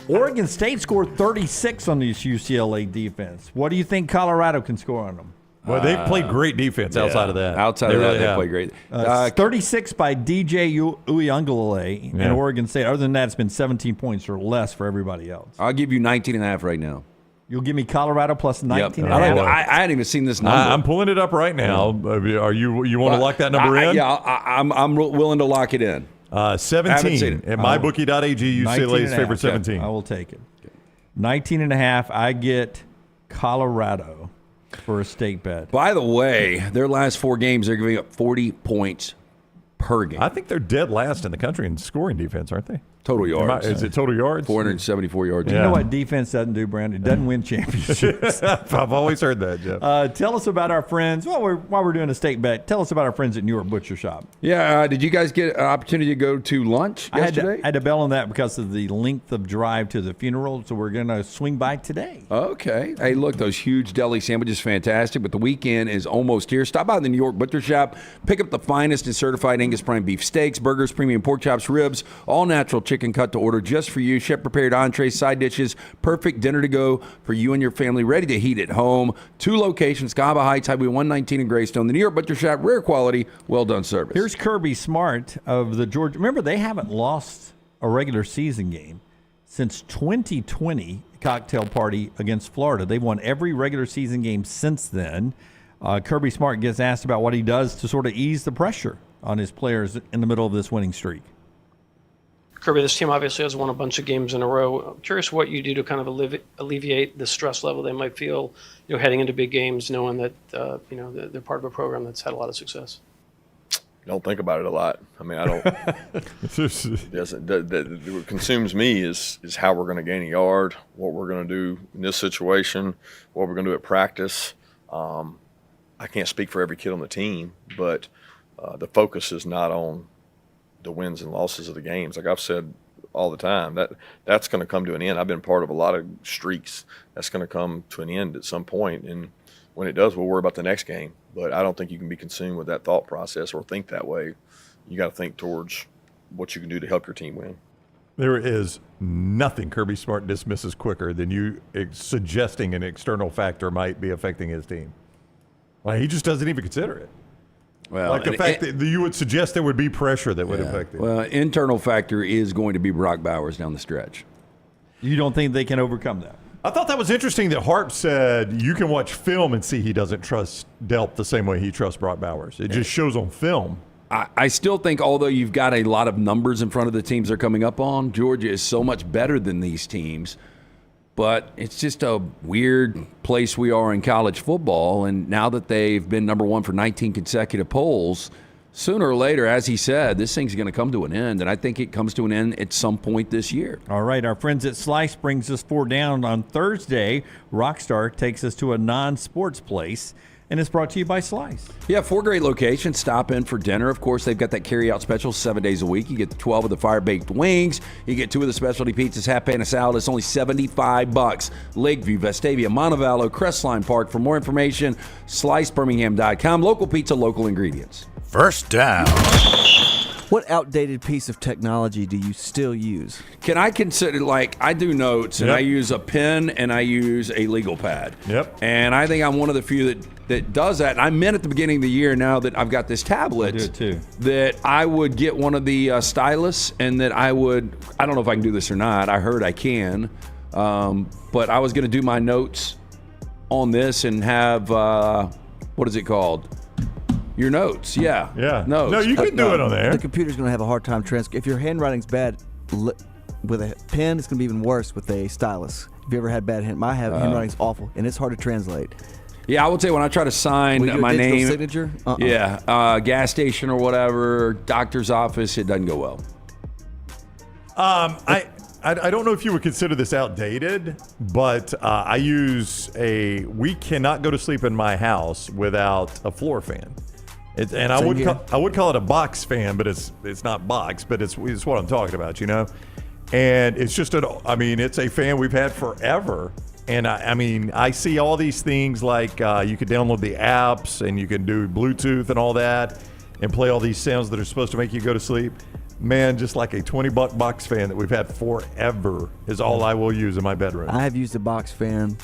Oregon State scored 36 on this UCLA defense. What do you think Colorado can score on them? Well, they've played great defense outside of that. Outside of that, they play great. 36 by DJ Uyunglele in Oregon State. Other than that, it's been 17 points or less for everybody else. I'll give you 19.5 right now. You'll give me Colorado plus 19 I hadn't even seen this number. I'm pulling it up right now. Are you want to lock that number in? Yeah, I'm willing to lock it in. 17 at mybookie.ag. UCLA's favorite 17. I will take it. 19.5. I get Colorado for a state bet. By the way, their last 4 games, they're giving up 40 points per game. I think they're dead last in the country in scoring defense, aren't they? Total yards. Is it total yards? 474 yards. You know what defense doesn't do, Brandon? It doesn't win championships. I've always heard that, Jeff. Tell us about our friends. While we're doing a state bet, tell us about our friends at New York Butcher Shop. Yeah, did you guys get an opportunity to go to lunch yesterday? I had to bail on that because of the length of drive to the funeral, so we're going to swing by today. Okay. Hey, look, those huge deli sandwiches, fantastic, but the weekend is almost here. Stop by the New York Butcher Shop. Pick up the finest in certified Angus prime beef steaks, burgers, premium pork chops, ribs, all natural chicken cut to order just for you. Chef-prepared entrees, side dishes, perfect dinner to go for you and your family, ready to heat at home. 2 locations, Cahaba Heights, Highway 119 in Greystone. The New York Butcher Shop, rare quality, well-done service. Here's Kirby Smart of the Georgia. Remember, they haven't lost a regular season game since 2020 cocktail party against Florida. They've won every regular season game since then. Kirby Smart gets asked about what he does to sort of ease the pressure on his players in the middle of this winning streak. Kirby, this team obviously has won a bunch of games in a row. I'm curious what you do to kind of alleviate the stress level they might feel, heading into big games, knowing that they're part of a program that's had a lot of success. Don't think about it a lot. I mean, I don't. What consumes me is how we're going to gain a yard, what we're going to do in this situation, what we're going to do at practice. I can't speak for every kid on the team, but the focus is not on the wins and losses of the games. Like I've said all the time, that's going to come to an end. I've been part of a lot of streaks. That's going to come to an end at some point, and when it does, we'll worry about the next game. But I don't think you can be consumed with that thought process or think that way. You got to think towards what you can do to help your team win. There is nothing Kirby Smart dismisses quicker than you suggesting an external factor might be affecting his team. He just doesn't even consider it. Well, like the fact that you would suggest there would be pressure that would affect it. Well, internal factor is going to be Brock Bowers down the stretch. You don't think they can overcome that? I thought that was interesting that Harp said you can watch film and see he doesn't trust Delp the same way he trusts Brock Bowers. It just shows on film. I still think, although you've got a lot of numbers in front of the teams they're coming up on, Georgia is so much better than these teams. But it's just a weird place we are in college football. And now that they've been number one for 19 consecutive polls, sooner or later, as he said, this thing's going to come to an end. And I think it comes to an end at some point this year. All right, our friends at Slice brings us 4 down on Thursday. Rockstar takes us to a non-sports place. And it's brought to you by Slice. Yeah, 4 great locations. Stop in for dinner. Of course, they've got that carry-out special 7 days a week. You get 12 of the fire-baked wings. You get 2 of the specialty pizzas, half pan of salad. It's only $75. Lakeview, Vestavia, Montevallo, Crestline Park. For more information, slicebirmingham.com. Local pizza, local ingredients. First down. What outdated piece of technology do you still use? Can I consider, like, I do notes, and I use a pen, and I use a legal pad. Yep. And I think I'm one of the few that does that. And I meant at the beginning of the year, now that I've got this tablet, I do it too, that I would get one of the stylus, and that I don't know if I can do this or not. I heard I can. But I was going to do my notes on this and have, what is it called? Your notes, yeah. Notes. No, you can do it on there. The computer's going to have a hard time if your handwriting's bad with a pen, it's going to be even worse with a stylus. Have you ever had bad handwriting's awful, and it's hard to translate. Yeah, I would say when I try to sign my name, signature, gas station or whatever, doctor's office, it doesn't go well. I don't know if you would consider this outdated, but we cannot go to sleep in my house without a floor fan. I would call it a box fan, but it's not box, but it's what I'm talking about, you know. And it's just it's a fan we've had forever. And I see all these things like you could download the apps and you can do Bluetooth and all that and play all these sounds that are supposed to make you go to sleep. Man, just like a $20 box fan that we've had forever is all I will use in my bedroom. I have used a box fan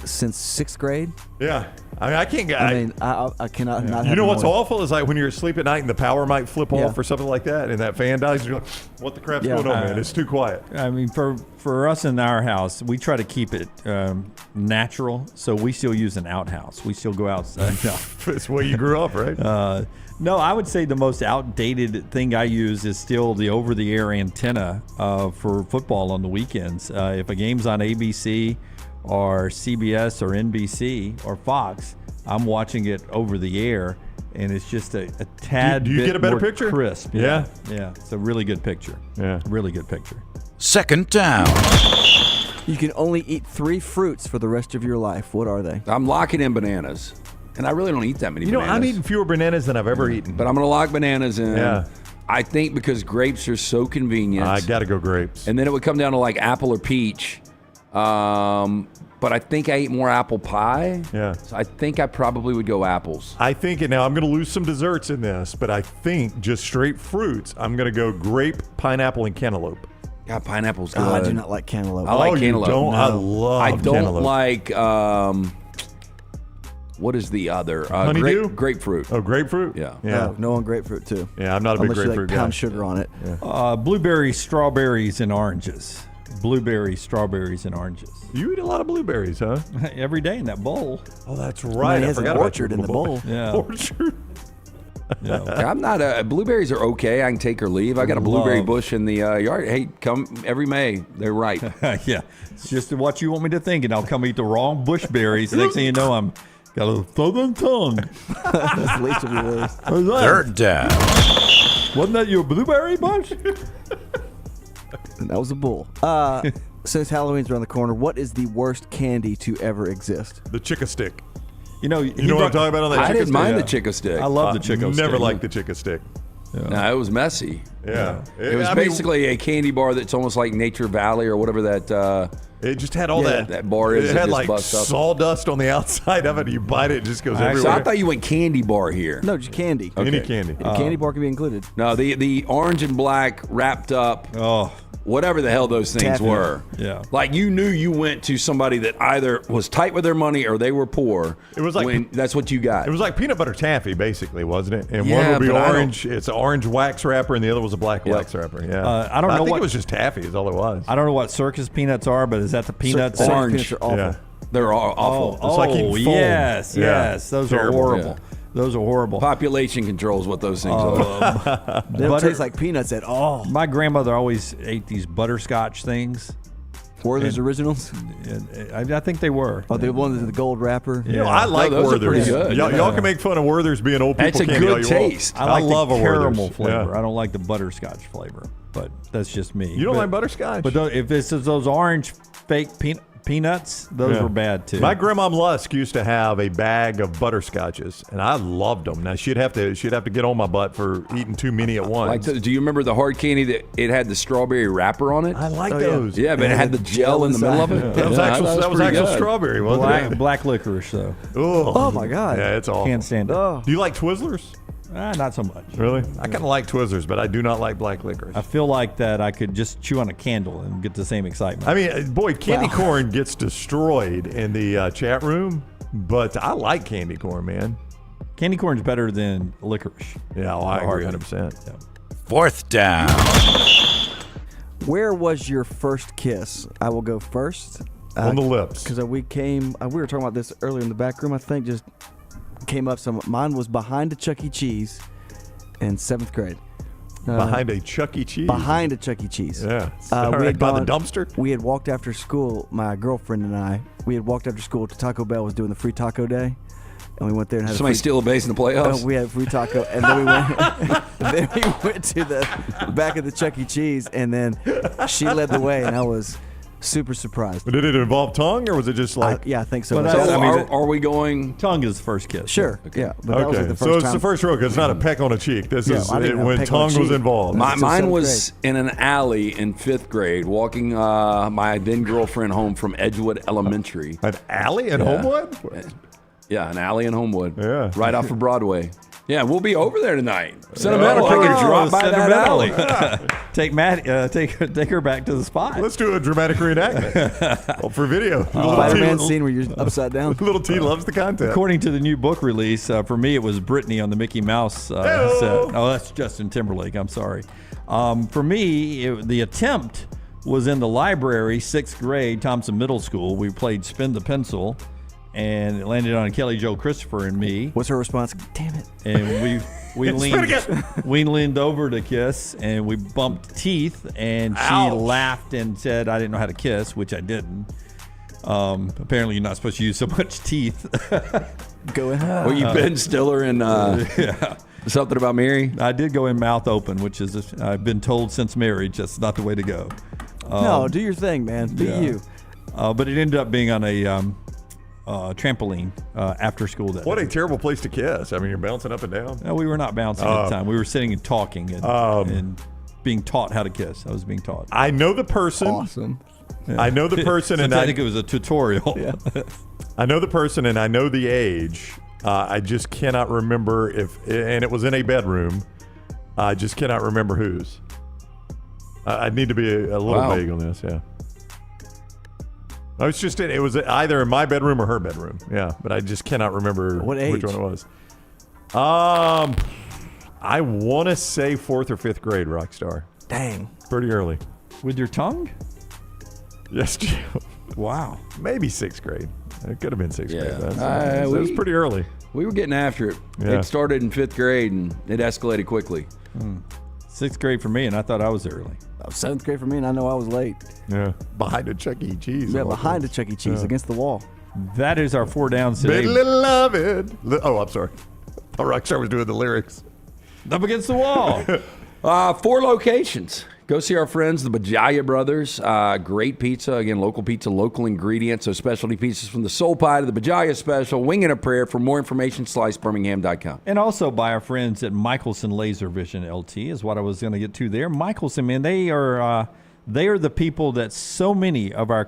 since 6th grade. Yeah. I can't get. I cannot not have. You know what's awful is like when you're asleep at night and the power might flip off or something like that, and that fan dies. You're like, what the crap's going on, man? It's too quiet. I mean, for us in our house, we try to keep it natural, so we still use an outhouse. We still go outside. It's the way you grew up, right? No, I would say the most outdated thing I use is still the over-the-air antenna for football on the weekends. If a game's on ABC or CBS or NBC or Fox, I'm watching it over the air, and it's just a tad do you bit get a better more picture? Crisp. Yeah. It's a really good picture. Yeah. Really good picture. Second down. You can only eat 3 fruits for the rest of your life. What are they? I'm locking in bananas. And I really don't eat that many bananas. I'm eating fewer bananas than I've ever eaten. But I'm going to lock bananas in. Yeah. I think because grapes are so convenient. I got to go grapes. And then it would come down to like apple or peach. But I think I eat more apple pie. Yeah. So I think I probably would go apples. I think, and now I'm going to lose some desserts in this, but I think just straight fruits, I'm going to go grape, pineapple, and cantaloupe. God, pineapple's good. I do not like cantaloupe. I like cantaloupe. You don't? No. I love cantaloupe. like... what is the other? Honeydew? Grapefruit. Oh, grapefruit? Yeah. Oh, no on grapefruit too. Yeah, I'm not a big Unless grapefruit you like pound guy. sugar on it. Yeah. Blueberries, strawberries, and oranges. Blueberries, strawberries, and oranges. You eat a lot of blueberries, huh? Every day in that bowl. Oh, that's right. He I has forgot an about orchard your in the bowl. Yeah. Orchard. Yeah. I'm not blueberries are okay. I can take or leave. I got a blueberry bush in the yard. Hey, come every May. They're ripe. Yeah. It's just what you want me to think, and I'll come eat the wrong bush berries. Next thing you know, I'm got a southern tongue. That's the least of your worries. Third down. Wasn't that your blueberry bush? That was a bull. Since Halloween's around the corner, what is the worst candy to ever exist? The Chica Stick. You know what I'm talking about on that I Chica didn't Stick? mind the Chica Stick. I love the Chica Stick. Never liked the Chica Stick. Yeah. No, it was messy. Yeah. It was basically a candy bar that's almost like Nature Valley or whatever that. It just had all that bar is. It that had just like busts up. sawdust on the outside of it. You bite it, it just goes everywhere. So I thought you went candy bar here. No, just candy. Okay. Any candy. Candy bar can be included. No, the orange and black wrapped up. Oh. Whatever the hell those things Taffy. were. Yeah. Like you knew you went to somebody that either was tight with their money or they were poor. It was like that's what you got. It was like peanut butter taffy, basically, wasn't it? And Yeah, one would be but orange. It's an orange wax wrapper, and the other was a black wax wrapper. Yeah. I don't know think what it was just taffy. Is all it was. I don't know what circus peanuts are, but is that the peanuts? Circus Orange. peanuts are awful. Yeah. They're all awful. It's like eating foam. yes, Yeah. yes, those Terrible. are horrible. Yeah. Those are horrible. Population controls what those things are. They don't taste like peanuts at all. My grandmother always ate these butterscotch things. Werther's Originals? I think they were. Oh, the one with the gold wrapper? You know, I like those are pretty Werther's. good. Y'all can make fun of Werther's being old people That's a candy all good you want. taste. I love a the caramel Werther's. flavor. Yeah. I don't like the butterscotch flavor, but that's just me. You don't like butterscotch? But if it's those orange fake peanuts, those were bad too. My grandma Lusk used to have a bag of butterscotches, and I loved them. Now she'd have to get on my butt for eating too many at once. Do you remember the hard candy that it had the strawberry wrapper on it? I like those. Yeah, but it had the gel in the middle of it. Yeah. That was actual strawberry, wasn't it? Black licorice, though. Oh my God. Yeah, it's awful. Can't stand it. Oh. Do you like Twizzlers? Not so much. Really? I kind of like Twizzlers, but I do not like black licorice. I feel like that I could just chew on a candle and get the same excitement. I mean, boy, candy corn gets destroyed in the chat room, but I like candy corn, man. Candy corn's better than licorice. Yeah, I agree 100%. Yeah. Fourth down. Where was your first kiss? I will go first. On the lips. Because we were talking about this earlier in the back room, I think, just came up some. Mine was behind a Chuck E. Cheese in 7th grade. Behind a Chuck E. Cheese? Behind a Chuck E. Cheese. Yeah. We had by the dumpster? We had walked after school, my girlfriend and I, we had walked after school to Taco Bell was doing the free taco day. And we went there and had Somebody steal a base in the playoffs? We had free taco. And then we went to the back of the Chuck E. Cheese. And then she led the way. And I was super surprised. But did it involve tongue, or was it just like? Yeah, I think so. Are we going? Tongue is the first kiss. Sure. Okay. Yeah. But that was like the first so it's time. the first row because it's not a peck on a cheek. This is I didn't have a when peck on a tongue was cheek. involved. Mine was in an alley in 5th grade, walking my then girlfriend home from Edgewood Elementary. An alley in Homewood? Yeah, an alley in Homewood. Yeah. Right off of Broadway. Yeah, we'll be over there tonight. Sentimental. I can drop by that alley. Take her back to the spot. Let's do a dramatic reenactment for video. Spider-Man scene where you're upside down. Little T loves the content. According to the new book release, for me it was Britney on the Mickey Mouse set. Oh, that's Justin Timberlake. I'm sorry. For me, the attempt was in the library, 6th grade, Thompson Middle School. We played Spin the Pencil, and it landed on Kelly Jo Christopher and me. What's her response? Damn it! And we leaned over to kiss, and we bumped teeth, and she laughed and said I didn't know how to kiss, which I didn't. Apparently, you're not supposed to use so much teeth. Go ahead. Were you Ben Stiller in Something About Mary? I did go in mouth open, which is I've been told since marriage that's not the way to go. No, do your thing, man. Be you. But it ended up being on a trampoline after school that What day. a terrible place to kiss. I mean, you're bouncing up and down. No, we were not bouncing at the time. We were sitting and talking and being taught how to kiss. I was being taught. I know the person. Awesome. Yeah. I know the person, and I think it was a tutorial. Yeah. I know the person, and I know the age. I just cannot remember and it was in a bedroom. I just cannot remember whose. I need to be a little vague on this. Yeah. It was either in my bedroom or her bedroom. Yeah, but I just cannot remember which one it was. I want to say 4th or 5th grade, Rockstar. Dang. Pretty early. With your tongue? Yes, Jim. Wow. Maybe 6th grade. It could have been 6th grade. Yeah. It was pretty early. We were getting after it. Yeah. It started in 5th grade, and it escalated quickly. 6th grade for me, and I thought I was early. 7th grade for me, and I know I was late. Yeah. Behind a Chuck E. Cheese. Yeah, behind a Chuck E. Cheese against the wall. That is our 4 downs today. Love it. Oh, I'm sorry. I thought Rockstar was doing the lyrics. Up against the wall. 4 locations. Go see our friends, the Bajaya Brothers. Great pizza. Again, local pizza, local ingredients. So specialty pizzas from the soul pie to the Bajaya special. Wing and a prayer. For more information, slicebirmingham.com. And also by our friends at Michelson Laser Vision LT is what I was going to get to there. Michelson, man, they are the people that so many of our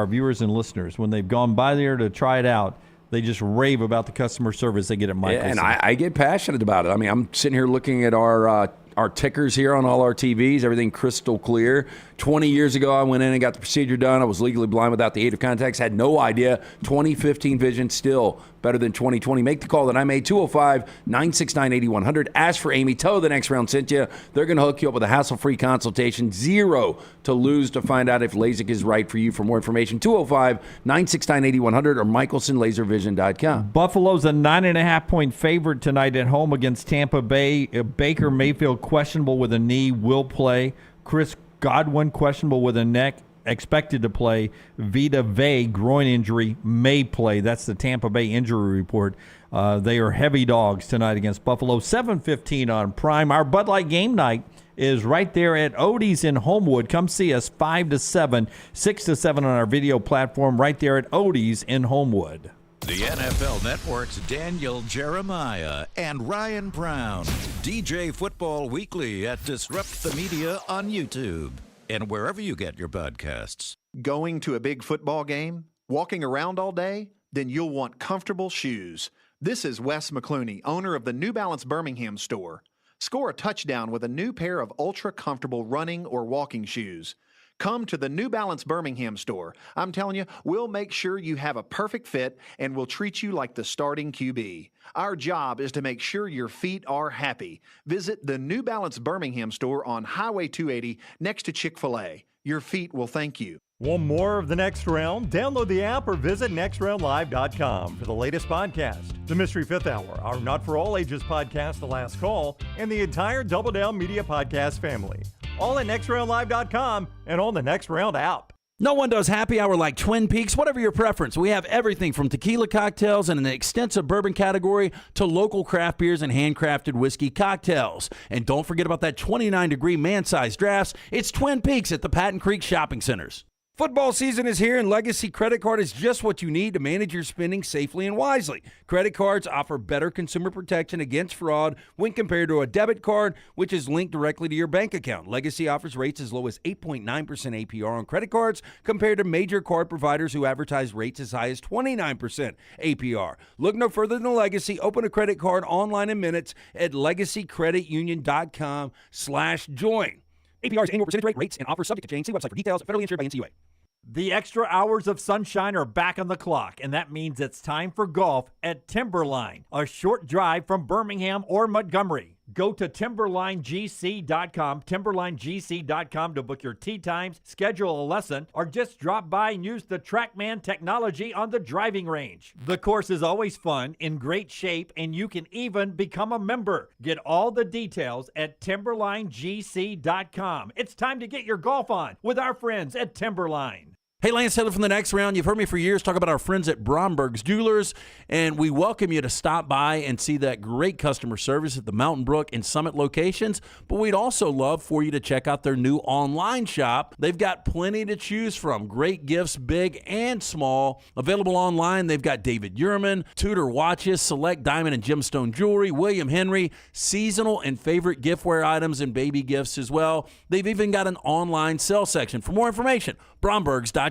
viewers and listeners, when they've gone by there to try it out, they just rave about the customer service they get at Michelson. And I get passionate about it. I mean, I'm sitting here looking at our tickers here on all our TVs, everything crystal clear. 20 years ago, I went in and got the procedure done. I was legally blind without the aid of contacts, had no idea. 2015 vision, still better than 2020. Make the call that I made, 205-969-8100. Ask for Amy. Tell her the next round sent you. They're going to hook you up with a hassle-free consultation. 0 to lose to find out if LASIK is right for you. For more information, 205-969-8100 or michelsonlaservision.com. Buffalo's a 9.5-point favorite tonight at home against Tampa Bay. Baker Mayfield questionable with a knee, will play. Chris Godwin questionable with a neck. expected to play. Vita Vea, groin injury, may play. That's the Tampa Bay injury report. They are heavy dogs tonight against Buffalo. 7:15 on Prime. Our Bud Light game night is right there at Odie's in Homewood. Come see us 5 to 7, 6 to 7 on our video platform right there at Odie's in Homewood. The NFL Network's Daniel Jeremiah and Ryan Brown. DJ Football Weekly at Disrupt the Media on YouTube and wherever you get your podcasts. Going to a big football game? Walking around all day? Then you'll want comfortable shoes. This is Wes McClooney, owner of the New Balance Birmingham store. Score a touchdown with a new pair of ultra-comfortable running or walking shoes. Come to the New Balance Birmingham store. I'm telling you, we'll make sure you have a perfect fit and we'll treat you like the starting QB. Our job is to make sure your feet are happy. Visit the New Balance Birmingham store on Highway 280 next to Chick-fil-A. Your feet will thank you. Want more of The Next Round? Download the app or visit nextroundlive.com for the latest podcast, The Mystery Fifth Hour, our Not For All Ages podcast, The Last Call, and the entire Double Down Media podcast family. All at nextroundlive.com and on the Next Round app. No one does happy hour like Twin Peaks. Whatever your preference, we have everything from tequila cocktails and an extensive bourbon category to local craft beers and handcrafted whiskey cocktails. And don't forget about that 29-degree man-sized drafts. It's Twin Peaks at the Patton Creek Shopping Centers. Football season is here, and Legacy Credit Card is just what you need to manage your spending safely and wisely. Credit cards offer better consumer protection against fraud when compared to a debit card, which is linked directly to your bank account. Legacy offers rates as low as 8.9% APR on credit cards compared to major card providers who advertise rates as high as 29% APR. Look no further than Legacy. Open a credit card online in minutes at legacycreditunion.com/join. APR's annual percentage rate, rates, and offers subject to change. See website for details. Federally insured by NCUA. The extra hours of sunshine are back on the clock, and that means it's time for golf at Timberline, a short drive from Birmingham or Montgomery. Go to timberlinegc.com, timberlinegc.com to book your tee times, schedule a lesson, or just drop by and use the TrackMan technology on the driving range. The course is always fun, in great shape, and you can even become a member. Get all the details at timberlinegc.com. It's time to get your golf on with our friends at Timberline. Hey, Lance Taylor from The Next Round. You've heard me for years talk about our friends at Bromberg's Jewelers, and we welcome you to stop by and see that great customer service at the Mountain Brook and Summit locations, but we'd also love for you to check out their new online shop. They've got plenty to choose from. Great gifts, big and small. Available online, they've got David Yurman, Tudor watches, select diamond and gemstone jewelry, William Henry, seasonal and favorite giftware items and baby gifts as well. They've even got an online sale section. For more information, brombergs.com.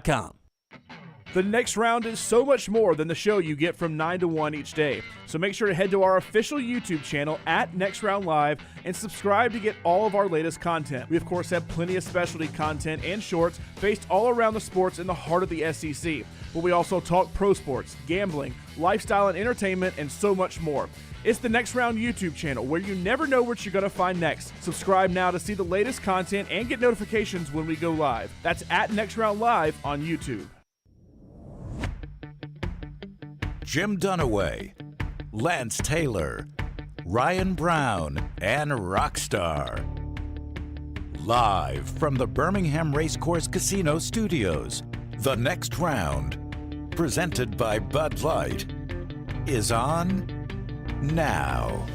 The Next Round is so much more than the show you get from 9 to 1 each day. So make sure to head to our official YouTube channel at Next Round Live and subscribe to get all of our latest content. We, of course, have plenty of specialty content and shorts based all around the sports in the heart of the SEC. But we also talk pro sports, gambling, lifestyle and entertainment, and so much more. It's the Next Round YouTube channel where you never know what you're going to find next. Subscribe now to see the latest content and get notifications when we go live. That's at Next Round Live on YouTube. Jim Dunaway, Lance Taylor, Ryan Brown, and Rockstar. Live from the Birmingham Racecourse Casino Studios, The Next Round, presented by Bud Light, is on now.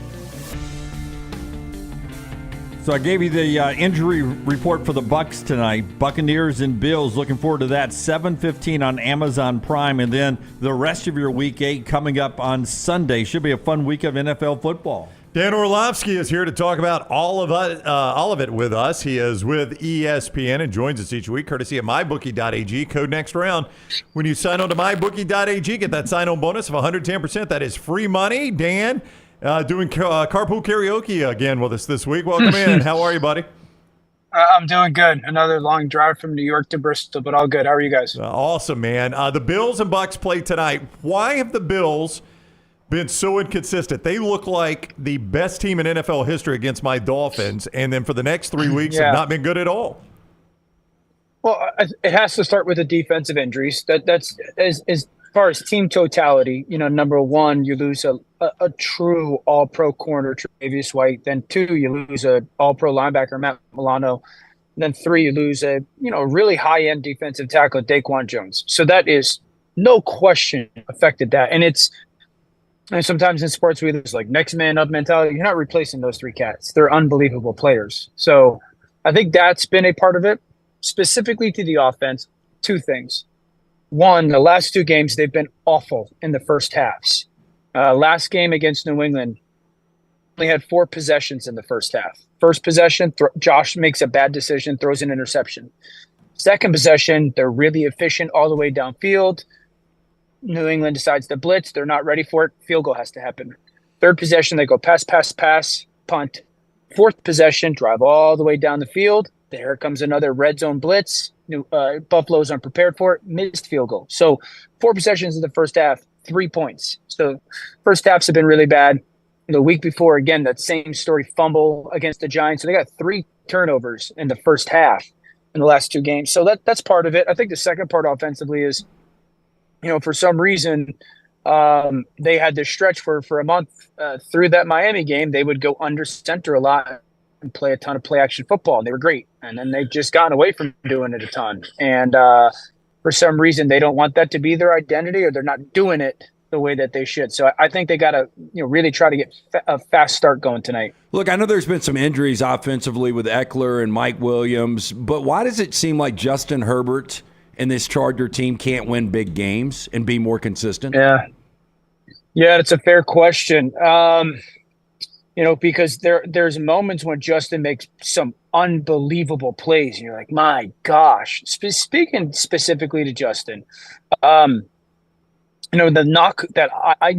So I gave you the injury report for the Bucs tonight. Buccaneers and Bills, looking forward to that. 7:15 on Amazon Prime, and then the rest of your Week 8 coming up on Sunday. Should be a fun week of NFL football. Dan Orlovsky is here to talk about all of it with us. He is with ESPN and joins us each week, courtesy of MyBookie.ag. Code Next Round. When you sign on to MyBookie.ag, get that sign-on bonus of 110%. That is free money. Dan, doing carpool karaoke again with us this week. Welcome in. How are you, buddy? I'm doing good. Another long drive from New York to Bristol, but all good. How are you guys? Awesome, man. The Bills and Bucs play tonight. Why have the Bills been so inconsistent? They look like the best team in NFL history against my Dolphins, and then for the next 3 weeks have not been good at all. Well, it has to start with the defensive injuries. That's as far as team totality. You know, number one, you lose a true All-Pro corner, Tre'Davious White. Then two, you lose a All-Pro linebacker, Matt Milano. And then 3, you lose a really high end defensive tackle, Daquan Jones. So that is no question affected that. And sometimes in sports we lose like next man up mentality. You're not replacing those 3 cats. They're unbelievable players. So I think that's been a part of it. Specifically to the offense, 2 things. 1, the last 2 games they've been awful in the first halves. Last game against New England, they had 4 possessions in the first half. First possession, Josh makes a bad decision, throws an interception. Second possession, they're really efficient all the way downfield. New England decides to blitz. They're not ready for it. Field goal has to happen. Third possession, they go pass, punt. Fourth possession, drive all the way down the field. There comes another red zone blitz. Buffalo's unprepared for it. Missed field goal. So 4 possessions in the first half, 3 points. So first halves have been really bad. The week before, again, that same story, fumble against the Giants. So they got 3 turnovers in the first half in the last 2 games. So that's part of it. I think the second part offensively is, for some reason, they had this stretch for a month through that Miami game. They would go under center a lot and play a ton of play action football. And they were great. And then they've just gotten away from doing it a ton. And for some reason, they don't want that to be their identity, or they're not doing it the way that they should. So I think they got to really try to get a fast start going tonight. Look, I know there's been some injuries offensively with Eckler and Mike Williams, but why does it seem like Justin Herbert and this Charger team can't win big games and be more consistent? Yeah, it's a fair question. Because there's moments when Justin makes some unbelievable plays, and you're like, my gosh. Speaking specifically to Justin, the knock that I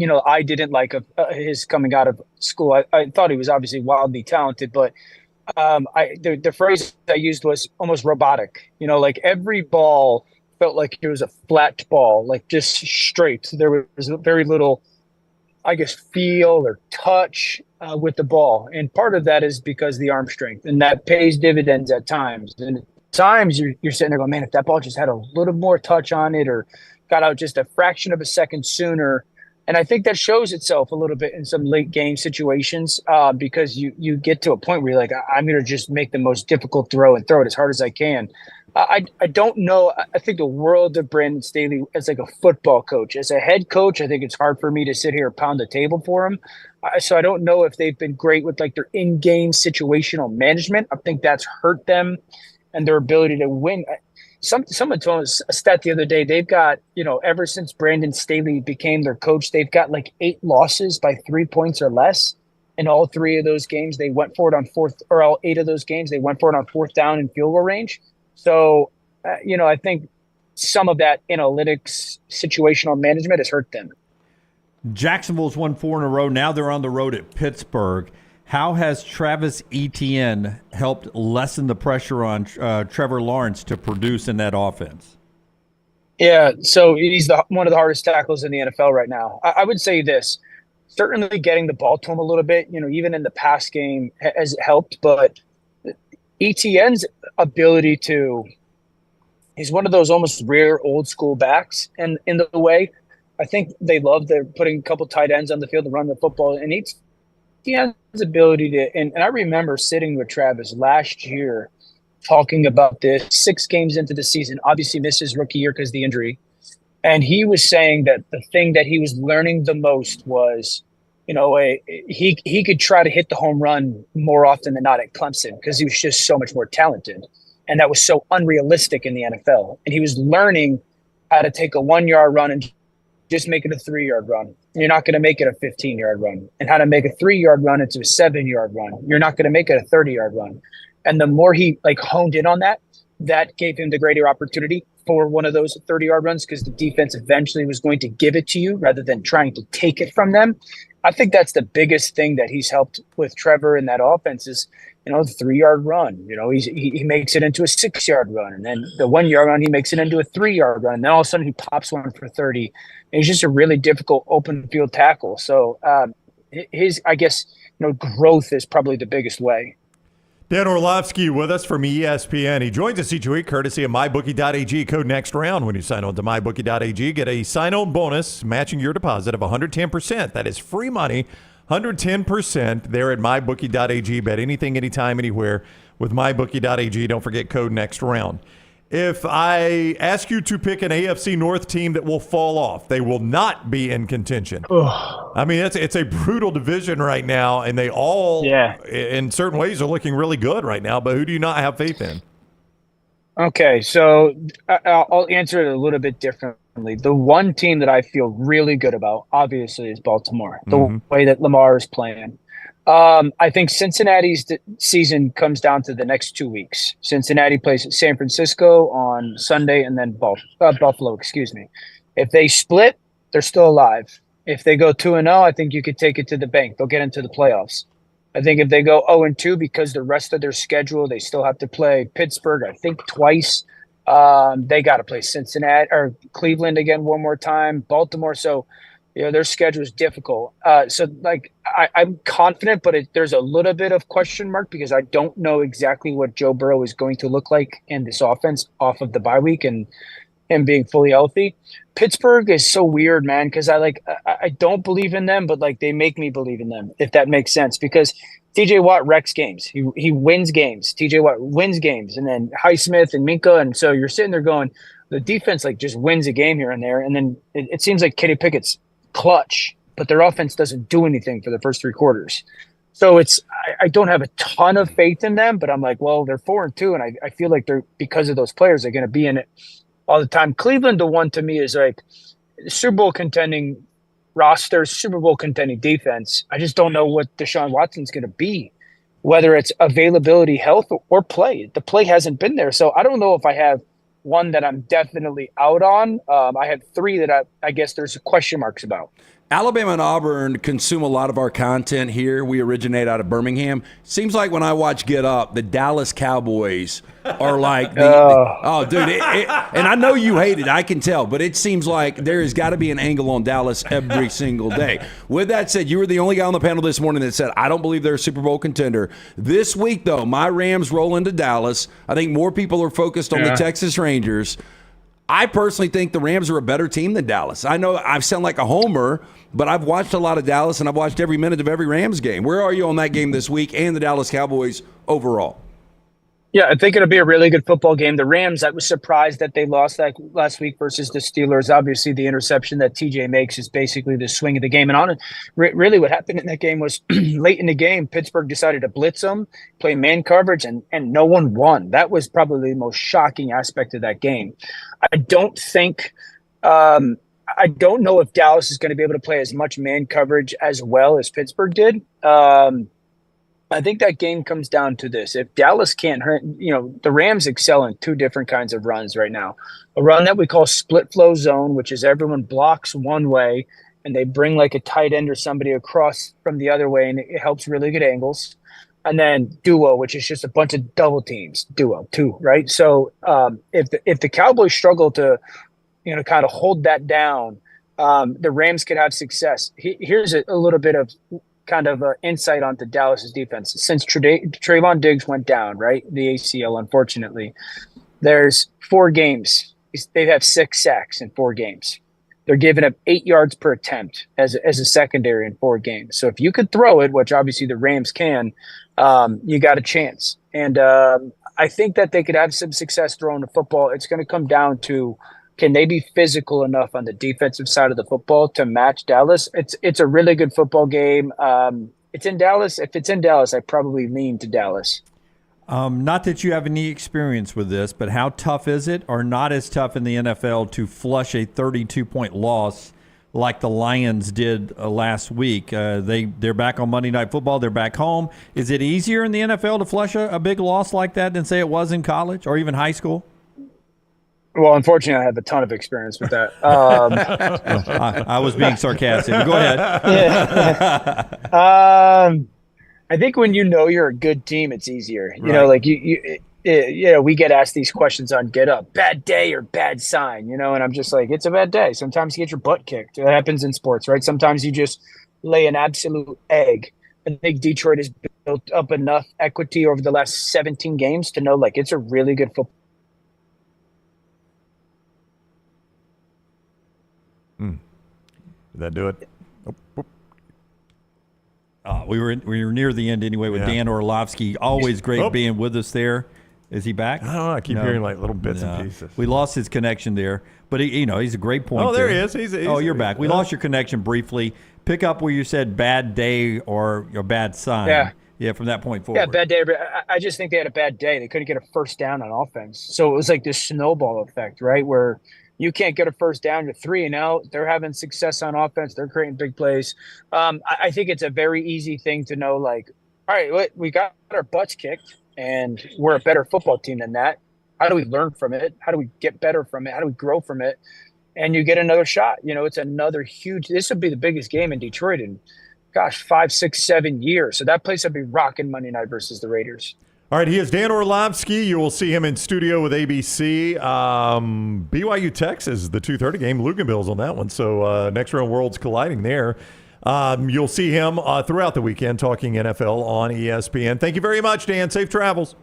didn't like of his coming out of school. I thought he was obviously wildly talented, but the phrase I used was almost robotic. Like every ball felt like it was a flat ball, like just straight. There was very little, I guess, feel or touch with the ball. And part of that is because the arm strength, and that pays dividends at times. And at times you're sitting there going, man, if that ball just had a little more touch on it or got out just a fraction of a second sooner. And I think that shows itself a little bit in some late game situations because you get to a point where you're like, I'm going to just make the most difficult throw and throw it as hard as I can. I don't know. I think the world of Brandon Staley as like a football coach. As a head coach, I think it's hard for me to sit here and pound the table for him. So I don't know if they've been great with like their in-game situational management. I think that's hurt them and their ability to win. Someone told us a stat the other day. They've got, ever since Brandon Staley became their coach, they've got like 8 losses by 3 points or less. In all 3 of those games, they went for it on all 8 of those games, they went for it on 4th down and field goal range. So, I think some of that analytics, situational management has hurt them. Jacksonville's won 4 in a row. Now they're on the road at Pittsburgh. How has Travis Etienne helped lessen the pressure on Trevor Lawrence to produce in that offense? Yeah, so he's one of the hardest tackles in the NFL right now. I would say this. Certainly getting the ball to him a little bit, even in the pass game has helped, but Etienne's ability he's one of those almost rare old school backs in the way. I think they love putting a couple tight ends on the field to run the football, and Etienne's ability to, and I remember sitting with Travis last year talking about this 6 games into the season, obviously missed his rookie year because of the injury. And he was saying that the thing that he was learning the most was, he could try to hit the home run more often than not at Clemson because he was just so much more talented. And that was so unrealistic in the NFL. And he was learning how to take a 1-yard run and just make it a 3-yard run. You're not going to make it a 15-yard run. And how to make a 3-yard run into a 7-yard run. You're not going to make it a 30-yard run. And the more he honed in on that gave him the greater opportunity for one of those 30-yard runs because the defense eventually was going to give it to you rather than trying to take it from them. I think that's the biggest thing that he's helped with Trevor in that offense is, the 3-yard run. He makes it into a 6-yard run. And then the 1-yard run, he makes it into a 3-yard run. And then all of a sudden he pops one for 30. And he's just a really difficult open field tackle. So his, growth is probably the biggest way. Dan Orlovsky with us from ESPN. He joins us each week courtesy of MyBookie.ag. Code next round when you sign on to MyBookie.ag. Get a sign-on bonus matching your deposit of 110%. That is free money, 110% there at MyBookie.ag. Bet anything, anytime, anywhere with mybookie.ag. Don't forget code next round. If I ask you to pick an AFC North team that will fall off, they will not be in contention. I mean, it's a brutal division right now, and they all, in certain ways, are looking really good right now. But who do you not have faith in? Okay, so I'll answer it a little bit differently. The one team that I feel really good about, obviously, is Baltimore. The way that Lamar is playing. I think Cincinnati's season comes down to the next 2 weeks. Cincinnati plays at San Francisco on Sunday, and then Buffalo. If they split, they're still alive. If they go 2-0, I think you could take it to the bank. They'll get into the playoffs. I think if they go 0-2, because the rest of their schedule, they still have to play Pittsburgh, I think twice. They got to play Cincinnati or Cleveland again one more time, Baltimore. So, their schedule is difficult. I'm confident, but there's a little bit of question mark because I don't know exactly what Joe Burrow is going to look like in this offense off of the bye week and him being fully healthy. Pittsburgh is so weird, man, because I don't believe in them, but they make me believe in them, if that makes sense. Because TJ Watt wrecks games. He wins games. TJ Watt wins games, and then Highsmith and Minka, and so you're sitting there going, the defense just wins a game here and there, and then it seems like Kenny Pickett's clutch, but their offense doesn't do anything for the first 3 quarters. So I don't have a ton of faith in them, but I'm like, well, they're 4-2, and I feel like they're, because of those players, they're going to be in it all the time. Cleveland, the one to me is Super Bowl contending roster, Super Bowl contending defense. I just don't know what Deshaun Watson's going to be, whether it's availability, health, or play. The play hasn't been there. So I don't know if I have one that I'm definitely out on. I have 3 that I guess there's question marks about. Alabama and Auburn consume a lot of our content here. We originate out of Birmingham. Seems like when I watch Get Up, the Dallas Cowboys are like, dude. And I know you hate it, I can tell, but it seems like there has got to be an angle on Dallas every single day. With that said, you were the only guy on the panel this morning that said, I don't believe they're a Super Bowl contender. This week, though, my Rams roll into Dallas. I think more people are focused on the Texas Rangers. I personally think the Rams are a better team than Dallas. I know I sound like a homer, but I've watched a lot of Dallas, and I've watched every minute of every Rams game. Where are you on that game this week and the Dallas Cowboys overall? Yeah, I think it'll be a really good football game. The Rams, I was surprised that they lost that last week versus the Steelers. Obviously, the interception that TJ makes is basically the swing of the game. And really what happened in that game was late in the game, Pittsburgh decided to blitz them, play man coverage, and no one won. That was probably the most shocking aspect of that game. I don't know if Dallas is going to be able to play as much man coverage as well as Pittsburgh did. I think that game comes down to this. If Dallas can't hurt, the Rams excel in 2 different kinds of runs right now. A run that we call split flow zone, which is everyone blocks one way and they bring a tight end or somebody across from the other way, and it helps really good angles. And then duo, which is just a bunch of double teams, duo 2, right? So if the Cowboys struggle to, kind of hold that down, the Rams could have success. Here's a little bit of kind of insight onto Dallas's defense. Since Trayvon Diggs went down, right, the ACL, unfortunately, there's 4 games. They've had 6 sacks in 4 games. They're giving up 8 yards per attempt as a secondary in 4 games. So if you could throw it, which obviously the Rams can, you got a chance. And I think that they could have some success throwing the football. It's going to come down to, can they be physical enough on the defensive side of the football to match Dallas? It's a really good football game. It's in Dallas. If it's in Dallas, I probably lean to Dallas. Not that you have any experience with this, but how tough is it, or not as tough in the NFL, to flush a 32-point loss like the Lions did last week? They're back on Monday Night Football. They're back home. Is it easier in the NFL to flush a big loss like that than, say, it was in college or even high school? Well, unfortunately, I have a ton of experience with that. I was being sarcastic. Go ahead. I think when you're a good team, it's easier. Right. We get asked these questions on Get Up, bad day or bad sign, and I'm just like, it's a bad day. Sometimes you get your butt kicked. That happens in sports, right? Sometimes you just lay an absolute egg. I think Detroit has built up enough equity over the last 17 games to know, it's a really good football. Did that do it? We were near the end anyway with Dan Orlovsky. Always great being with us there. Is he back? I don't know. I keep hearing like little bits and pieces. We lost his connection there, but he's a great point. Oh, there he is. He's you're back. We lost your connection briefly. Pick up where you said bad day or a bad sign. Yeah, from that point forward. Yeah, bad day. I just think they had a bad day. They couldn't get a first down on offense. So it was like this snowball effect, right? Where you can't get a first down, you're 3-and-out. They're having success on offense. They're creating big plays. I think it's a very easy thing to know, like, all right, we got our butts kicked, and we're a better football team than that. How do we learn from it? How do we get better from it? How do we grow from it? And you get another shot. It's another huge – this would be the biggest game in Detroit in, 5, 6, 7 years. So that place would be rocking Monday night versus the Raiders. All right, he is Dan Orlovsky. You will see him in studio with ABC. BYU Texas, the 2:30 game. Luganbill's on that one. So next round worlds colliding there. You'll see him throughout the weekend talking NFL on ESPN. Thank you very much, Dan. Safe travels.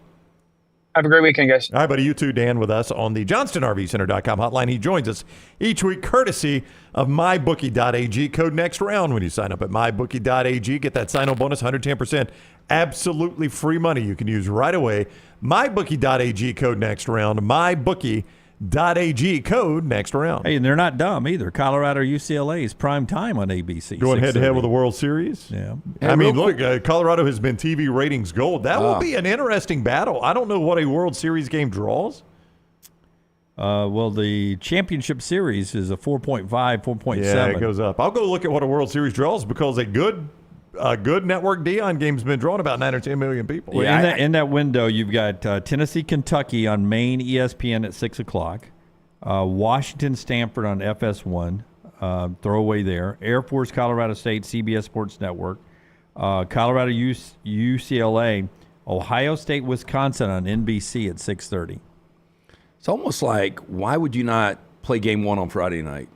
Have a great weekend, guys. All right, buddy. You too, Dan, with us on the JohnstonRVCenter.com hotline. He joins us each week courtesy of MyBookie.ag. Code next round when you sign up at MyBookie.ag. Get that sign-on bonus, 110%. Absolutely free money you can use right away. MyBookie.ag. Code next round. MyBookie.ag. Code next round. Hey, and they're not dumb either. Colorado UCLA is prime time on ABC. Going head-to-head with the World Series? Yeah. I mean, look, Colorado has been TV ratings gold. That will be an interesting battle. I don't know what a World Series game draws. Well, the championship series is a 4.5, 4.7. Yeah, it goes up. I'll go look at what a World Series draws because a good network Dion game's been drawn about 9 or 10 million people. Well, in that window, you've got Tennessee, Kentucky on main ESPN at 6 o'clock. Washington, Stanford on FS1. Throwaway there. Air Force, Colorado State, CBS Sports Network. Colorado, UCLA. Ohio State, Wisconsin on NBC at 6:30. It's almost like, why would you not play game one on Friday night?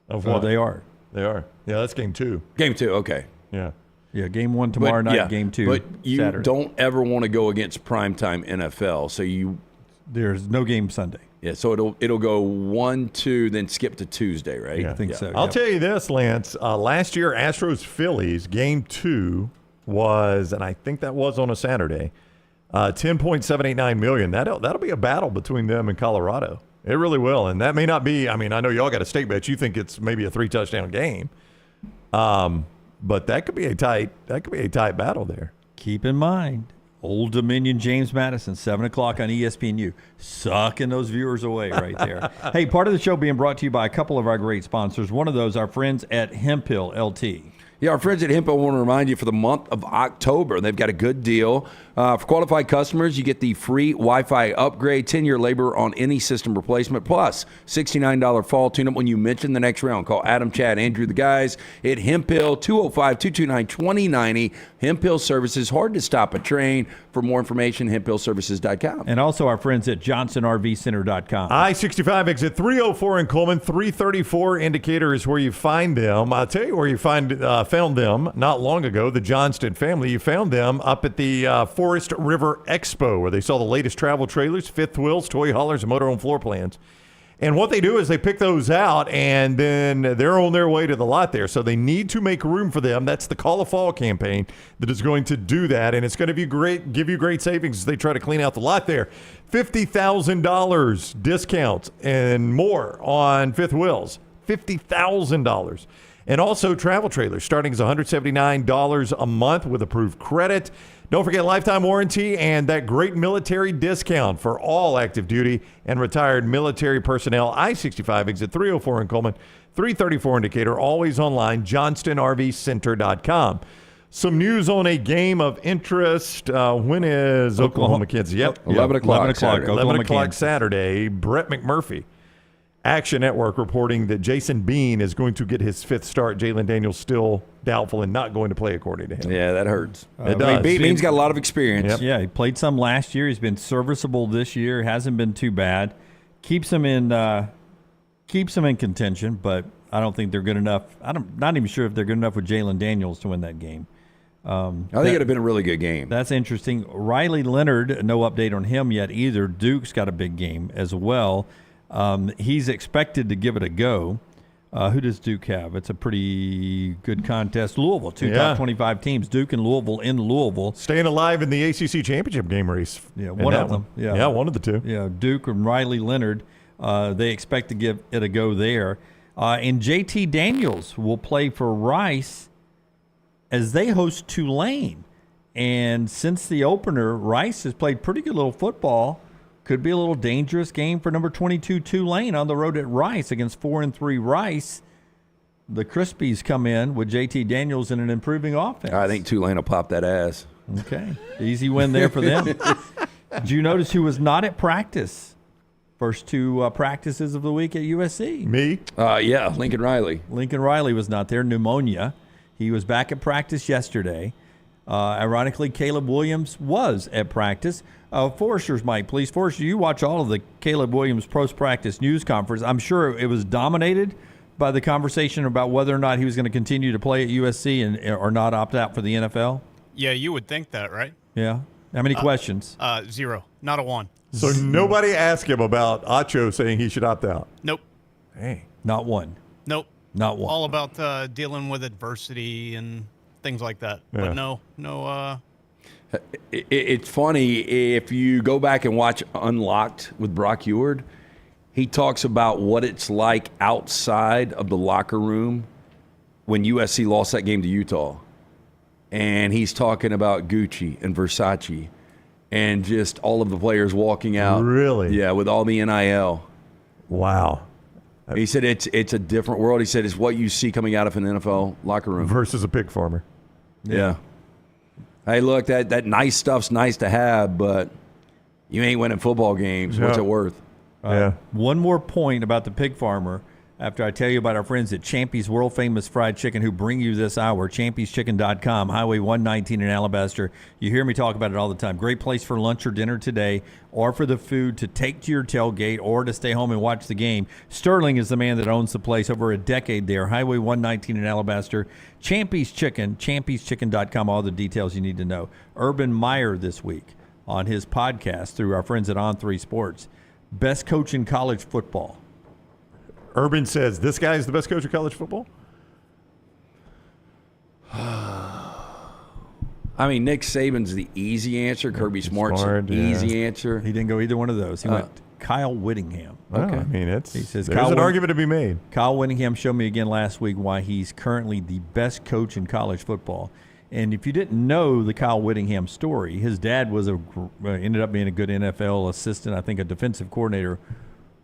Of what? They are. They are. Yeah, that's game two. Game two, okay. Yeah. Yeah, game one tomorrow night, game two But you Saturday. don't ever want to go against primetime NFL, so there's no game Sunday. Yeah, so it'll go 1, 2, then skip to Tuesday, right? I think so. I'll tell you this, Lance. Last year, Astros-Phillies, game 2 was, and I think that was on a Saturday, $10.789 million. That'll be a battle between them and Colorado. It really will, and that may not be. I mean, I know y'all got a stake bet. You think it's maybe a 3-touchdown game, but that could be a tight battle there. Keep in mind, Old Dominion, James Madison, 7 o'clock on ESPNU, sucking those viewers away right there. Hey, part of the show being brought to you by a couple of our great sponsors. One of those, our friends at Hemphill LT. Yeah, our friends at Hemphill want to remind you for the month of October, they've got a good deal. For qualified customers, you get the free Wi-Fi upgrade, 10-year labor on any system replacement, plus $69 fall tune-up when you mention the next round. Call Adam, Chad, Andrew, the guys at Hemphill, 205-229-2090. Hemphill Services, hard to stop a train. For more information, hemphillservices.com. And also our friends at johnstonrvcenter.com. I-65 exit 304 in Coleman, 334 indicator is where you find them. I'll tell you where you found them not long ago, the Johnston family. You found them up at the Forest River Expo, where they saw the latest travel trailers, fifth wheels, toy haulers, and motorhome floor plans. And what they do is they pick those out, and then they're on their way to the lot there. So they need to make room for them. That's the Call a Fall campaign that is going to do that, and it's going to be great, give you great savings as they try to clean out the lot there. $50,000 discounts and more on fifth wheels. $50,000. And also travel trailers starting as $179 a month with approved credit. Don't forget lifetime warranty and that great military discount for all active duty and retired military personnel. I-65 exit 304 in Coleman, 334 indicator, always online, johnstonrvcenter.com. Some news on a game of interest. When is Oklahoma Kansas? Yep. 11 o'clock Saturday. 11 o'clock Saturday. Brett McMurphy. Action Network reporting that Jason Bean is going to get his fifth start. Jalen Daniels still doubtful and not going to play according to him. Yeah, that hurts. It does. Bean's got a lot of experience. Yep. Yeah, he played some last year. He's been serviceable this year. Hasn't been too bad. Keeps him in contention, but I don't think they're good enough. I'm not even sure if they're good enough with Jalen Daniels to win that game. I think it would have been a really good game. That's interesting. Riley Leonard, no update on him yet either. Duke's got a big game as well. He's expected to give it a go. Who does Duke have? It's a pretty good contest. Louisville, two top 25 teams. Duke and Louisville in Louisville. Staying alive in the ACC championship game race. Yeah, one of them. Yeah, one of the two. Yeah, Duke and Riley Leonard. They expect to give it a go there. And JT Daniels will play for Rice as they host Tulane. And since the opener, Rice has played pretty good little football. Could be a little dangerous game for number 22 Tulane on the road at Rice against 4-3 Rice. The Crispies come in with JT Daniels in an improving offense. I think Tulane will pop that ass. Okay. Easy win there for them. Did you notice who was not at practice? First two practices of the week at USC. Me? Yeah, Lincoln Riley. Lincoln Riley was not there. Pneumonia. He was back at practice yesterday. Ironically, Caleb Williams was at practice. Forrester's mic, please. Forrester, you watch all of the Caleb Williams post-practice news conference. I'm sure it was dominated by the conversation about whether or not he was going to continue to play at USC or not opt out for the NFL. Yeah, you would think that, right? Yeah. How many questions? 0. Not a 1. So nobody asked him about Acho saying he should opt out? Nope. Hey. Not one. Nope. Not one. All about dealing with adversity and things like that. Yeah. But no. It's funny, if you go back and watch Unlocked with Brock Eward, he talks about what it's like outside of the locker room when USC lost that game to Utah. And he's talking about Gucci and Versace and just all of the players walking out. Really? Yeah, with all the NIL. Wow. He said it's a different world. He said it's what you see coming out of an NFL locker room. Versus a pig farmer. Yeah. Hey, look, that nice stuff's nice to have, but you ain't winning football games. What's it worth? Yeah. One more point about the pig farmer after I tell you about our friends at Champy's World Famous Fried Chicken who bring you this hour, champyschicken.com, Highway 119 in Alabaster. You hear me talk about it all the time. Great place for lunch or dinner today, or for the food to take to your tailgate or to stay home and watch the game. Sterling is the man that owns the place, over a decade there. Highway 119 in Alabaster. Champy's Chicken, champyschicken.com, all the details you need to know. Urban Meyer this week on his podcast through our friends at On3 Sports. Best coach in college football. Urban says this guy is the best coach of college football? I mean, Nick Saban's the easy answer. Kirby Smart's the easy answer. He didn't go either one of those. He went Kyle Whittingham. Okay. I mean, He says there's an argument to be made. Kyle Whittingham showed me again last week why he's currently the best coach in college football. And if you didn't know the Kyle Whittingham story, his dad was ended up being a good NFL assistant, I think a defensive coordinator.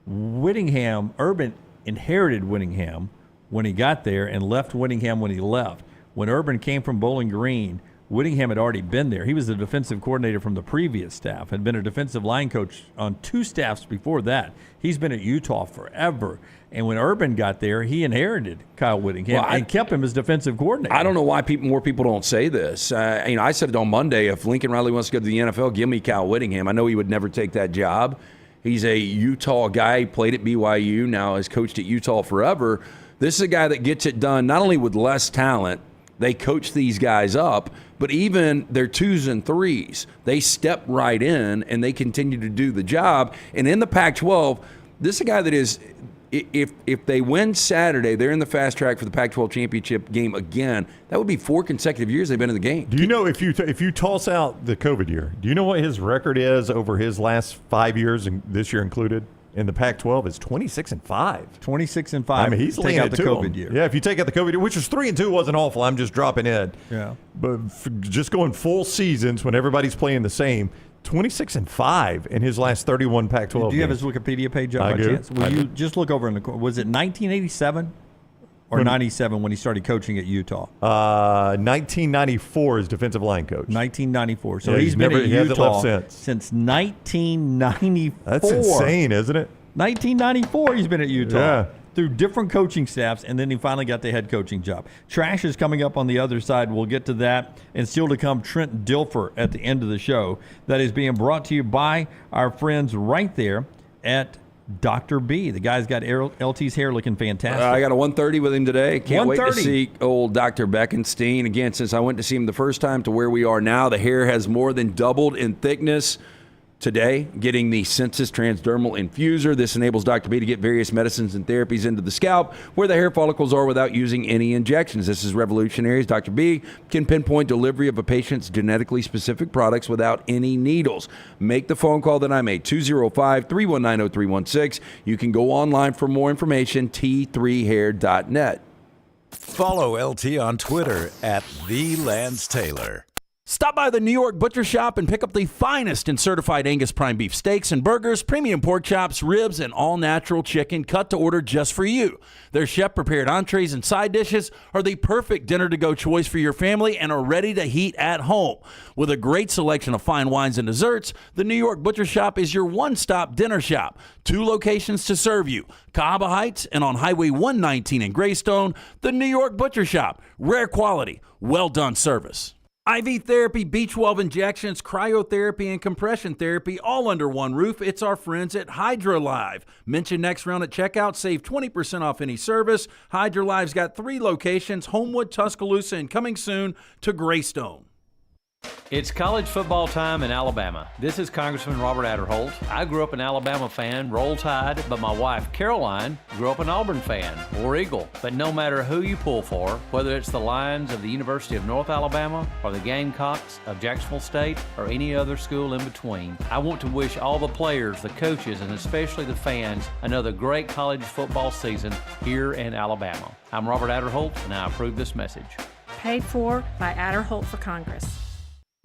Urban inherited Whittingham when he got there and left Whittingham when he left. When Urban came from Bowling Green, Whittingham had already been there. He was the defensive coordinator from the previous staff, had been a defensive line coach on 2 staffs before that. He's been at Utah forever. And when Urban got there, he inherited Kyle Whittingham and kept him as defensive coordinator. I don't know why more people don't say this. I said it on Monday. If Lincoln Riley wants to go to the NFL, give me Kyle Whittingham. I know he would never take that job. He's a Utah guy. He played at BYU, now has coached at Utah forever. This is a guy that gets it done not only with less talent, they coach these guys up, but even their 2s and 3s. They step right in, and they continue to do the job. And in the Pac-12, this is a guy that is, if they win Saturday, they're in the fast track for the Pac-12 championship game again. That would be 4 consecutive years they've been in the game. Do you know, if you toss out the COVID year, do you know what his record is over his last 5 years, and this year included, in the Pac-12? It's 26-5. 26-5. I mean, he's take leaning out the to COVID him. year. Yeah, if you take out the COVID year, which was 3-2, wasn't awful. I'm just dropping in. Yeah. But just going full seasons when everybody's playing the same, 26-5 in his last 31 Pac-12 Do you have games. his Wikipedia page up by chance? Will you just look over in the corner? Was it 1987 or 97 when he started coaching at Utah? 1994 as defensive line coach. 1994. So Yeah, he's been at he hasn't Utah left since 1994. That's insane, isn't it? 1994 he's been at Utah. Yeah. Through different coaching staffs, and then he finally got the head coaching job. Trash is coming up on the other side. We'll get to that. And still to come, Trent Dilfer at the end of the show. That is being brought to you by our friends right there at Dr. B. The guy's got LT's hair looking fantastic. I got a 1:30 with him today. Can't wait to 1:30. see old Dr. Beckenstein. Again, since I went to see him the first time to where we are now, the hair has more than doubled in thickness. Today, getting the Sensus Transdermal Infuser. This enables Dr. B to get various medicines and therapies into the scalp where the hair follicles are without using any injections. This is revolutionary, as Dr. B can pinpoint delivery of a patient's genetically specific products without any needles. Make the phone call that I made, 205-319-0316. You can go online for more information, t3hair.net. Follow LT on Twitter at @TheLanceTaylor. Stop by the New York Butcher Shop and pick up the finest in certified Angus prime beef steaks and burgers, premium pork chops, ribs, and all-natural chicken cut to order just for you. Their chef-prepared entrees and side dishes are the perfect dinner-to-go choice for your family and are ready to heat at home. With a great selection of fine wines and desserts, the New York Butcher Shop is your one-stop dinner shop. 2 locations to serve you, Cahaba Heights and on Highway 119 in Greystone. The New York Butcher Shop, rare quality, well-done service. IV therapy, B12 injections, cryotherapy, and compression therapy all under one roof. It's our friends at HydroLive. Mention Next Round at checkout. Save 20% off any service. HydroLive's got 3 locations, Homewood, Tuscaloosa, and coming soon to Greystone. It's college football time in Alabama. This is Congressman Robert Adderholt. I grew up an Alabama fan, Roll Tide, but my wife, Caroline, grew up an Auburn fan, War Eagle. But no matter who you pull for, whether it's the Lions of the University of North Alabama or the Gamecocks of Jacksonville State or any other school in between, I want to wish all the players, the coaches, and especially the fans another great college football season here in Alabama. I'm Robert Adderholt, and I approve this message. Paid for by Adderholt for Congress.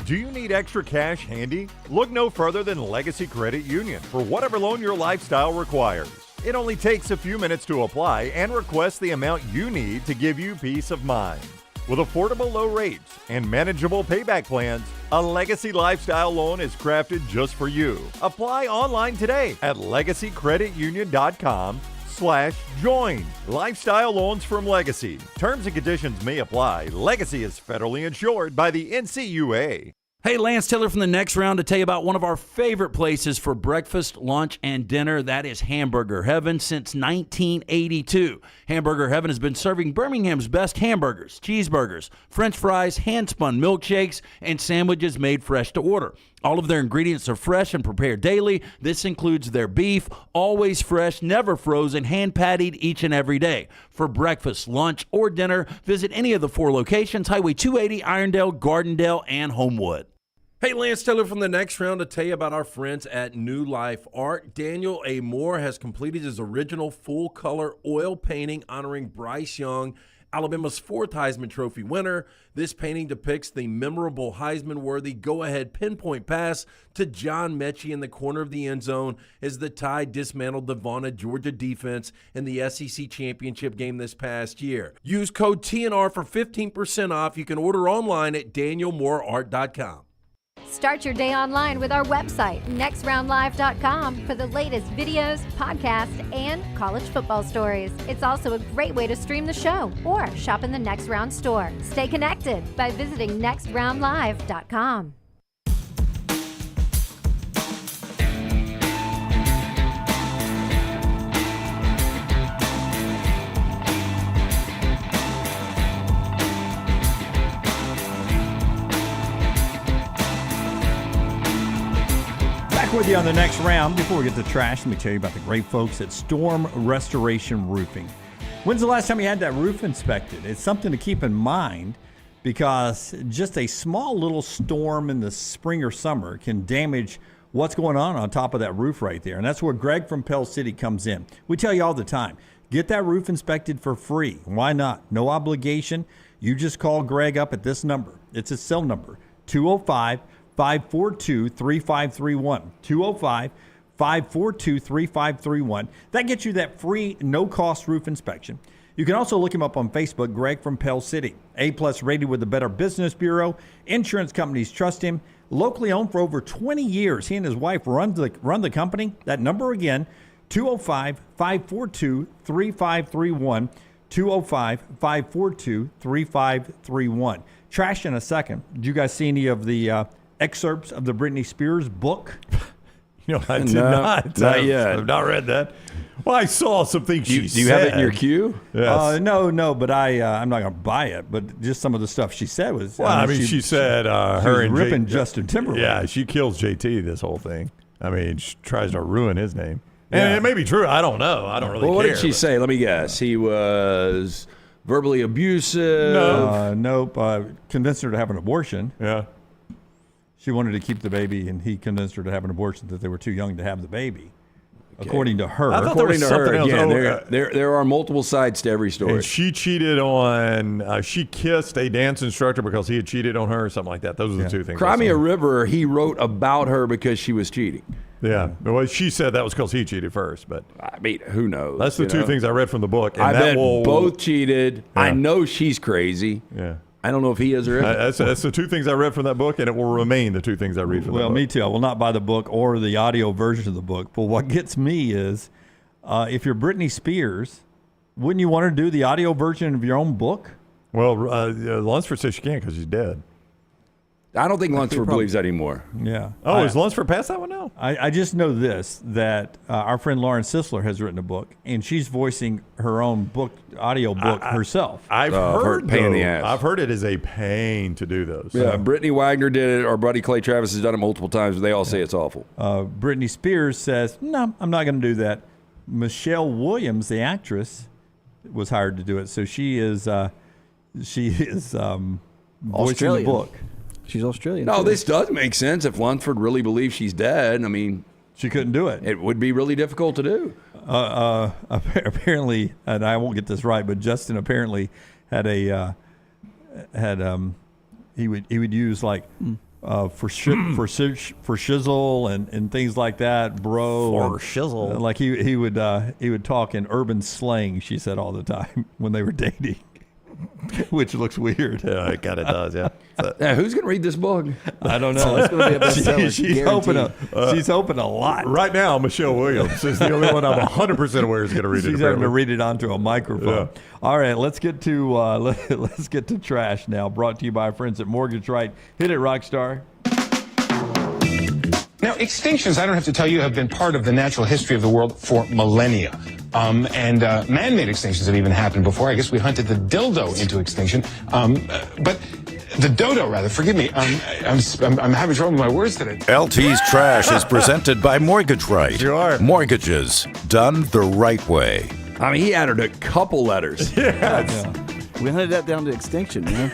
Do you need extra cash handy? Look no further than Legacy Credit Union for whatever loan your lifestyle requires. It only takes a few minutes to apply and request the amount you need to give you peace of mind. With affordable low rates and manageable payback plans, a Legacy Lifestyle loan is crafted just for you. Apply online today at legacycreditunion.com/join. Lifestyle loans from Legacy. Terms and conditions may apply. Legacy is federally insured by the NCUA. Hey, Lance Taylor from the Next Round to tell you about one of our favorite places for breakfast, lunch, and dinner. That is Hamburger Heaven since 1982. Hamburger Heaven has been serving Birmingham's best hamburgers, cheeseburgers, French fries, hand-spun milkshakes, and sandwiches made fresh to order. All of their ingredients are fresh and prepared daily. This includes their beef, always fresh, never frozen, hand-pattied each and every day. For breakfast, lunch, or dinner, visit any of the 4 locations, Highway 280, Irondale, Gardendale, and Homewood. Hey, Lance Taylor from the Next Round to tell you about our friends at New Life Art. Daniel A. Moore has completed his original full-color oil painting honoring Bryce Young, Alabama's 4th Heisman Trophy winner. This painting depicts the memorable Heisman-worthy go-ahead pinpoint pass to John Mechie in the corner of the end zone as the Tide dismantled the vaunted Georgia defense in the SEC championship game this past year. Use code TNR for 15% off. You can order online at danielmooreart.com. Start your day online with our website, nextroundlive.com, for the latest videos, podcasts, and college football stories. It's also a great way to stream the show or shop in the Next Round store. Stay connected by visiting nextroundlive.com. With you on the Next Round. Before we get to trash, let me tell you about the great folks at Storm Restoration Roofing. When's the last time you had that roof inspected? It's something to keep in mind because just a small little storm in the spring or summer can damage what's going on top of that roof right there. And that's where Greg from Pell City comes in. We tell you all the time, get that roof inspected for free. Why not? No obligation. You just call Greg up at this number. It's his cell number, 205-542-3531. 205-542-3531. That gets you that free, no-cost roof inspection. You can also look him up on Facebook, Greg from Pell City. A-plus rated with the Better Business Bureau. Insurance companies trust him. Locally owned for over 20 years. He and his wife run the company. That number again, 205-542-3531. 205-542-3531. Trash in a second. Did you guys see any of the excerpts of the Britney Spears book? You know, I did not. Not yet. I've not read that. Well, I saw some things she said. Do you have it in your queue? Yes. No, but I'm not going to buy it. But just some of the stuff she said was. Well, she said her and ripping Justin Timberlake. Yeah, she kills JT. This whole thing. I mean, she tries to ruin his name. And it may be true. I don't know. I don't really care. What did she say? Let me guess. He was verbally abusive. Nope. Convinced her to have an abortion. Yeah. She wanted to keep the baby, and he convinced her to have an abortion, that they were too young to have the baby. Okay. According to her. According to her, again, there are multiple sides to every story. And she cheated on, she kissed a dance instructor because he had cheated on her or something like that. Those are the two things. Cry Me a River, he wrote about her because she was cheating. Yeah. Well, she said that was because he cheated first, but I mean, who knows? That's the two things I read from the book. And I bet both cheated. Yeah. I know she's crazy. Yeah. I don't know if he is or isn't. That's the two things I read from that book, and it will remain the two things I read from that book. Well, me too. I will not buy the book or the audio version of the book. But what gets me is, if you're Britney Spears, wouldn't you want to do the audio version of your own book? Well, Lunsford says she can't because she's dead. I don't think Lunsford believes that anymore. Yeah. Oh, is Lunsford past that one now? I just know this, that our friend Lauren Sisler has written a book, and she's voicing her own book, audio book herself. I've heard pain in the ass. I've heard it is a pain to do those. Yeah, Brittany Wagner did it. Our buddy Clay Travis has done it multiple times, but they all say it's awful. Britney Spears says, no, I'm not going to do that. Michelle Williams, the actress, was hired to do it, so she is voicing the book. She's Australian. No, this does make sense. If Lunsford really believes she's dead, I mean, she couldn't do it. It would be really difficult to do. Apparently, and I won't get this right, but Justin apparently had he would use like for shizzle and things like that, bro. For shizzle, like he would talk in urban slang. She said all the time when they were dating. Which looks weird. Yeah, it kind of does, yeah. Yeah, who's going to read this book? I don't know. It's going to be a bestseller. She's hoping a lot. Right now, Michelle Williams is the only one I'm 100% aware is going to read it. She's having to read it onto a microphone. Yeah. All right, let's get to let's get to trash now. Brought to you by our friends at Mortgage Right. Hit it, Rockstar. Now, extinctions, I don't have to tell you, have been part of the natural history of the world for millennia. And man-made extinctions have even happened before. I guess we hunted the dildo into extinction. But the dodo, rather. Forgive me. I'm having trouble with my words today. LT's Trash is presented by Mortgage Right. Sure. Mortgages done the right way. I mean, he added a couple letters. Yes. We hunted that down to extinction, man.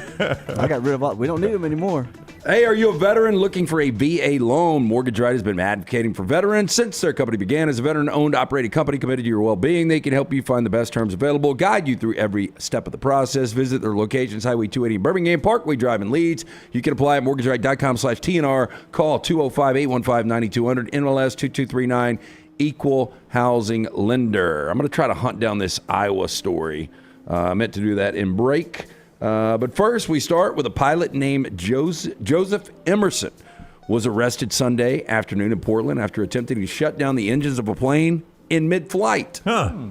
I got rid of all. We don't need them anymore. Hey, are you a veteran looking for a VA loan? Mortgage Right has been advocating for veterans since their company began. As a veteran-owned, operated company committed to your well-being, they can help you find the best terms available, guide you through every step of the process. Visit their locations, Highway 280 in Birmingham, Parkway Drive in Leeds. You can apply at mortgageright.com/TNR. Call 205-815-9200, NLS 2239, Equal Housing Lender. I'm going to try to hunt down this Iowa story. I meant to do that in break. But first, we start with a pilot named Joseph Emerson was arrested Sunday afternoon in Portland after attempting to shut down the engines of a plane in mid-flight. Now,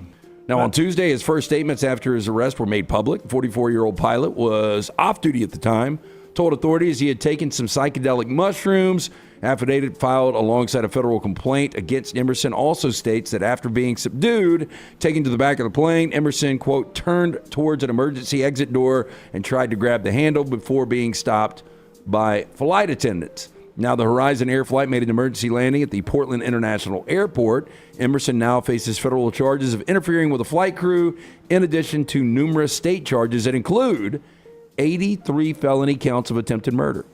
on Tuesday, his first statements after his arrest were made public. 44-year-old pilot was off duty at the time, told authorities he had taken some psychedelic mushrooms. Affidavit filed alongside a federal complaint against Emerson also states that after being subdued, taken to the back of the plane, Emerson, quote, turned towards an emergency exit door and tried to grab the handle before being stopped by flight attendants. Now, the Horizon Air flight made an emergency landing at the Portland International Airport. Emerson now faces federal charges of interfering with a flight crew, in addition to numerous state charges that include 83 felony counts of attempted murder.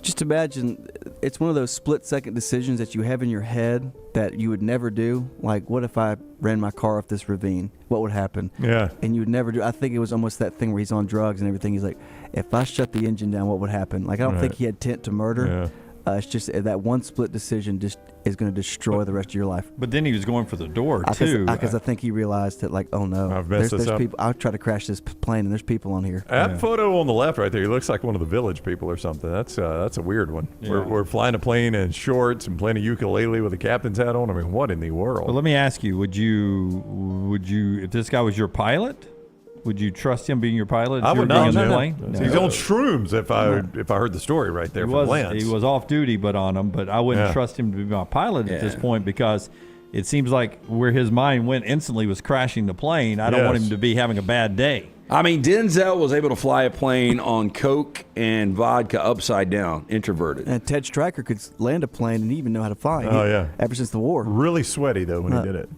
Just imagine, it's one of those split-second decisions that you have in your head that you would never do. Like, what if I ran my car off this ravine? What would happen? Yeah. And you would never do. I think it was almost that thing where he's on drugs and everything. He's like, if I shut the engine down, what would happen? Like, I don't think he had intent to murder. Yeah. It's just that one split decision just is going to destroy the rest of your life. But then he was going for the door, too. Because I think he realized that, like, oh, no. There's people. I'll try to crash this plane, and there's people on here. That photo on the left right there, he looks like one of the Village people or something. That's a weird one. Yeah. We're flying a plane in shorts and playing a ukulele with a captain's hat on. I mean, what in the world? Well, let me ask you, would you, if this guy was your pilot, would you trust him being your pilot? I would not. No. He's on shrooms if I heard the story right there from Lance. He was off duty, but on him. But I wouldn't trust him to be my pilot at this point because it seems like where his mind went instantly was crashing the plane. I don't want him to be having a bad day. I mean, Denzel was able to fly a plane on coke and vodka upside down, introverted. And Ted Stryker could land a plane and even know how to fly. Oh, yeah. Ever since the war. Really sweaty, though, when he did it.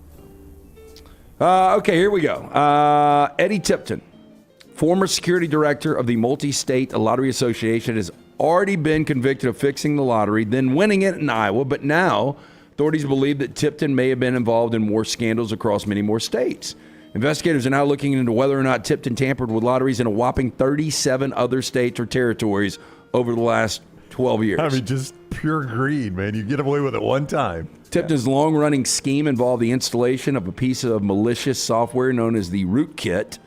Okay, here we go. Eddie Tipton, former security director of the Multi-State Lottery Association, has already been convicted of fixing the lottery, then winning it in Iowa, but now authorities believe that Tipton may have been involved in more scandals across many more states. Investigators are now looking into whether or not Tipton tampered with lotteries in a whopping 37 other states or territories over the last 12 years. I mean, just pure greed, man. You get away with it one time. Tipton's long-running scheme involved the installation of a piece of malicious software known as the rootkit.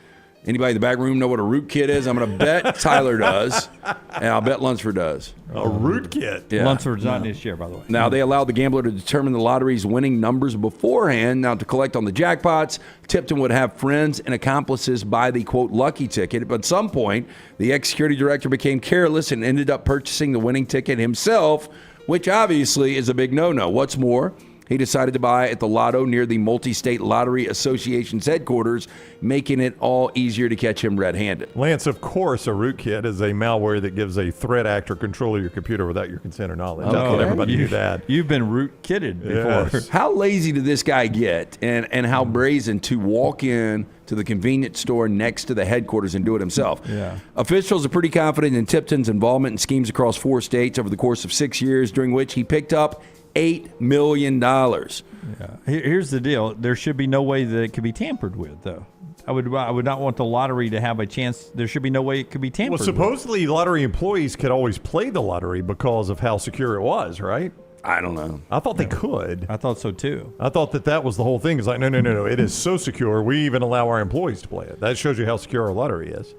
Anybody in the back room know what a rootkit is? I'm going to bet Tyler does, and I'll bet Lunsford does. A rootkit? Yeah. Lunsford's not in his share, by the way. Now, they allowed the gambler to determine the lottery's winning numbers beforehand. Now, to collect on the jackpots, Tipton would have friends and accomplices buy the, quote, lucky ticket. But at some point, the ex-security director became careless and ended up purchasing the winning ticket himself, which obviously is a big no-no. What's more, he decided to buy at the lotto near the Multi-State Lottery Association's headquarters, making it all easier to catch him red-handed. Lance, of course, a rootkit is a malware that gives a threat actor control of your computer without your consent or knowledge. I thought everybody knew that. You've been rootkitted before. Yes. How lazy did this guy get, and how brazen to walk in to the convenience store next to the headquarters and do it himself? Yeah. Officials are pretty confident in Tipton's involvement in schemes across 4 states over the course of 6 years, during which he picked up $8 million. Yeah. Here's the deal. There should be no way that it could be tampered with, though. I would not want the lottery to have a chance. There should be no way it could be tampered Well, supposedly lottery employees could always play the lottery because of how secure it was, right? I don't know. I thought they could. I thought so, too. I thought that was the whole thing. It's like, no. It is so secure, we even allow our employees to play it. That shows you how secure our lottery is.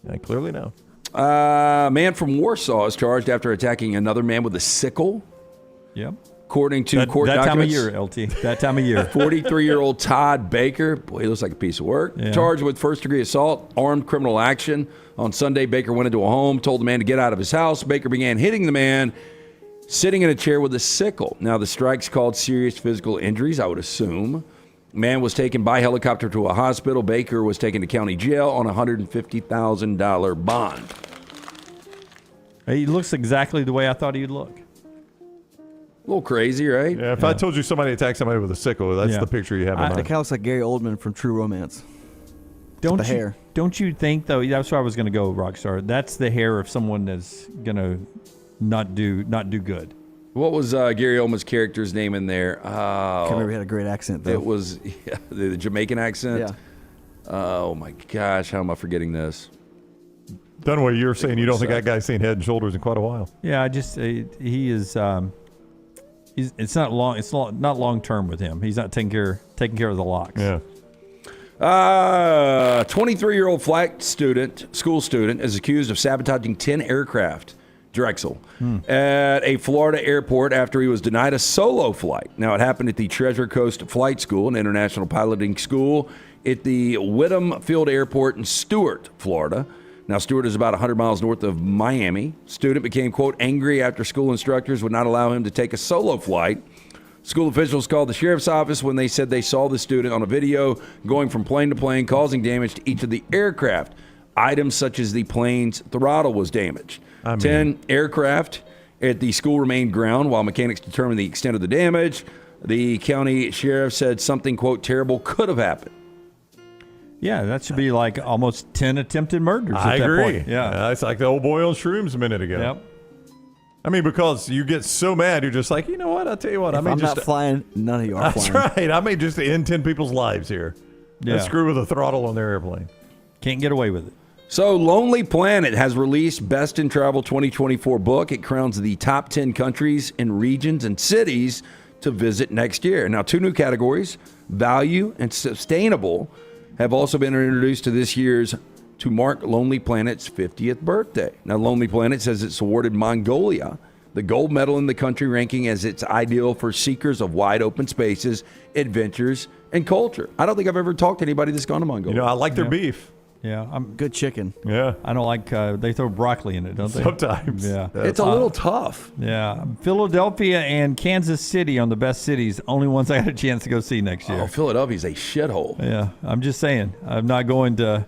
I clearly know. Man from Warsaw is charged after attacking another man with a sickle. Yep. According to court that documents. That time of year, LT. That time of year. 43-year-old Todd Baker, boy, he looks like a piece of work, charged with first-degree assault, armed criminal action. On Sunday, Baker went into a home, told the man to get out of his house. Baker began hitting the man, sitting in a chair with a sickle. Now, the strikes caused serious physical injuries, I would assume. Man was taken by helicopter to a hospital. Baker was taken to county jail on a $150,000 bond. He looks exactly the way I thought he'd look. A little crazy, right? Yeah, if I told you somebody attacked somebody with a sickle, that's the picture you have in That mind. kind of looks like Gary Oldman from True Romance. Don't hair. Don't you think, though? That's where I was going to go, Rockstar. That's the hair of someone that's going to not do good. What was Gary Oldman's character's name in there? Can't remember. He had a great accent, though. It was the Jamaican accent. Yeah. Oh my gosh, how am I forgetting this? Dunaway, you're saying you don't think that guy's seen Head and Shoulders in quite a while. Yeah, I just he is. It's not long. It's not long term with him. He's not taking care of the locks. Yeah. 23-year-old school student, is accused of sabotaging 10 aircraft, Drexel, at a Florida airport after he was denied a solo flight. Now, it happened at the Treasure Coast Flight School, an international piloting school, at the Whittingham Field Airport in Stuart, Florida. Now, Stuart is about 100 miles north of Miami. Student became, quote, angry after school instructors would not allow him to take a solo flight. School officials called the sheriff's office when they said they saw the student on a video going from plane to plane, causing damage to each of the aircraft. Items such as the plane's throttle was damaged. 10 aircraft at the school remained ground while mechanics determined the extent of the damage. The county sheriff said something, quote, terrible could have happened. Yeah, that should be like almost 10 attempted murders I at that agree. point. Yeah. It's like the old boy on shrooms a minute ago. Yep. I mean, because you get so mad, you're just like, you know what? I'll tell you what. If I'm not flying, none of you are flying. That's right. I may just end 10 people's lives here. Yeah. Let's screw with a throttle on their airplane. Can't get away with it. So Lonely Planet has released Best in Travel 2024 book. It crowns the top 10 countries and regions and cities to visit next year. Now, 2 new categories, value and sustainable, have also been introduced to this year's to mark Lonely Planet's 50th birthday. Now, Lonely Planet says it's awarded Mongolia the gold medal in the country ranking as it's ideal for seekers of wide open spaces, adventures, and culture. I don't think I've ever talked to anybody that's gone to Mongolia. You know, I like their beef. Yeah, good chicken. Yeah, I don't like. They throw broccoli in it, don't they? Sometimes. Yeah, it's a little tough. Yeah, Philadelphia and Kansas City on the best cities, only ones I got a chance to go see next year. Oh, Philadelphia's a shithole. Yeah, I'm just saying. I'm not going to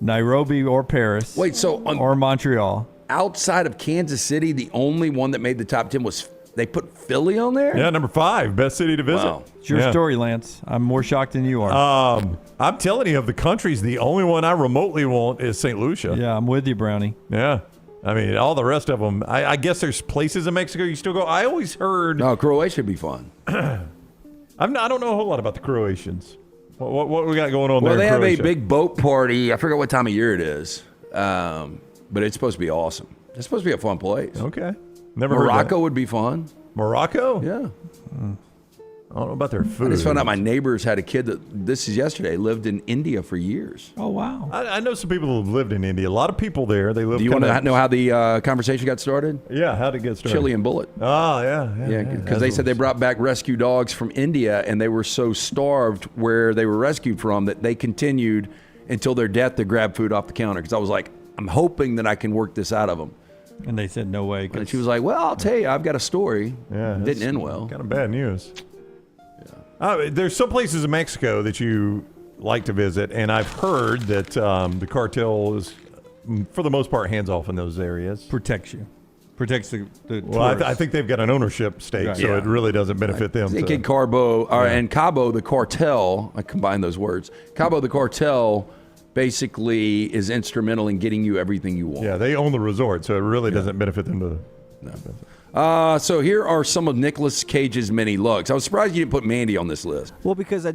Nairobi or Paris. Wait, so or Montreal. Outside of Kansas City, the only one that made the top 10 was they put Philly on there? Yeah, number 5, best city to visit. Wow. It's your story, Lance. I'm more shocked than you are. I'm telling you, of the countries, the only one I remotely want is St. Lucia. Yeah, I'm with you, Brownie. Yeah. I mean, all the rest of them, I guess there's places in Mexico you still go. I always heard. No, Croatia would be fun. I don't know a whole lot about the Croatians. What we got going on well, there? Well, they in have a big boat party. I forget what time of year it is, but it's supposed to be awesome. It's supposed to be a fun place. Okay. Never Morocco heard that. would be fun. Morocco? Yeah. I don't know about their food. I just found out my neighbors had a kid that, this is yesterday, lived in India for years. Oh, wow. I know some people who have lived in India. A lot of people there. They live. Do you want to know how the conversation got started? Yeah, how did it get started? Chili and Bullet. Oh, yeah. Yeah, because they said they brought back rescue dogs from India, and they were so starved where they were rescued from that they continued until their death to grab food off the counter. Because I was like, I'm hoping that I can work this out of them. And they said, no way. And she was like, well, I'll tell you, I've got a story. Yeah, it didn't end well. Kind of bad news. There's some places in Mexico that you like to visit, and I've heard that the cartel is, for the most part, hands off in those areas. Protects the well, I think they've got an ownership stake, Right. so it really doesn't benefit them. Think in Cabo, and Cabo, the cartel, I combine those words. Cabo, the cartel, basically is instrumental in getting you everything you want. Yeah, they own the resort, so it really doesn't benefit them to. So here are some of Nicolas Cage's many looks. I was surprised you didn't put Mandy on this list. Well, because I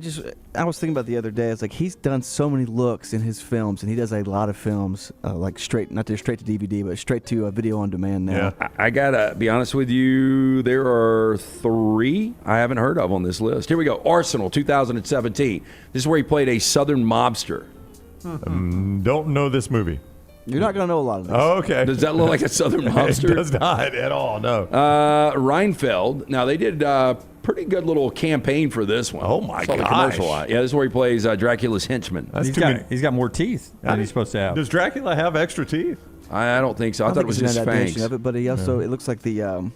was thinking about the other day. It's like he's done so many looks in his films, and he does a lot of films like straight to DVD, but straight to video on demand now. Yeah. I gotta be honest with you. There are 3 I haven't heard of on this list. Here we go. Arsenal, 2017. This is where he played a Southern mobster. Don't know this movie. You're not going to know a lot of this. Oh, okay. Does that look like a Southern mobster? It does not at all, no. Reinfeld. Now, they did a pretty good little campaign for this one. Oh, my Saw the gosh. commercial a lot. Yeah, this is where he plays Dracula's henchman. He's got more teeth than he's supposed to have. Does Dracula have extra teeth? I don't think so. I thought it was just fangs. Of it, but he also, it looks like the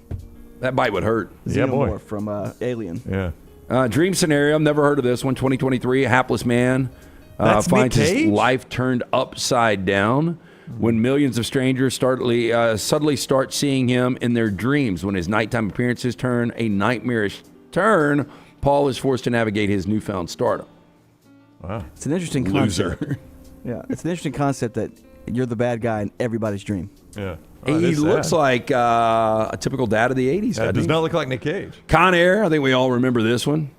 that bite would hurt. Xenomorph from Alien. Yeah. Dream Scenario. I've never heard of this one. 2023. A hapless man finds his life turned upside down when millions of strangers suddenly start seeing him in their dreams. When his nighttime appearances turn a nightmarish turn, Paul is forced to navigate his newfound stardom. Wow. It's an interesting concept. Yeah, it's an interesting concept that you're the bad guy in everybody's dream. Yeah. He looks like a typical dad of the 80s. It does not look like Nick Cage. Con Air, I think we all remember this one.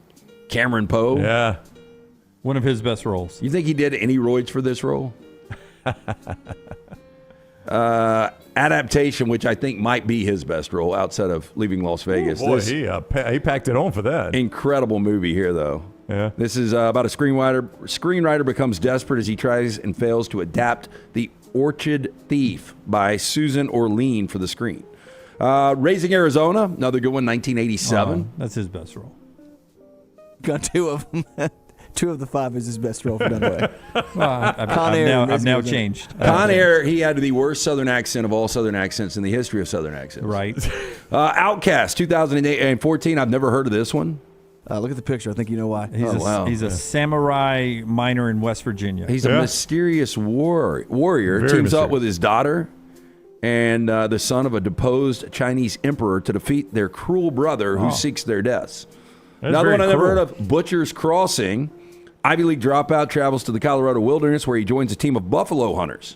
Cameron Poe. Yeah. One of his best roles. You think he did any roids for this role? Adaptation, which I think might be his best role outside of Leaving Las Vegas. Oh, boy, he packed it on for that. Incredible movie here, though. Yeah. This is about a screenwriter becomes desperate as he tries and fails to adapt The Orchid Thief by Susan Orlean for the screen. Raising Arizona, another good one, 1987. That's his best role. Got 2 of them. 2 of the 5 is his best role for Dunaway. I've now changed. Con Air, he had the worst Southern accent of all Southern accents in the history of Southern accents. Right. Outcast, 2014. I've never heard of this one. Look at the picture. I think you know why. He's a samurai miner in West Virginia. He's a mysterious warrior. Teams up with his daughter and the son of a deposed Chinese emperor to defeat their cruel brother who seeks their deaths. Another one I never heard of, Butcher's Crossing. Ivy League dropout travels to the Colorado wilderness where he joins a team of buffalo hunters.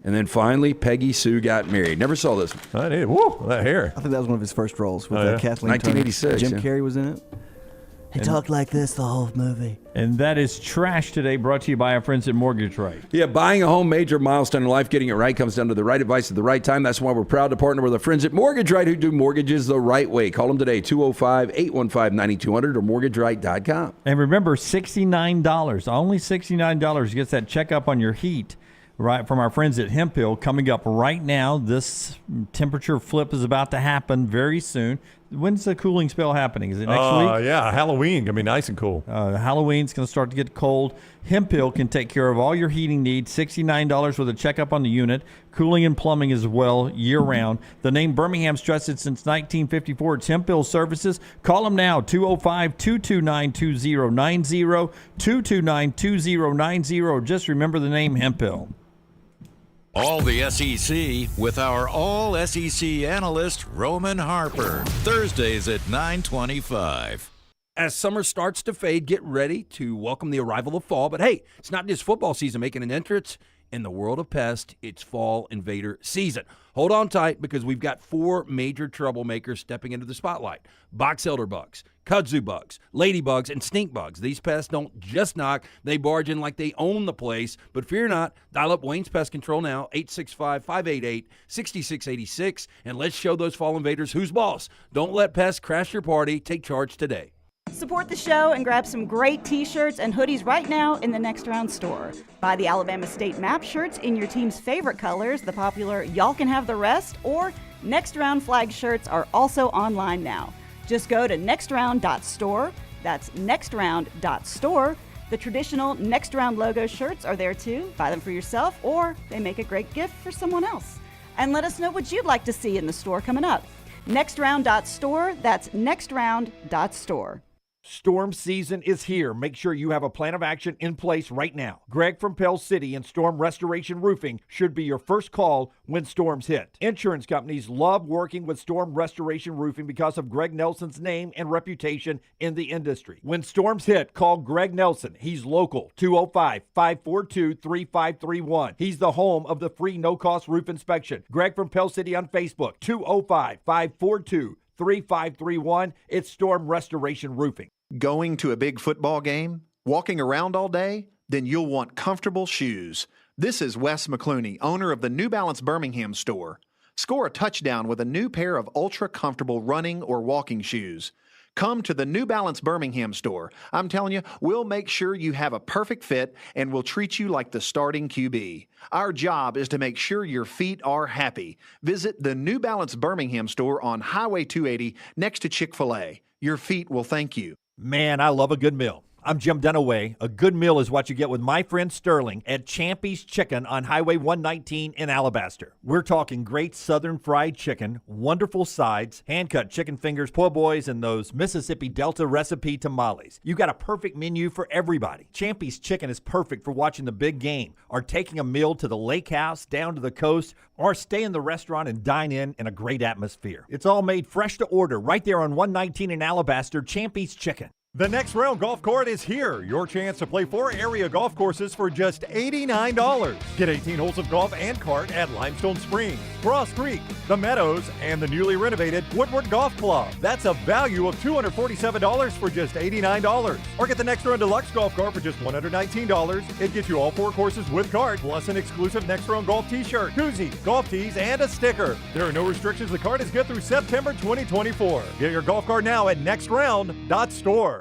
And then finally, Peggy Sue Got Married. Never saw this one. I did. Woo, that hair. I think that was one of his first roles with Kathleen 1986. Turner. Jim Carrey was in it. He talked like this the whole movie. And that is Trash Today, brought to you by our friends at Mortgage Right. Yeah, buying a home, major milestone in life. Getting it right comes down to the right advice at the right time. That's why we're proud to partner with our friends at Mortgage Right who do mortgages the right way. Call them today, 205-815-9200 or mortgageright.com. And remember, $69, only $69 gets that checkup on your heat. Right, from our friends at Hemp Hill, coming up right now. This temperature flip is about to happen very soon. When's the cooling spell happening? Is it next week? Yeah, Halloween gonna be nice and cool. Halloween's gonna start to get cold. Hemphill can take care of all your heating needs. $69 with a checkup on the unit. Cooling and plumbing as well year round. The name Birmingham's trusted since 1954. It's Hemphill Services. Call them now, 205-229-2090, 229-2090. Just remember the name Hemphill. All the SEC with our all-SEC analyst, Roman Harper. Thursdays at 9:25. As summer starts to fade, get ready to welcome the arrival of fall. But hey, it's not just football season making an entrance. In the world of pest, it's fall invader season. Hold on tight because we've got 4 major troublemakers stepping into the spotlight. Box elder bugs, kudzu bugs, ladybugs, and stink bugs. These pests don't just knock, they barge in like they own the place. But fear not, dial up Wayne's Pest Control now, 865-588-6686, and let's show those fall invaders who's boss. Don't let pests crash your party. Take charge today. Support the show and grab some great t-shirts and hoodies right now in the Next Round store. Buy the Alabama State map shirts in your team's favorite colors, the popular Y'all Can Have the Rest, or Next Round flag shirts are also online now. Just go to nextround.store. That's nextround.store. The traditional Next Round logo shirts are there too. Buy them for yourself, or they make a great gift for someone else. And let us know what you'd like to see in the store coming up. Nextround.store. That's nextround.store. Storm season is here. Make sure you have a plan of action in place right now. Greg from Pell City and Storm Restoration Roofing should be your first call when storms hit. Insurance companies love working with Storm Restoration Roofing because of Greg Nelson's name and reputation in the industry. When storms hit, call Greg Nelson. He's local, 205-542-3531. He's the home of the free no-cost roof inspection. Greg from Pell City on Facebook, 205-542-3531. It's Storm Restoration Roofing. Going to a big football game? Walking around all day? Then you'll want comfortable shoes. This is Wes McClooney, owner of the New Balance Birmingham store. Score a touchdown with a new pair of ultra-comfortable running or walking shoes. Come to the New Balance Birmingham store. I'm telling you, we'll make sure you have a perfect fit and we'll treat you like the starting QB. Our job is to make sure your feet are happy. Visit the New Balance Birmingham store on Highway 280 next to Chick-fil-A. Your feet will thank you. Man, I love a good meal. I'm Jim Dunaway. A good meal is what you get with my friend Sterling at Champy's Chicken on Highway 119 in Alabaster. We're talking great southern fried chicken, wonderful sides, hand-cut chicken fingers, po' boys, and those Mississippi Delta recipe tamales. You got a perfect menu for everybody. Champy's Chicken is perfect for watching the big game, or taking a meal to the lake house, down to the coast, or stay in the restaurant and dine in a great atmosphere. It's all made fresh to order right there on 119 in Alabaster, Champy's Chicken. The Next Round Golf Court is here. Your chance to play 4 area golf courses for just $89. Get 18 holes of golf and cart at Limestone Springs, Cross Creek, The Meadows, and the newly renovated Woodward Golf Club. That's a value of $247 for just $89. Or get the Next Round Deluxe Golf Cart for just $119. It gets you all 4 courses with cart, plus an exclusive Next Round Golf t-shirt, koozie, golf tees, and a sticker. There are no restrictions. The cart is good through September 2024. Get your golf cart now at nextround.store.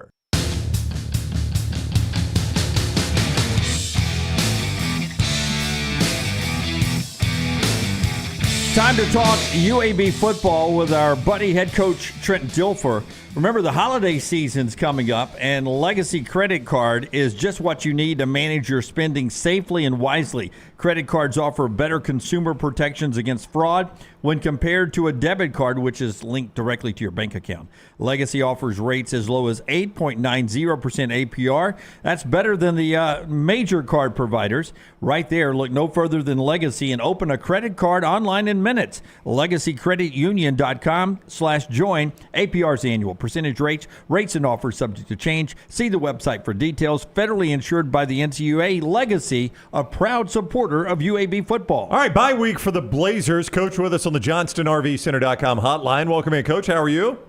Time to talk UAB football with our buddy head coach Trent Dilfer. Remember, the holiday season's coming up, and Legacy Credit Card is just what you need to manage your spending safely and wisely. Credit cards offer better consumer protections against fraud when compared to a debit card, which is linked directly to your bank account. Legacy offers rates as low as 8.90% APR. That's better than the major card providers. Right there, look no further than Legacy and open a credit card online in minutes. LegacyCreditUnion.com/join. APR's annual. Percentage rates and offers subject to change. See the website for details. Federally insured by the NCUA. Legacy, a proud supporter of UAB football. All right, bye week for the Blazers. Coach with us on the JohnstonRVCenter.com hotline. Welcome in, Coach. How are you?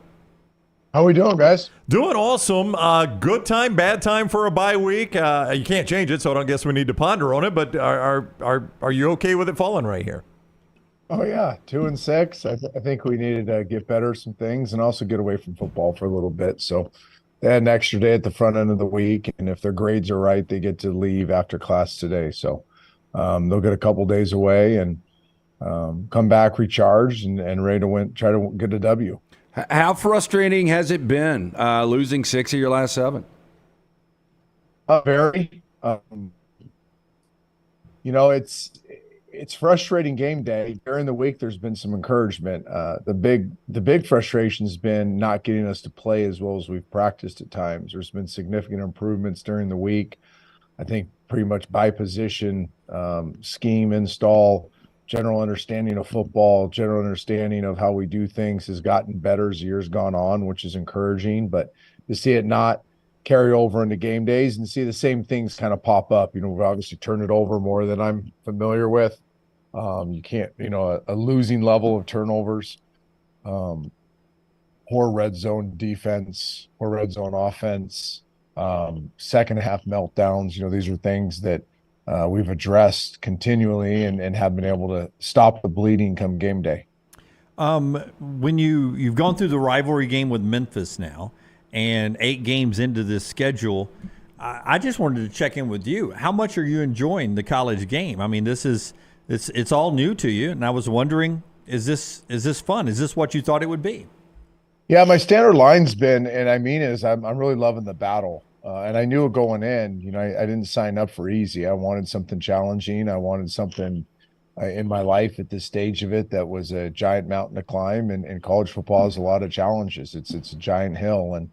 How we doing, guys? Doing awesome. Good time, bad time for a bye week. You can't change it, so I don't guess we need to ponder on it. But are you okay with it falling right here? Oh yeah, 2-6. I think we needed to get better some things and also get away from football for a little bit. So they had an extra day at the front end of the week, and if their grades are right, they get to leave after class today. So they'll get a couple days away and come back recharged and ready to try to get a W. How frustrating has it been losing 6 of your last 7? Very. It's frustrating game day. During the week, there's been some encouragement. The big frustration has been not getting us to play as well as we've practiced at times. There's been significant improvements during the week. I think pretty much by position, scheme, install, general understanding of football, general understanding of how we do things has gotten better as the years gone on, which is encouraging. But to see it not carry over into game days and see the same things kind of pop up. We've obviously turned it over more than I'm familiar with. You can't, a losing level of turnovers, poor red zone defense, poor red zone offense, second half meltdowns. These are things that we've addressed continually and have been able to stop the bleeding come game day. When you've gone through the rivalry game with Memphis now, and 8 games into this schedule, I just wanted to check in with you. How much are you enjoying the college game? I mean, it's all new to you, and I was wondering, is this fun? Is this what you thought it would be? Yeah, my standard line's been, and I mean is I'm really loving the battle. And I knew it going in. I didn't sign up for easy. I wanted something challenging. I wanted something in my life at this stage of it that was a giant mountain to climb, and college football has a lot of challenges. It's a giant hill, and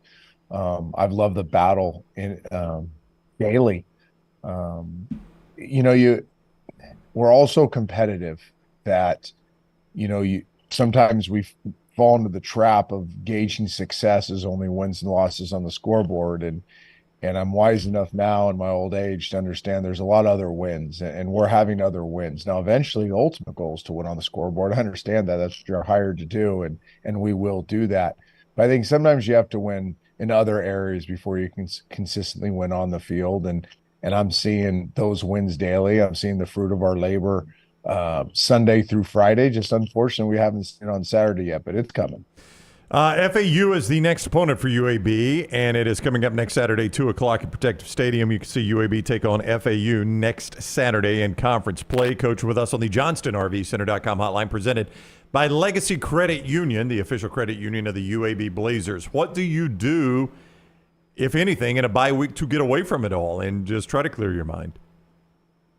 I've loved the battle daily. We're all so competitive that you sometimes we fall into the trap of gauging success as only wins and losses on the scoreboard, and I'm wise enough now in my old age to understand there's a lot of other wins, and we're having other wins. Now, eventually, the ultimate goal is to win on the scoreboard. I understand that. That's what you're hired to do, and we will do that. But I think sometimes you have to win in other areas before you can consistently win on the field, and I'm seeing those wins daily. I'm seeing the fruit of our labor Sunday through Friday. Just unfortunately, we haven't seen it on Saturday yet, but it's coming. FAU is the next opponent for UAB, and it is coming up next Saturday, 2 o'clock at Protective Stadium. You can see UAB take on FAU next Saturday in conference play. Coach with us on the JohnstonRVCenter.com hotline, presented by Legacy Credit Union, the official credit union of the UAB Blazers. What do you do, if anything, in a bye week to get away from it all and just try to clear your mind?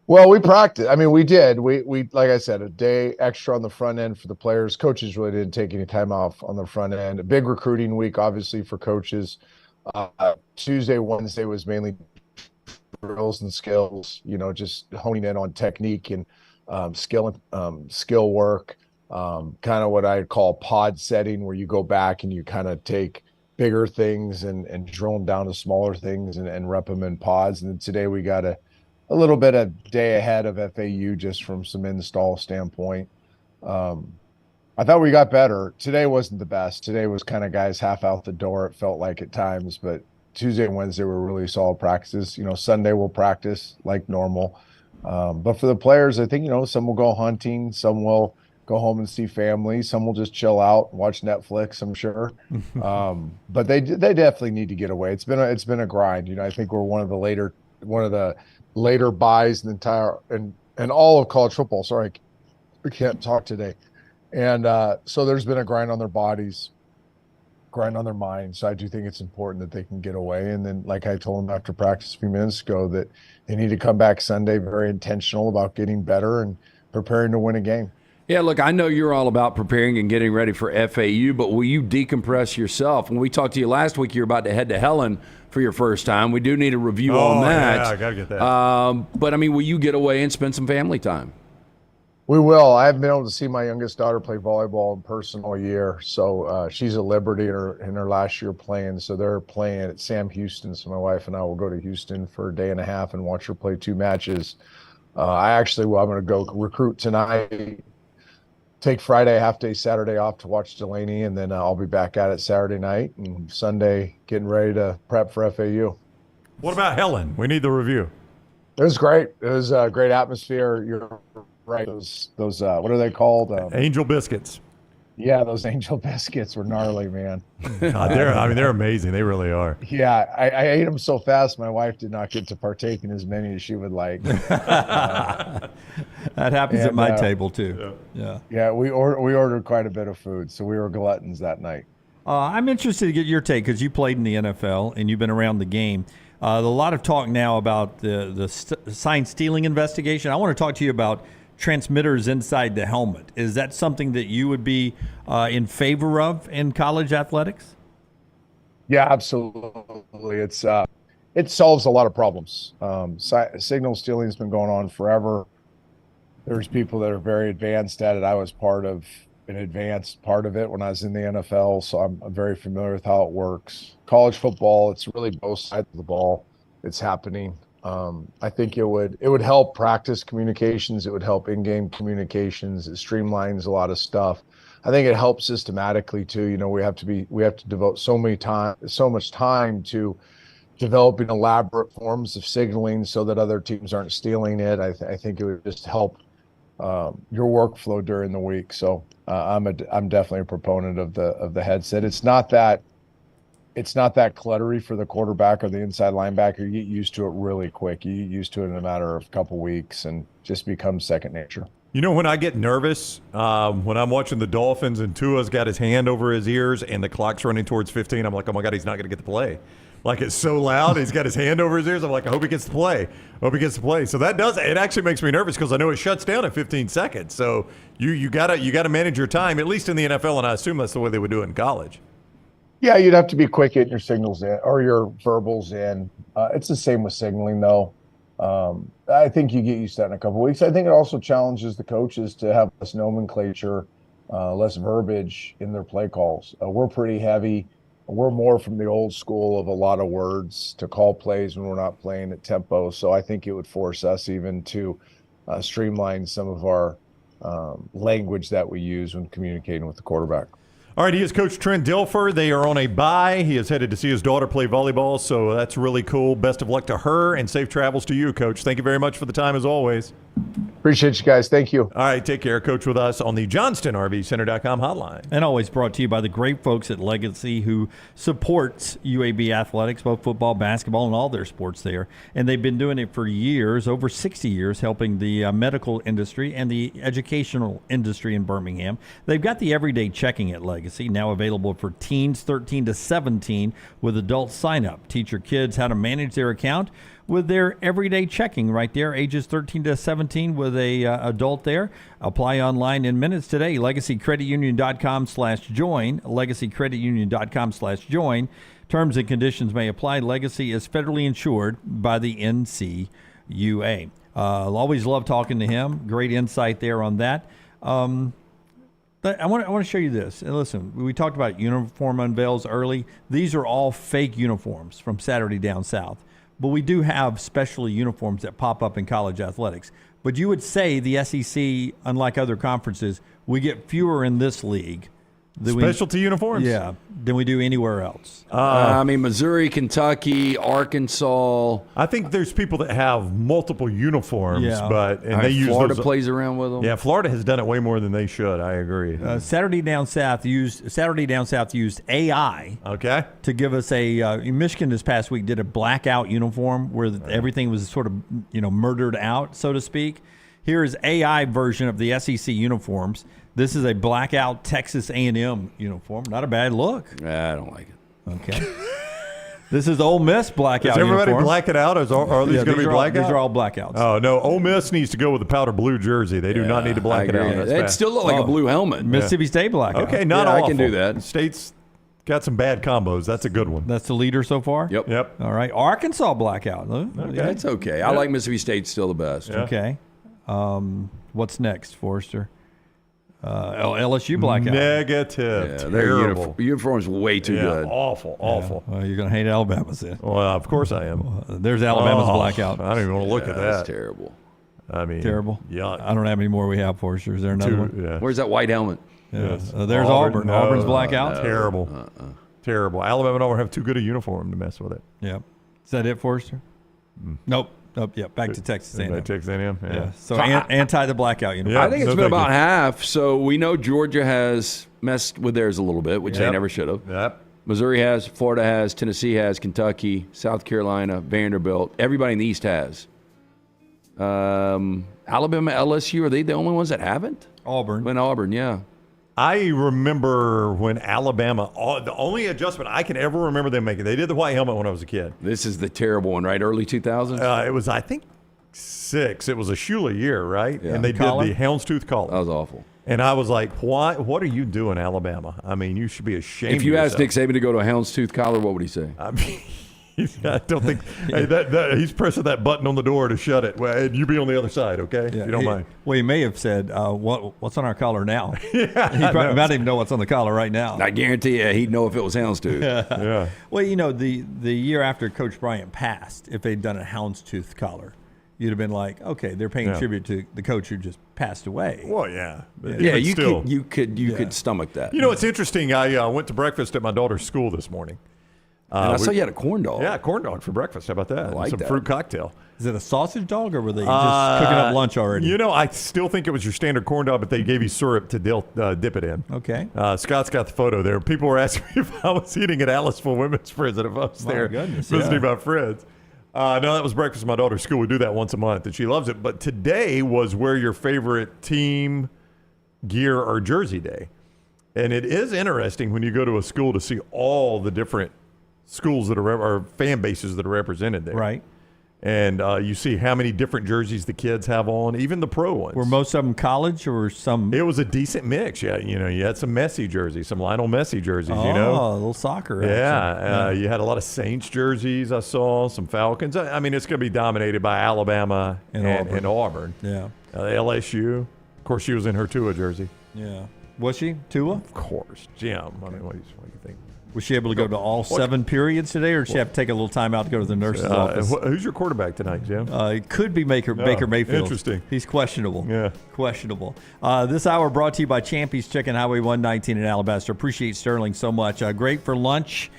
Well, we practiced. I mean, we did. We like I said, a day extra on the front end for the players. Coaches really didn't take any time off on the front end. A big recruiting week, obviously, for coaches. Tuesday, Wednesday was mainly drills and skills, just honing in on technique and skill work, kind of what I'd call pod setting, where you go back and you kind of take bigger things and drill them down to smaller things and rep them in pods. And then today we got a little bit a day ahead of FAU just from some install standpoint. I thought we got better. Today wasn't the best. Today was kind of guys half out the door, it felt like at times, but Tuesday and Wednesday were really solid practices. Sunday we'll practice like normal. But for the players, I think, some will go hunting, some will go home and see family, some will just chill out, watch Netflix, I'm sure. But they definitely need to get away. It's been a grind. I think we're one of the later buys in the entire and all of college football. Sorry, we can't talk today. And so there's been a grind on their bodies, grind on their minds. So I do think it's important that they can get away. And then, like I told them after practice a few minutes ago, that they need to come back Sunday very intentional about getting better and preparing to win a game. Yeah, look, I know you're all about preparing and getting ready for FAU, but will you decompress yourself? When we talked to you last week, you're about to head to Helen for your first time. We do need a review on that. Yeah, I got to get that. But, will you get away and spend some family time? We will. I haven't been able to see my youngest daughter play volleyball in person all year. So she's at Liberty in her last year playing. So they're playing at Sam Houston. So my wife and I will go to Houston for a day and a half and watch her play 2 matches. I'm going to go recruit tonight. Take Friday, half day, Saturday off to watch Delaney, and then I'll be back at it Saturday night and Sunday getting ready to prep for FAU. What about Helen? We need the review. It was great. It was a great atmosphere. You're right. Those what are they called? Angel biscuits. Yeah, those angel biscuits were gnarly, man. They're amazing. They really are. Yeah, I ate them so fast, my wife did not get to partake in as many as she would like. That happens at my table too. Yeah, we ordered quite a bit of food, so we were gluttons that night. I'm interested to get your take because you played in the NFL and you've been around the game. A lot of talk now about the sign stealing investigation. I want to talk to you about transmitters inside the helmet. Is that something that you would be in favor of in college athletics? Yeah, absolutely. It solves a lot of problems. Signal stealing has been going on forever. There's people that are very advanced at it. I was part of an advanced part of it when I was in the NFL, so I'm very familiar with how it works. College football, it's really both sides of the ball. It's happening. I think it would help practice communications. It would help in-game communications. It streamlines a lot of stuff. I think it helps systematically too. You know, we have to devote so much time to developing elaborate forms of signaling so that other teams aren't stealing it. I think it would just help your workflow during the week. So I'm definitely a proponent of the headset. It's not that cluttery for the quarterback or the inside linebacker. You get used to it really quick. You get used to it in a matter of a couple weeks and just becomes second nature. You know, when I get nervous, when I'm watching the Dolphins and Tua's got his hand over his ears and the clock's running towards 15, I'm like, oh my God, he's not going to get the play. Like, it's so loud. He's got his hand over his ears. I'm like, I hope he gets to play. So it actually makes me nervous because I know it shuts down in 15 seconds. So you gotta manage your time, at least in the NFL, and I assume that's the way they would do it in college. Yeah, you'd have to be quick getting your signals in or your verbals in. It's the same with signaling, though. I think you get used to that in a couple of weeks. I think it also challenges the coaches to have less nomenclature, less verbiage in their play calls. We're pretty heavy. We're more from the old school of a lot of words to call plays when we're not playing at tempo. So I think it would force us even to streamline some of our language that we use when communicating with the quarterback. All right, he is Coach Trent Dilfer. They are on a bye. He is headed to see his daughter play volleyball, so that's really cool. Best of luck to her, and safe travels to you, Coach. Thank you very much for the time, as always. Appreciate you guys. Thank you. All right, take care. Coach with us on the JohnstonRVCenter.com hotline. And always brought to you by the great folks at Legacy who supports UAB athletics, both football, basketball, and all their sports there. And they've been doing it for years, over 60 years, helping the medical industry and the educational industry in Birmingham. They've got the everyday checking at Legacy, now available for teens 13 to 17 with adult sign-up. Teach your kids how to manage their account with their everyday checking right there, ages 13 to 17 with a adult there. Apply online in minutes today, legacycreditunion.com/join, legacycreditunion.com/join. Terms and conditions may apply. Legacy is federally insured by the NCUA. Always love talking to him. Great insight there on that. But I want to show you this. And listen, we talked about uniform unveils early. These are all fake uniforms from Saturday Down South. But we do have special uniforms that pop up in college athletics. But you would say the SEC, unlike other conferences, we get fewer in this league. Specialty uniforms? Yeah, than we do anywhere else. I mean, Missouri, Kentucky, Arkansas. I think there's people that have multiple unifors, Yeah. they use Florida those. plays around with them. Yeah, Florida has done it way more than they should. I agree. Saturday Down South used AI. Okay. To give us Michigan this past week did a blackout uniform where everything was sort of murdered out, so to speak. Here is AI version of the SEC uniforms. This is a blackout Texas A&M uniform. Not a bad look. I don't like it. Okay. This is Ole Miss blackout. Is everybody uniform. black it out? Are these going to be blackout? These are all blackouts. Oh, no. Ole Miss needs to go with the powder blue jersey. They do not need to black it out. It still look like a blue helmet. Mississippi State blackout. Okay, not awful. I can do that. State's got some bad combos. That's a good one. That's the leader so far? Yep. All right. Arkansas blackout. Okay. That's okay. I like Mississippi State still the best. Yeah. Okay. What's next, Forrester? LSU blackout. Negative. Yeah, Terrible. their uniform's way too good. Awful. Well, you're going to hate Alabama's then. Well, of course I am. There's Alabama's blackout. I don't even want to look at that. That's terrible. I mean, Terrible. Yeah. I don't know how many more we have, Forrester. Is there another one? Yeah. Where's that white helmet? Yeah. Yes. There's Auburn. No, Auburn's blackout. Terrible. Terrible. Alabama and Auburn have too good a uniform to mess with it. Yep. Is that it, Forrester? Nope. Yeah. Back to Texas A&M. Texas A&M. Yeah. So anti the blackout uniform. I think it's been about half. So we know Georgia has messed with theirs a little bit, which they never should have. Yep. Missouri has, Florida has, Tennessee has, Kentucky, South Carolina, Vanderbilt. Everybody in the East has. Alabama, LSU, are they the only ones that haven't? Auburn. Auburn, yeah. I remember when Alabama, the only adjustment I can ever remember them making, they did the white helmet when I was a kid. This is the terrible one, right? Early 2000s? It was, I think, 6. It was a Shula year, right? Yeah. And they did the houndstooth collar. That was awful. And I was like, what are you doing, Alabama? I mean, you should be ashamed If you of asked Nick yourself. Saban to go to a houndstooth collar, what would he say? I mean, I don't think he's pressing that button on the door to shut it. Well, you be on the other side, okay? If you don't mind. Well, he may have said, what's on our collar now? Yeah, he probably might even know what's on the collar right now. I guarantee you he'd know if it was houndstooth. Yeah. Well, you know, the year after Coach Bryant passed, if they'd done a houndstooth collar, you'd have been like, okay, they're paying tribute to the coach who just passed away. Well, yeah. Yeah, But you still. could stomach that. You know, it's interesting. I went to breakfast at my daughter's school this morning. And I saw you had a corn dog. Yeah, corn dog for breakfast. How about that? I like Some that. fruit cocktail. Is it a sausage dog, or were they just cooking up lunch already? You know, I still think it was your standard corn dog, but they gave you syrup to dip it in. Okay. Scott's got the photo there. People were asking me if I was eating at Aliceville Women's Prison, if I was My there goodness, visiting yeah. my friends. No, that was breakfast at my daughter's school. We do that once a month, and she loves it. But today was where your favorite team gear or jersey day. And it is interesting when you go to a school to see all the different schools that are or fan bases that are represented there. Right. And you see how many different jerseys the kids have on, even the pro ones. Were most of them college or some? It was a decent mix. Yeah, you know, you had some Messi jerseys, some Lionel Messi jerseys. Oh, you know, a little soccer. yeah, action. you had a lot of Saints jerseys. I saw some Falcons. I mean, it's going to be dominated by Alabama and Auburn. Yeah. LSU. Of course, she was in her Tua jersey. Yeah. Was she Tua? Of course, Jim. I mean, what do you think? Was she able to go to all 7 periods today, or did she have to take a little time out to go to the nurse's office? Who's your quarterback tonight, Jim? It could be Baker Mayfield. Interesting. He's questionable. Yeah. Questionable. This hour brought to you by Champy's Chicken, Highway 119 in Alabaster. Appreciate Sterling so much. Great for lunch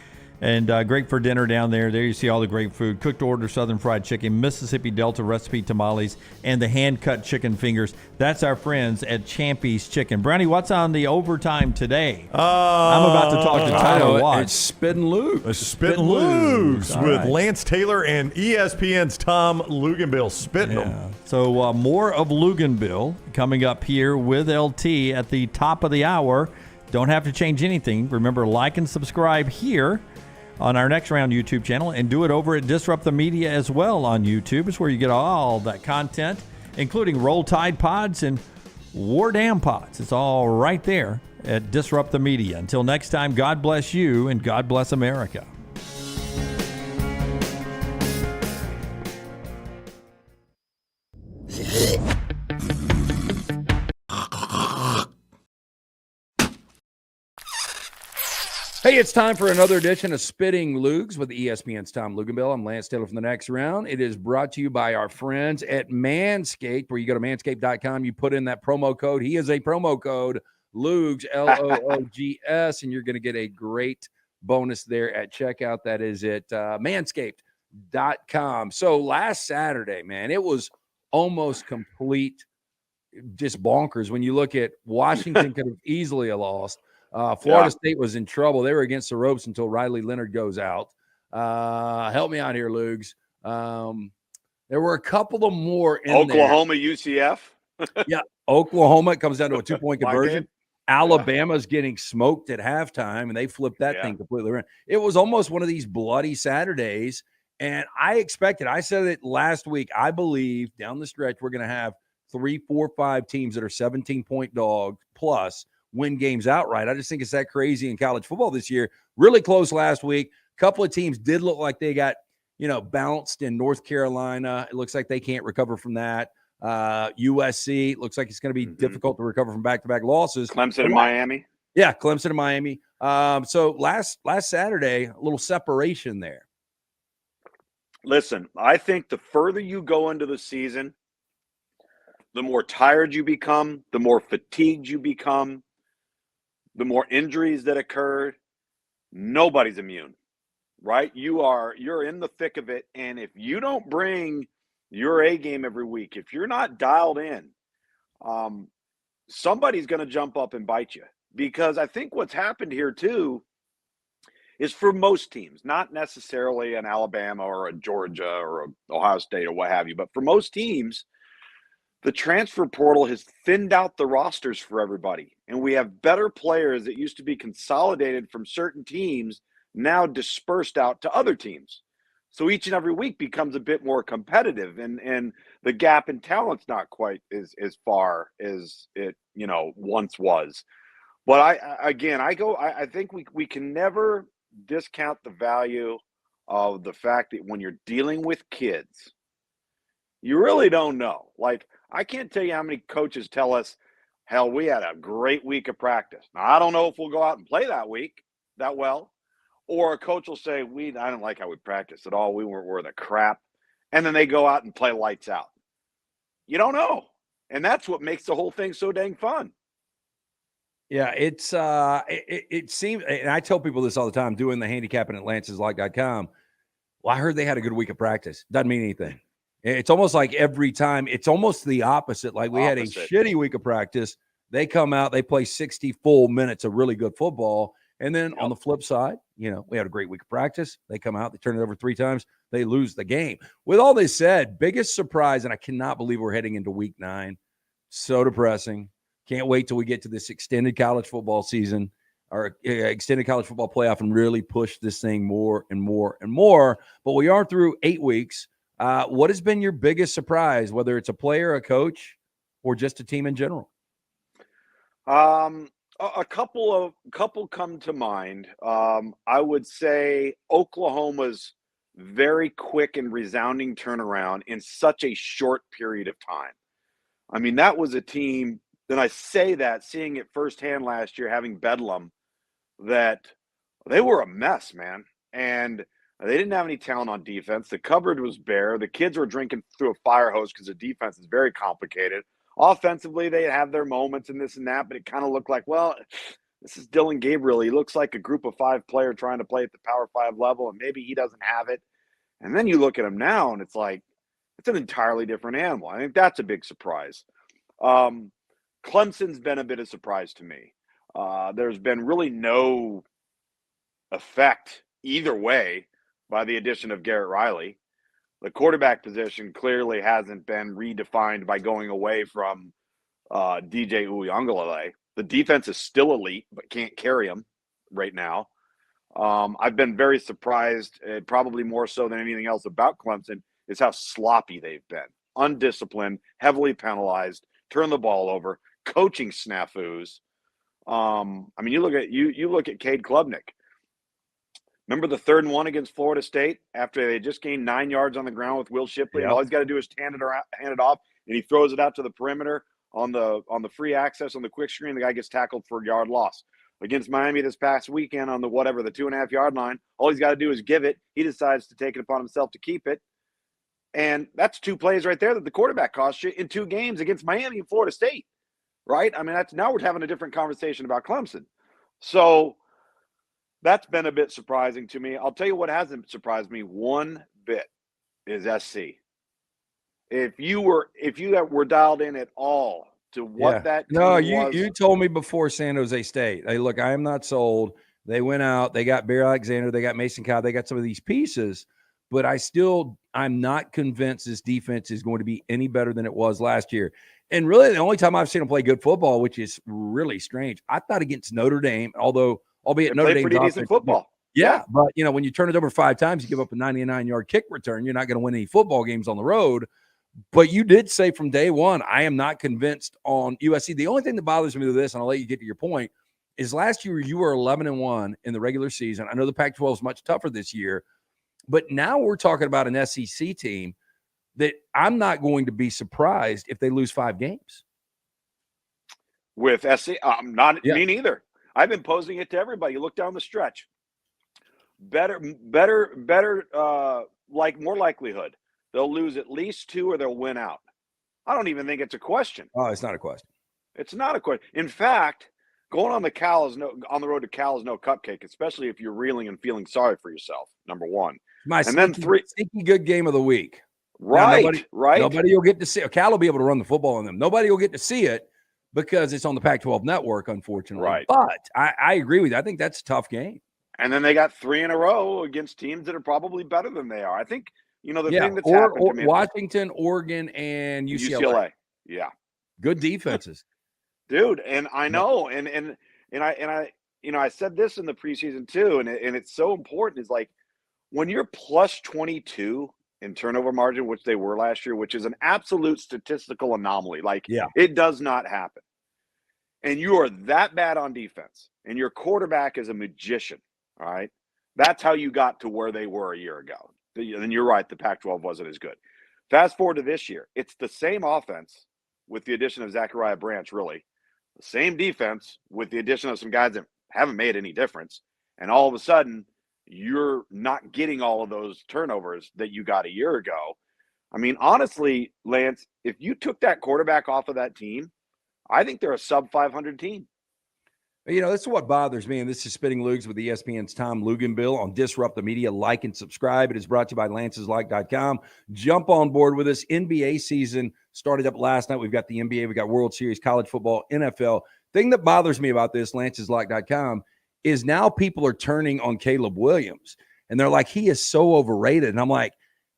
and great for dinner down there. There you see all the great food. Cooked to order Southern fried chicken, Mississippi Delta recipe tamales, and the hand-cut chicken fingers. That's our friends at Champy's Chicken. Brownie, what's on the overtime today? I'm about to talk to Tyler Watts. It's Spittin' Luke. It's Spittin' Luges All with right. Lance Taylor and ESPN's Tom Luganbill spitting them. So more of Luganbill coming up here with LT at the top of the hour. Don't have to change anything. Remember, like and subscribe here on our Next Round YouTube channel, and do it over at Disrupt the Media as well on YouTube. It's where you get all that content, including Roll Tide Pods and War Damn Pods. It's all right there at Disrupt the Media. Until next time, God bless you and God bless America. Hey, it's time for another edition of Spitting Luges with ESPN's Tom Luganbill. I'm Lance Taylor from the Next Round. It is brought to you by our friends at Manscaped, where you go to manscaped.com, you put in that promo code. He is a promo code, Luges, Loogs, and you're going to get a great bonus there at checkout. That is at manscaped.com. So last Saturday, man, it was almost complete, just bonkers. When you look at Washington could have easily lost. Florida State was in trouble. They were against the ropes until Riley Leonard goes out. Help me out here, Luges. There were a couple of more in Oklahoma, UCF. Yeah, Oklahoma. It comes down to a 2-point My conversion. game. Alabama's getting smoked at halftime, and they flipped that thing completely around. It was almost one of these bloody Saturdays, and I said it last week, I believe down the stretch we're going to have 3, 4, 5 teams that are 17-point dog plus win games outright. I just think it's that crazy in college football this year. Really close last week. A couple of teams did look like they got, bounced in North Carolina. It looks like they can't recover from that. USC looks like it's going to be difficult to recover from back-to-back losses. Clemson and Miami. Yeah, Clemson and Miami. So last Saturday, a little separation there. Listen, I think the further you go into the season, the more tired you become, the more fatigued you become, the more injuries that occurred. Nobody's immune, right? You're in the thick of it. And if you don't bring your A game every week, if you're not dialed in, somebody's going to jump up and bite you. Because I think what's happened here too is for most teams, not necessarily an Alabama or a Georgia or a Ohio State or what have you, but for most teams, the transfer portal has thinned out the rosters for everybody. And we have better players that used to be consolidated from certain teams now dispersed out to other teams. So each and every week becomes a bit more competitive, and the gap in talent's not quite as far as it, once was. But I think we can never discount the value of the fact that when you're dealing with kids, you really don't know. Like, I can't tell you how many coaches tell us, hell, we had a great week of practice. Now, I don't know if we'll go out and play that week that well. Or a coach will say, I don't like how we practiced at all. We weren't worth a crap. And then they go out and play lights out. You don't know. And that's what makes the whole thing so dang fun. Yeah, it's it seems, and I tell people this all the time, doing the handicapping at lanceslike.com. Well, I heard they had a good week of practice. Doesn't mean anything. It's almost like every time, it's almost the opposite. Like we had a shitty week of practice. They come out, they play 60 full minutes of really good football. And then on the flip side, we had a great week of practice. They come out, they turn it over 3 times, they lose the game. With all this said, biggest surprise, and I cannot believe we're heading into week 9. So depressing. Can't wait till we get to this extended college football season or extended college football playoff and really push this thing more and more and more. But we are through 8 weeks. What has been your biggest surprise, whether it's a player, a coach, or just a team in general? A couple come to mind. I would say Oklahoma's very quick and resounding turnaround in such a short period of time. I mean, that was a team, and I say that seeing it firsthand last year, having Bedlam, that they were a mess, man. And they didn't have any talent on defense. The cupboard was bare. The kids were drinking through a fire hose because the defense is very complicated. Offensively, they have their moments and this and that, but it kind of looked like, well, this is Dylan Gabriel. He looks like a group of 5 player trying to play at the Power 5 level, and maybe he doesn't have it. And then you look at him now, and it's like, it's an entirely different animal. I think that's a big surprise. Clemson's been a bit of a surprise to me. There's been really no effect either way by the addition of Garrett Riley. The quarterback position clearly hasn't been redefined by going away from DJ Uiagalelei. The defense is still elite, but can't carry them right now. I've been very surprised, probably more so than anything else about Clemson, is how sloppy they've been. Undisciplined, heavily penalized, turn the ball over, coaching snafus. I mean, you look at Cade Klubnik. Remember the 3rd and 1 against Florida State after they just gained 9 yards on the ground with Will Shipley, and all he's got to do is hand it off, and he throws it out to the perimeter on the free access on the quick screen. The guy gets tackled for a yard loss. Against Miami this past weekend on the 2.5 yard line, all he's got to do is give it. He decides to take it upon himself to keep it, and that's 2 plays right there that the quarterback cost you in 2 games against Miami and Florida State, right? I mean, now we're having a different conversation about Clemson. So that's been a bit surprising to me. I'll tell you what hasn't surprised me one bit is SC. If you were dialed in at all to what that team was. You told me before San Jose State. Hey, look, I am not sold. They went out. They got Bear Alexander. They got Mason Cobb. They got some of these pieces. But I'm not convinced this defense is going to be any better than it was last year. And really, the only time I've seen them play good football, which is really strange, I thought against Notre Dame, albeit Notre Dame's pretty decent football. Yeah, but when you turn it over 5 times, you give up a 99-yard kick return, you're not going to win any football games on the road. But you did say from day one, I am not convinced on USC. The only thing that bothers me with this, and I'll let you get to your point, is last year you were 11-1 in the regular season. I know the Pac-12 is much tougher this year, but now we're talking about an SEC team that I'm not going to be surprised if they lose 5 games. With SC, me neither. I've been posing it to everybody. You look down the stretch. More likelihood. They'll lose at least 2 or they'll win out. I don't even think it's a question. Oh, it's not a question. It's not a question. In fact, going on the road to Cal is no cupcake, especially if you're reeling and feeling sorry for yourself, number one. Sneaky good game of the week. Right, right. Nobody will get to see it. Cal will be able to run the football on them. Nobody will get to see it because it's on the Pac-12 network, unfortunately. Right. But I agree with you. I think that's a tough game. And then they got 3 in a row against teams that are probably better than they are. I think, thing that's happened to me. Washington, Oregon, and UCLA. Yeah. Good defenses. Dude, and I know, and I said this in the preseason too, and it's so important, is like when you're plus 22 in turnover margin, which they were last year, which is an absolute statistical anomaly. Like, it does not happen. And you are that bad on defense, and your quarterback is a magician, all right? That's how you got to where they were a year ago. And you're right, the Pac-12 wasn't as good. Fast forward to this year. It's the same offense with the addition of Zachariah Branch, really. The same defense with the addition of some guys that haven't made any difference. And all of a sudden, you're not getting all of those turnovers that you got a year ago. I mean, honestly, Lance, if you took that quarterback off of that team, I think they're a sub-500 team. You know, this is what bothers me, and this is Spitting Luges with ESPN's Tom Luganbill on Disrupt the Media. Like and subscribe. It is brought to you by Lance'sLike.com. Jump on board with us. NBA season started up last night. We've got the NBA. We've got World Series, college football, NFL. Thing that bothers me about this, Lance'sLike.com, is now people are turning on Caleb Williams, and they're like, he is so overrated. And I'm like,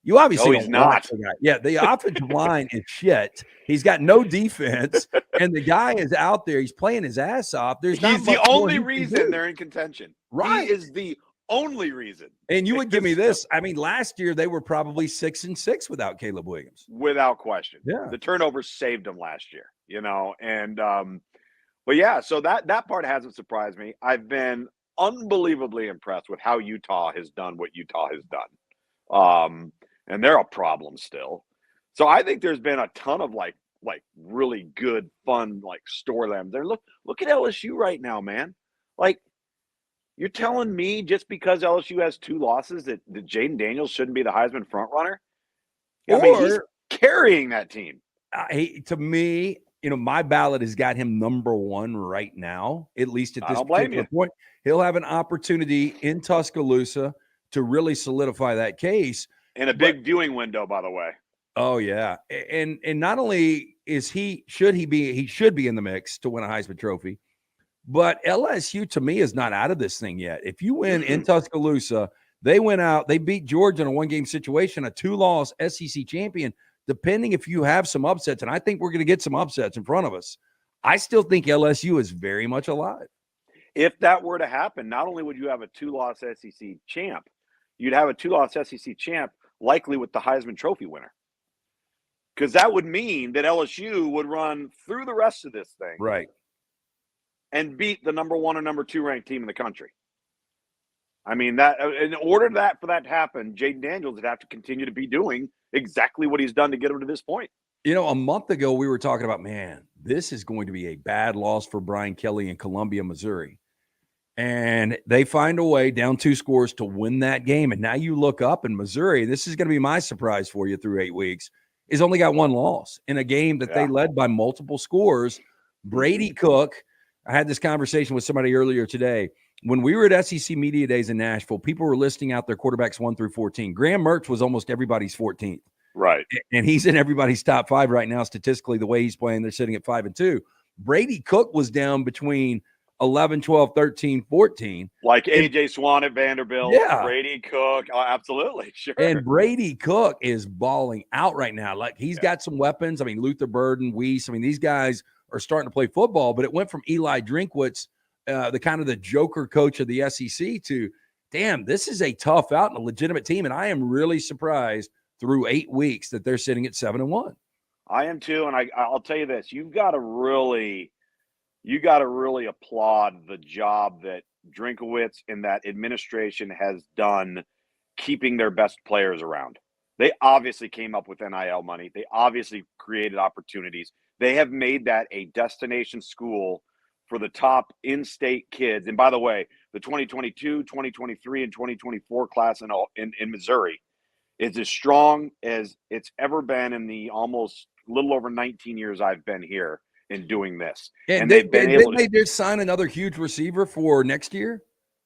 you obviously no, he's not. The guy. Yeah, the offensive line is shit. He's got no defense, and the guy is out there. He's playing his ass off. He's the only reason they're in contention. Right. He is the only reason. And you would give me this. I mean, last year they were probably 6-6 without Caleb Williams. Without question. Yeah. The turnovers saved them last year, you know, and but yeah, so that part hasn't surprised me. I've been unbelievably impressed with how Utah has done what Utah has done. And they're a problem still. So I think there's been a ton of like really good, fun, like storylines there. Look at LSU right now, man. Like, you're telling me just because LSU has 2 losses that Jaden Daniels shouldn't be the Heisman frontrunner? I mean, he's carrying that team. To me, you know, my ballot has got him number 1 right now, at least at this particular point. He'll have an opportunity in Tuscaloosa to really solidify that case. In a big viewing window, by the way. Oh, yeah. And not only should he be in the mix to win a Heisman Trophy, but LSU to me is not out of this thing yet. If you win in Tuscaloosa, they went out, they beat Georgia in a 1-game situation, a 2-loss SEC champion, depending if you have some upsets. And I think we're going to get some upsets in front of us. I still think LSU is very much alive. If that were to happen, not only would you have a 2-loss SEC champ, you'd have a 2-loss SEC champ likely with the Heisman Trophy winner. Because that would mean that LSU would run through the rest of this thing. Right. And beat the number 1 or number 2 ranked team in the country. I mean, that in order for that to happen, Jaden Daniels would have to continue to be doing exactly what he's done to get him to this point. You know, a month ago we were talking about, man, this is going to be a bad loss for Brian Kelly in Columbia, Missouri. And they find a way down 2 scores to win that game. And now you look up in Missouri, this is going to be my surprise for you through 8 weeks, is only got 1 loss in a game that they led by multiple scores. Brady Cook, I had this conversation with somebody earlier today. When we were at SEC Media Days in Nashville, people were listing out their quarterbacks 1 through 14. Graham Mertz was almost everybody's 14th. Right. And he's in everybody's top 5 right now statistically, the way he's playing. They're sitting at 5-2. Brady Cook was down between 11, 12, 13, 14. Like A.J. Swan at Vanderbilt. Yeah. Brady Cook. Oh, absolutely. Sure. And Brady Cook is balling out right now. Like, he's got some weapons. I mean, Luther Burden, Weiss. I mean, these guys are starting to play football, but it went from Eli Drinkwitz, the kind of the joker coach of the SEC, to, damn, this is a tough out and a legitimate team. And I am really surprised through 8 weeks that they're sitting at 7-1. I am too. And I'll tell you this, you got to really applaud the job that Drinkwitz and that administration has done keeping their best players around. They obviously came up with NIL money. They obviously created opportunities. They have made that a destination school for the top in-state kids. And by the way, the 2022, 2023, and 2024 class in Missouri is as strong as it's ever been in the almost little over 19 years I've been here in doing this. And they just sign another huge receiver for next year?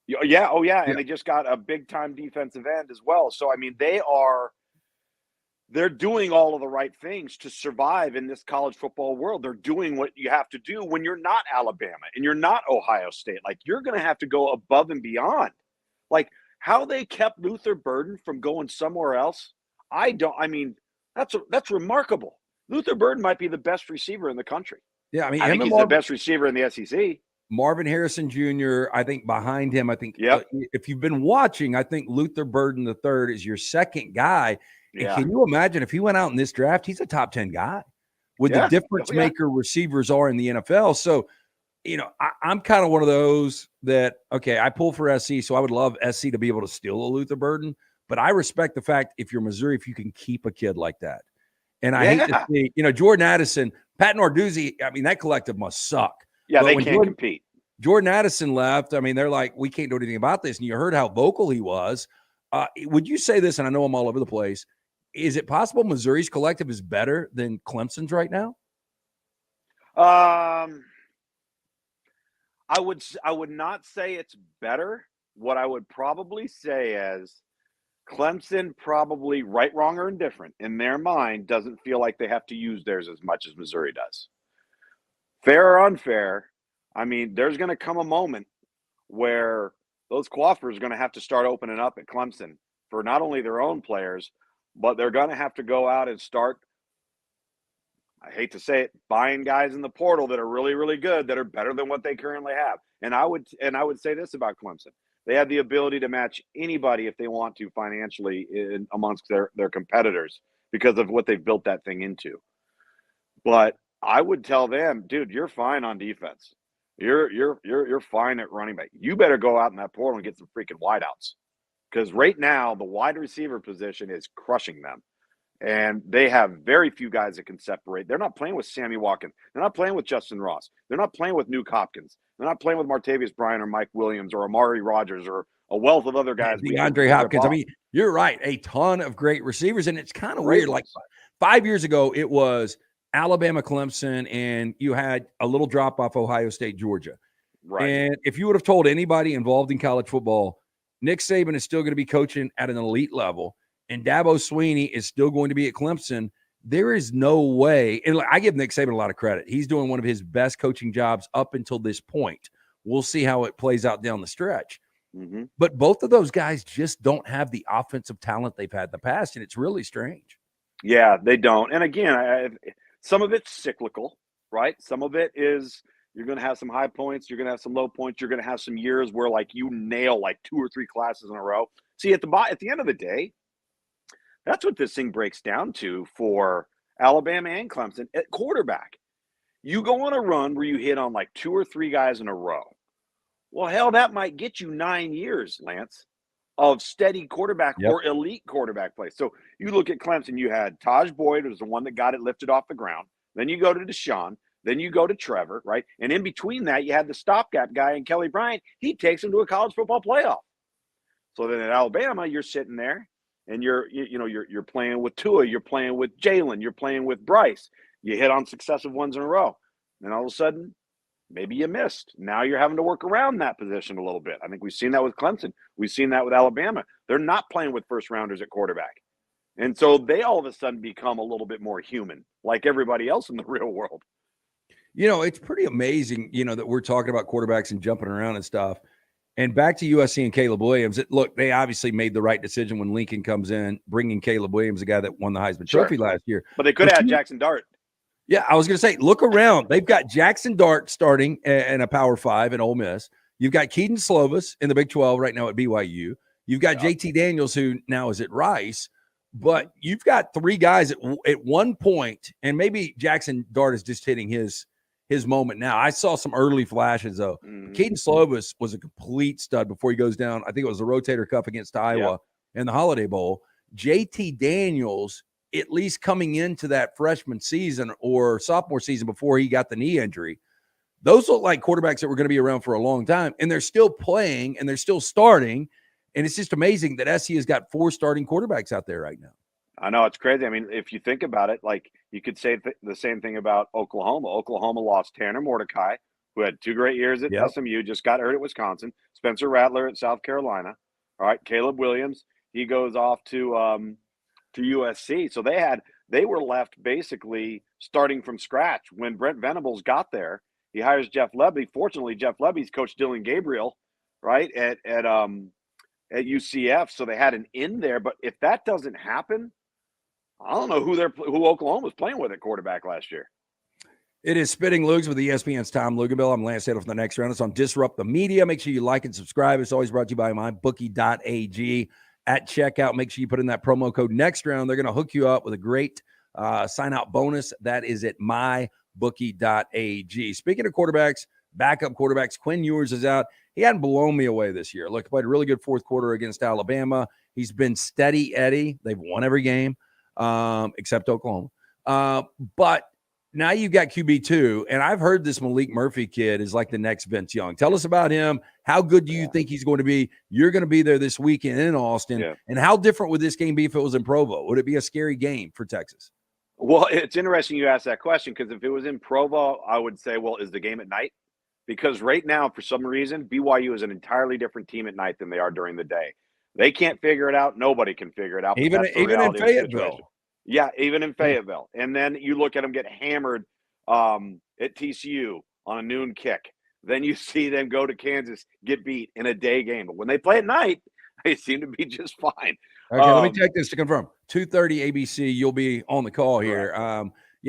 Yeah. Oh, yeah. And they just got a big-time defensive end as well. So, I mean, they're doing all of the right things to survive in this college football world. They're doing what you have to do when you're not Alabama and you're not Ohio State. Like, you're going to have to go above and beyond. Like, how they kept Luther Burden from going somewhere else, that's remarkable. Luther Burden might be the best receiver in the country. Yeah, I mean, I think he's the best receiver in the SEC. Marvin Harrison Jr., I think behind him, if you've been watching, I think Luther Burden III is your second guy. Yeah. And can you imagine if he went out in this draft, he's a top 10 guy with the difference maker receivers are in the NFL. So, I'm kind of one of those that, okay, I pull for SC, so I would love SC to be able to steal a Luther Burden. But I respect the fact if you're Missouri, if you can keep a kid like that. And I hate to see, Jordan Addison, Pat Narduzzi, I mean, that collective must suck. Yeah, they can't compete. Jordan Addison left. I mean, they're like, we can't do anything about this. And you heard how vocal he was. Would you say this, and I know I'm all over the place, is it possible Missouri's collective is better than Clemson's right now? I would not say it's better. What I would probably say is Clemson probably, right, wrong, or indifferent, in their mind, doesn't feel like they have to use theirs as much as Missouri does. Fair or unfair, I mean, there's going to come a moment where those coffers are going to have to start opening up at Clemson for not only their own players, but they're going to have to go out and start, I hate to say it, buying guys in the portal that are really, really good, that are better than what they currently have. And I would say this about Clemson. They have the ability to match anybody if they want to financially amongst their competitors because of what they've built that thing into. But I would tell them, dude, you're fine on defense. You're fine at running back. You better go out in that portal and get some freaking wideouts. Because right now, the wide receiver position is crushing them. And they have very few guys that can separate. They're not playing with Sammy Watkins. They're not playing with Justin Ross. They're not playing with Nuke Hopkins. They're not playing with Martavius Bryant or Mike Williams or Amari Rogers or a wealth of other guys. DeAndre Hopkins. I mean, you're right. A ton of great receivers. And it's kind of weird. Like 5 years ago, it was Alabama, Clemson, and you had a little drop off Ohio State, Georgia. Right. And if you would have told anybody involved in college football, Nick Saban is still going to be coaching at an elite level, and Dabo Swinney is still going to be at Clemson, there is no way. And I give Nick Saban a lot of credit. He's doing one of his best coaching jobs up until this point. We'll see how it plays out down the stretch. Mm-hmm. But both of those guys just don't have the offensive talent they've had in the past, and it's really strange. Yeah, they don't. And again, some of it's cyclical, right? Some of it is you're going to have some high points. You're going to have some low points. You're going to have some years where, like, you nail, like, 2 or 3 classes in a row. See, at the end of the day, that's what this thing breaks down to for Alabama and Clemson at quarterback. You go on a run where you hit on like 2 or 3 guys in a row. Well, hell, that might get you 9 years, Lance, of steady quarterback or elite quarterback play. So you look at Clemson, you had Taj Boyd was the one that got it lifted off the ground. Then you go to Deshaun. Then you go to Trevor, right? And in between that, you had the stopgap guy and Kelly Bryant. He takes him to a college football playoff. So then at Alabama, you're sitting there and you're playing with Tua, you're playing with Jalen, you're playing with Bryce. You hit on successive ones in a row. And all of a sudden, maybe you missed. Now you're having to work around that position a little bit. I think we've seen that with Clemson. We've seen that with Alabama. They're not playing with first rounders at quarterback. And so they all of a sudden become a little bit more human, like everybody else in the real world. You know, it's pretty amazing, that we're talking about quarterbacks and jumping around and stuff. And back to USC and Caleb Williams, look, they obviously made the right decision when Lincoln comes in, bringing Caleb Williams, the guy that won the Heisman Trophy last year. But they could have had Jackson Dart. Yeah, I was going to say, look around. They've got Jackson Dart starting in a Power 5 in Ole Miss. You've got Keaton Slovis in the Big 12 right now at BYU. You've got JT Daniels, who now is at Rice. But you've got 3 guys at one point, and maybe Jackson Dart is just hitting his moment now. I saw some early flashes, though. Keaton Slovis was a complete stud before he goes down. I think it was the Rotator Cuff against Iowa in the Holiday Bowl. JT Daniels, at least coming into that freshman season or sophomore season before he got the knee injury, those look like quarterbacks that were going to be around for a long time, and they're still playing and they're still starting. And it's just amazing that SC has got 4 starting quarterbacks out there right now. I know, it's crazy. I mean, if you think about it, like you could say the same thing about Oklahoma. Oklahoma lost Tanner Mordecai, who had 2 great years at SMU, just got hurt at Wisconsin. Spencer Rattler at South Carolina. All right, Caleb Williams, he goes off to USC. So they were left basically starting from scratch. When Brent Venables got there, he hires Jeff Lebby. Fortunately, Jeff Lebby's coached Dylan Gabriel, right, at UCF. So they had an in there. But if that doesn't happen, I don't know who Oklahoma was playing with at quarterback last year. It is Spitting Luges with ESPN's Tom Luganbill. I'm Lance Taylor from the Next Round. It's on Disrupt the Media. Make sure you like and subscribe. It's always brought to you by mybookie.ag. At checkout, make sure you put in that promo code Next Round. They're going to hook you up with a great sign-out bonus. That is at mybookie.ag. Speaking of quarterbacks, backup quarterbacks, Quinn Ewers is out. He hadn't blown me away this year. Look, he played a really good fourth quarter against Alabama. He's been steady Eddie. They've won every game except Oklahoma. But now you've got QB2, and I've heard this Malik Murphy kid is like the next Vince Young. Tell us about him. How good do you think he's going to be? You're going to be there this weekend in Austin. And how different would this game be if it was in Provo? Would it be a scary game for Texas? Well, it's interesting you asked that question because if it was in Provo, I would say, well, is the game at night? Because right now, for some reason, BYU is an entirely different team at night than they are during the day. They can't figure it out. Nobody can figure it out. Even in Fayetteville. Yeah, even in Fayetteville. And then you look at them get hammered at TCU on a noon kick. Then you see them go to Kansas, get beat in a day game. But when they play at night, they seem to be just fine. Okay, let me take this to confirm. 2:30 ABC, you'll be on the call here.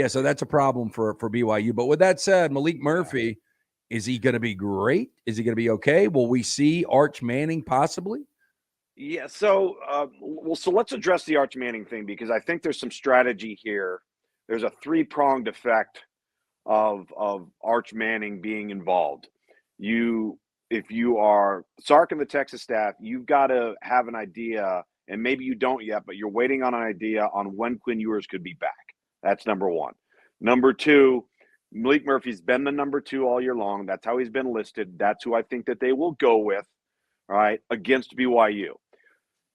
So that's a problem for BYU. But with that said, Malik Murphy, is he going to be great? Is he going to be okay? Will we see Arch Manning possibly? Yeah, so let's address the Arch Manning thing because I think there's some strategy here. There's a three-pronged effect of Arch Manning being involved. If you are Sark and the Texas staff, you've got to have an idea, and maybe you don't yet, but you're waiting on an idea on when Quinn Ewers could be back. That's number one. Number two, Malik Murphy's been the number 2 all year long. That's how he's been listed. That's who I think that they will go with, all right, against BYU.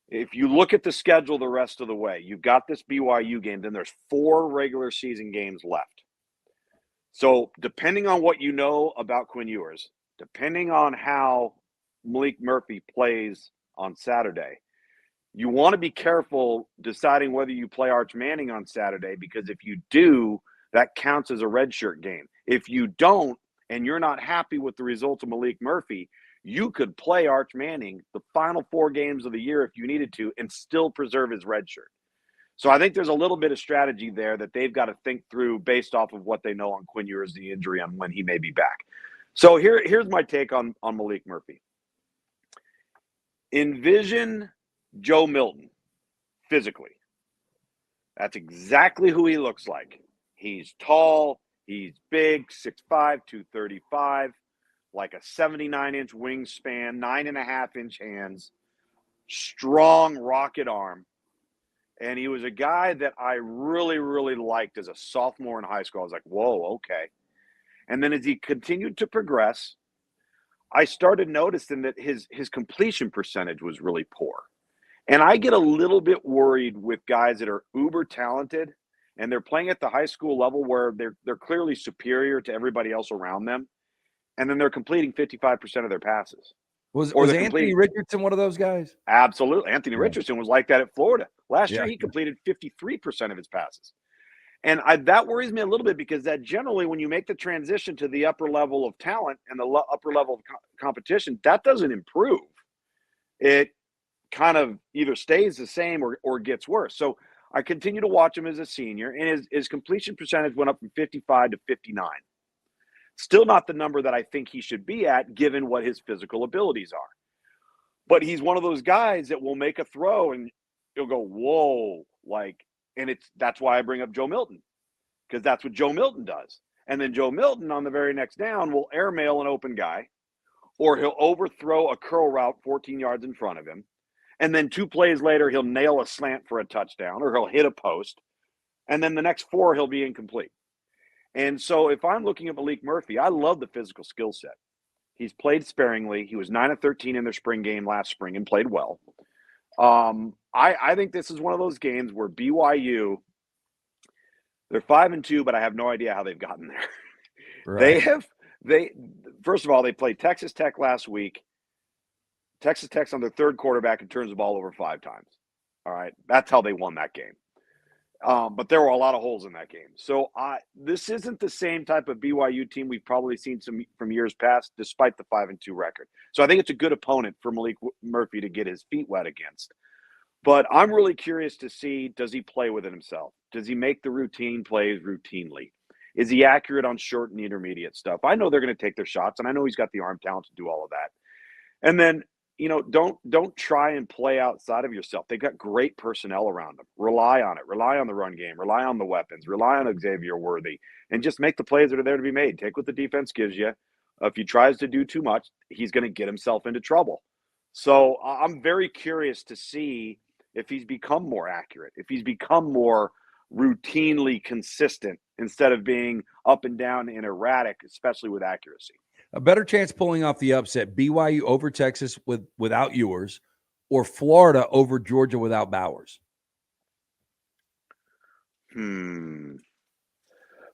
If you look at the schedule the rest of the way, you've got this BYU game, then there's 4 regular season games left. So depending on what you know about Quinn Ewers, depending on how Malik Murphy plays on Saturday, you want to be careful deciding whether you play Arch Manning on Saturday because if you do, that counts as a redshirt game. If you don't, and you're not happy with the results of Malik Murphy, you could play Arch Manning the final 4 games of the year if you needed to and still preserve his red shirt. So I think there's a little bit of strategy there that they've got to think through based off of what they know on Quinn Ewers, the injury, on when he may be back. So here's my take on Malik Murphy. Envision Joe Milton physically. That's exactly who he looks like. He's tall, he's big, 6'5", 235. Like a 79-inch wingspan, 9.5-inch hands, strong rocket arm. And he was a guy that I really, really liked as a sophomore in high school. I was like, whoa, okay. And then as he continued to progress, I started noticing that his completion percentage was really poor. And I get a little bit worried with guys that are uber talented and they're playing at the high school level where they're clearly superior to everybody else around them. And then they're completing 55% of their passes. Was Anthony Richardson one of those guys? Absolutely. Anthony Richardson was like that at Florida. Last year, he completed 53% of his passes. And that worries me a little bit because that generally, when you make the transition to the upper level of talent and the upper level of competition, that doesn't improve. It kind of either stays the same or gets worse. So I continue to watch him as a senior, and his completion percentage went up from 55 to 59. Still not the number that I think he should be at, given what his physical abilities are. But he's one of those guys that will make a throw and he'll go, whoa, and that's why I bring up Joe Milton, because that's what Joe Milton does. And then Joe Milton on the very next down will airmail an open guy, or he'll overthrow a curl route 14 yards in front of him. And then 2 plays later, he'll nail a slant for a touchdown, or he'll hit a post. And then the next 4, he'll be incomplete. And so if I'm looking at Malik Murphy, I love the physical skill set. He's played sparingly. He was 9 of 13 in their spring game last spring and played well. I think this is one of those games where BYU, they're 5-2, but I have no idea how they've gotten there. Right. First of all, they played Texas Tech last week. Texas Tech's on their 3rd quarterback and turns the ball over 5 times. All right. That's how they won that game. But there were a lot of holes in that game. So this isn't the same type of BYU team we've probably seen from years past, despite the 5-2 record. So I think it's a good opponent for Malik Murphy to get his feet wet against. But I'm really curious to see, does he play within himself? Does he make the routine plays routinely? Is he accurate on short and intermediate stuff? I know they're going to take their shots, and I know he's got the arm talent to do all of that. And then, don't try and play outside of yourself. They've got great personnel around them. Rely on it. Rely on the run game. Rely on the weapons. Rely on Xavier Worthy. And just make the plays that are there to be made. Take what the defense gives you. If he tries to do too much, he's going to get himself into trouble. So I'm very curious to see if he's become more accurate, if he's become more routinely consistent instead of being up and down and erratic, especially with accuracy. A better chance pulling off the upset, BYU over Texas without Ewers, or Florida over Georgia without Bowers?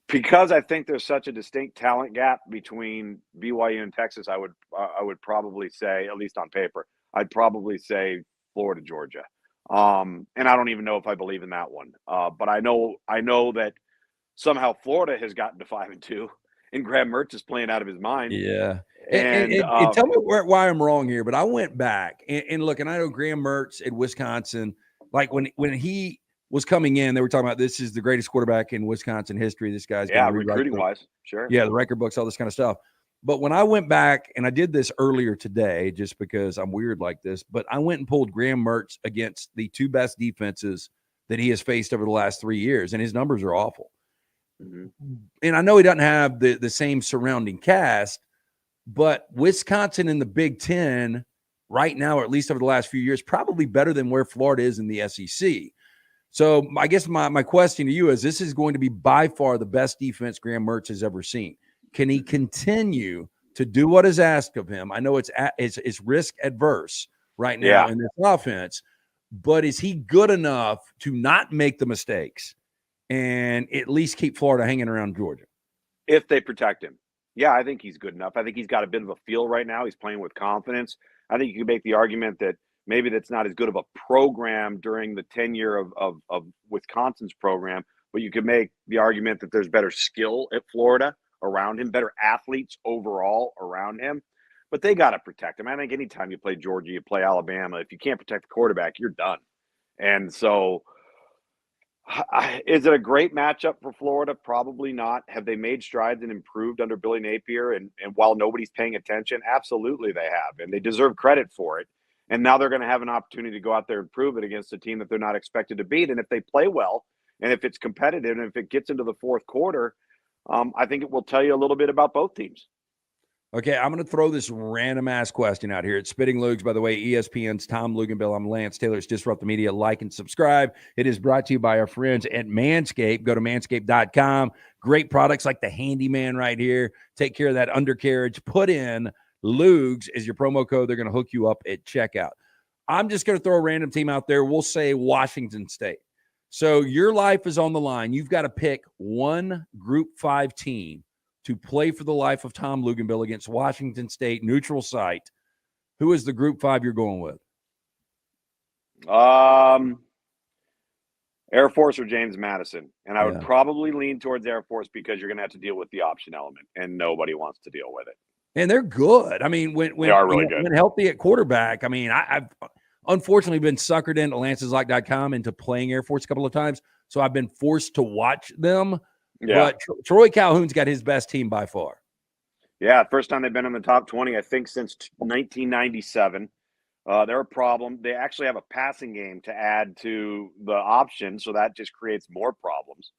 Because I think there's such a distinct talent gap between BYU and Texas, I would probably say, at least on paper, I'd probably say Florida, Georgia. And I don't even know if I believe in that one. But I know that somehow Florida has gotten to 5-2, and Graham Mertz is playing out of his mind. Yeah. And tell me why I'm wrong here, but I went back and look, and I know Graham Mertz in Wisconsin, like when he was coming in, they were talking about this is the greatest quarterback in Wisconsin history. This guy's recruiting wise, sure. Yeah, the record books, all this kind of stuff. But when I went back, and I did this earlier today just because I'm weird like this, but I went and pulled Graham Mertz against the two best defenses that he has faced over the last 3 years, and his numbers are awful. Mm-hmm. And I know he doesn't have the same surrounding cast, but Wisconsin in the Big Ten right now, or at least over the last few years, probably better than where Florida is in the SEC. So I guess my question to you is, this is going to be by far the best defense Graham Mertz has ever seen. Can he continue to do what is asked of him? I know it's risk adverse right now in this offense, but is he good enough to not make the mistakes and at least keep Florida hanging around Georgia? If they protect him. Yeah, I think he's good enough. I think he's got a bit of a feel right now. He's playing with confidence. I think you can make the argument that maybe that's not as good of a program during the tenure of Wisconsin's program, but you could make the argument that there's better skill at Florida around him, better athletes overall around him. But they got to protect him. I think anytime you play Georgia, you play Alabama, if you can't protect the quarterback, you're done. And so is it a great matchup for Florida? Probably not. Have they made strides and improved under Billy Napier? And while nobody's paying attention, absolutely they have. And they deserve credit for it. And now they're going to have an opportunity to go out there and prove it against a team that they're not expected to beat. And if they play well, and if it's competitive, and if it gets into the fourth quarter, I think it will tell you a little bit about both teams. Okay, I'm going to throw this random-ass question out here. It's Spitting Luges, by the way, ESPN's Tom Luganbill. I'm Lance Taylor. It's Disrupt the Media. Like and subscribe. It is brought to you by our friends at Manscaped. Go to manscaped.com. Great products like the Handyman right here. Take care of that undercarriage. Put in Luges as your promo code. They're going to hook you up at checkout. I'm just going to throw a random team out there. We'll say Washington State. So your life is on the line. You've got to pick one Group 5 team to play for the life of Tom Luganbill against Washington State, neutral site. Who is the Group 5 you're going with? Air Force or James Madison. And I would probably lean towards Air Force because you're going to have to deal with the option element, and nobody wants to deal with it. And they're good. I mean, when they are really good. When healthy at quarterback, I mean, I've unfortunately been suckered into Lance'sLock.com into playing Air Force a couple of times, so I've been forced to watch them. Yeah. But Troy Calhoun's got his best team by far. Yeah, first time they've been in the top 20, I think, since 1997. They're a problem. They actually have a passing game to add to the option, so that just creates more problems.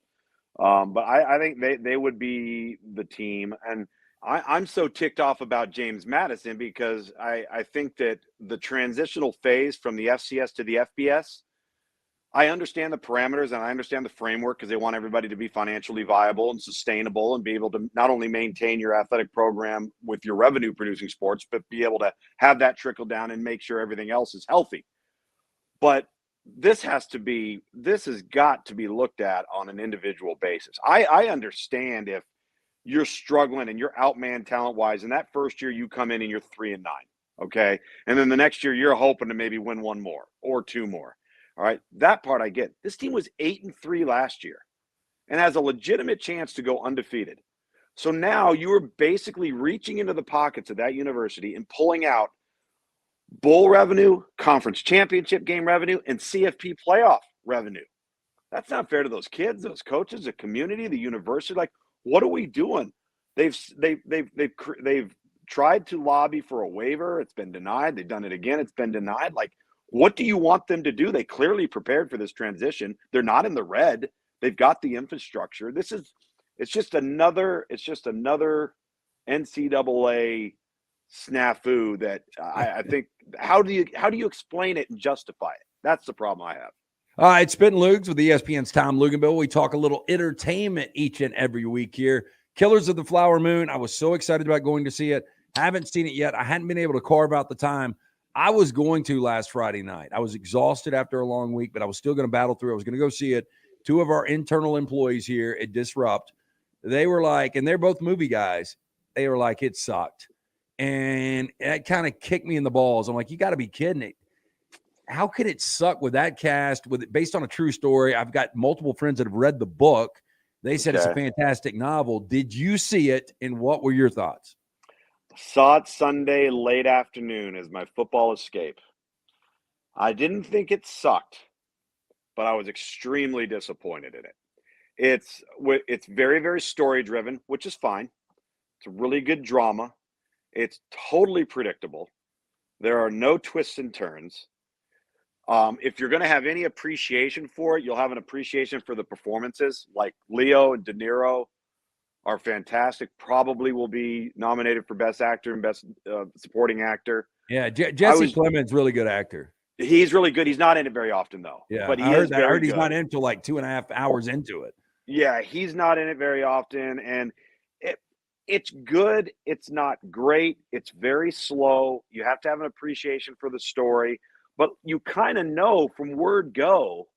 But I think they would be the team. And I'm so ticked off about James Madison because I think that the transitional phase from the FCS to the FBS, I understand the parameters and I understand the framework because they want everybody to be financially viable and sustainable and be able to not only maintain your athletic program with your revenue producing sports, but be able to have that trickle down and make sure everything else is healthy. But this has got to be looked at on an individual basis. I understand if you're struggling and you're outmanned talent wise, and that first year you come in and you're 3-9. Okay. And then the next year you're hoping to maybe win one more or two more. All right, that part I get. This team was 8-3 last year and has a legitimate chance to go undefeated. So now you are basically reaching into the pockets of that university and pulling out bowl revenue, conference championship game revenue, and CFP playoff revenue. That's not fair to those kids, those coaches, the community, the university. Like, what are we doing? They've tried to lobby for a waiver. It's been denied. They've done it again. It's been denied. Like, what do you want them to do? They clearly prepared for this transition. They're not in the red. They've got the infrastructure. It's just another NCAA snafu that I think, how do you explain it and justify it? That's the problem I have. It's Spittin' Lugs with ESPN's Tom Luganbill. We talk a little entertainment each and every week here. Killers of the Flower Moon. I was so excited about going to see it. Haven't seen it yet. I hadn't been able to carve out the time. I was going to last Friday night. I was exhausted after a long week, but I was still going to battle through. I was going to go see it. Two of our internal employees here at Disrupt, they were like, and they're both movie guys, they were like, it sucked. And it kind of kicked me in the balls. I'm like, you got to be kidding it. How could it suck with that cast, with it based on a true story? I've got multiple friends that have read the book. They said it's a fantastic novel. Did you see it, and what were your thoughts? Saw it Sunday late afternoon as my football escape. I didn't think it sucked, but I was extremely disappointed in it. It's very, very story driven, which is fine. It's a really good drama. It's totally predictable. There are no twists and turns. If you're going to have any appreciation for it, you'll have an appreciation for the performances. Like Leo and De Niro are fantastic. Probably will be nominated for Best Actor and Best Supporting Actor. Yeah, Jesse Plemons, really good actor. He's really good. He's not in it very often, though. Yeah, but I heard he's not in until like 2.5 hours into it. Yeah, he's not in it very often, and it's good. It's not great. It's very slow. You have to have an appreciation for the story. But you kind of know from word go,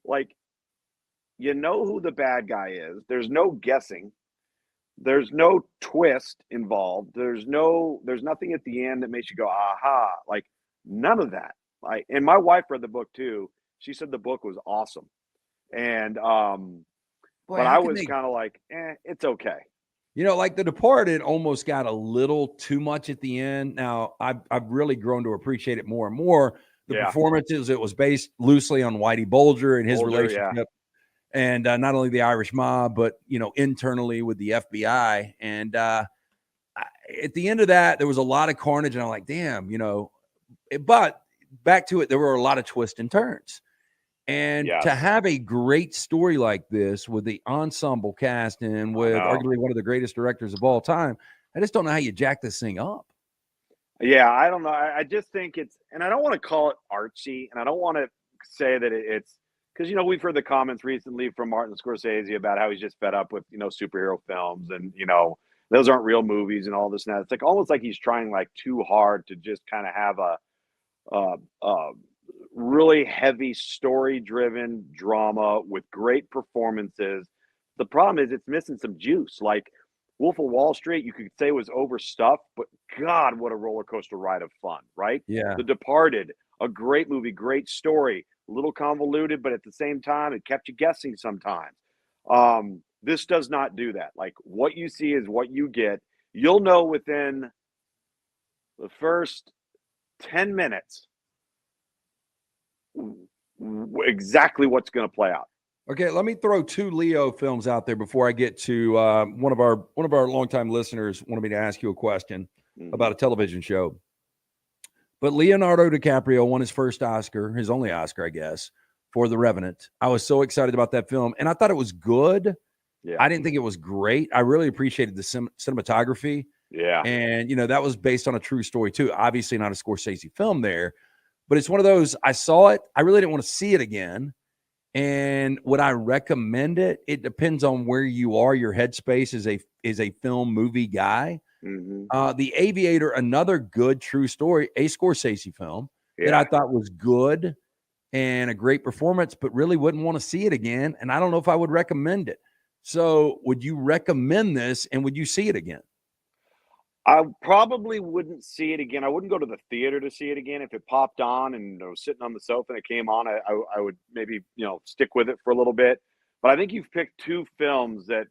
like, you know who the bad guy is. There's no guessing. There's no twist involved. There's nothing at the end that makes you go, aha. Like, none of that. And my wife read the book too. She said the book was awesome. And but I was kind of like, it's okay. You know, like The Departed almost got a little too much at the end. Now, I've really grown to appreciate it more and more. The performances, it was based loosely on Whitey Bulger and his relationship. And not only the Irish mob, but, you know, internally with the FBI. And at the end of that, there was a lot of carnage. And I'm like, damn, you know. But back to it, there were a lot of twists and turns. And to have a great story like this with the ensemble cast and with arguably one of the greatest directors of all time, I just don't know how you jack this thing up. Yeah, I don't know. I just think it's, and I don't want to call it artsy, and I don't want to say that it's, because, you know, we've heard the comments recently from Martin Scorsese about how he's just fed up with, you know, superhero films and, you know, those aren't real movies and all this and that. It's like almost like he's trying like too hard to just kind of have a really heavy story-driven drama with great performances. The problem is it's missing some juice. Like Wolf of Wall Street, you could say was overstuffed, but God, what a roller coaster ride of fun, right? Yeah. The Departed, a great movie, great story, a little convoluted, but at the same time, it kept you guessing sometimes. This does not do that. Like, what you see is what you get. You'll know within the first 10 minutes exactly what's going to play out. Okay, let me throw two Leo films out there before I get to one of our longtime listeners wanted me to ask you a question about a television show. But Leonardo DiCaprio won his first Oscar, his only Oscar, I guess, for The Revenant. I was so excited about that film, and I thought it was good. Yeah. I didn't think it was great. I really appreciated the cinematography. Yeah. And, you know, that was based on a true story, too. Obviously not a Scorsese film there. But it's one of those, I saw it. I really didn't want to see it again. And would I recommend it? It depends on where you are. Your headspace is a film movie guy. Mm-hmm. The Aviator, another good true story, a Scorsese film that I thought was good and a great performance, but really wouldn't want to see it again. And I don't know if I would recommend it. So would you recommend this, and would you see it again? I probably wouldn't see it again. I wouldn't go to the theater to see it again. If it popped on and I was sitting on the sofa and it came on, I would maybe, you know, stick with it for a little bit. But I think you've picked two films that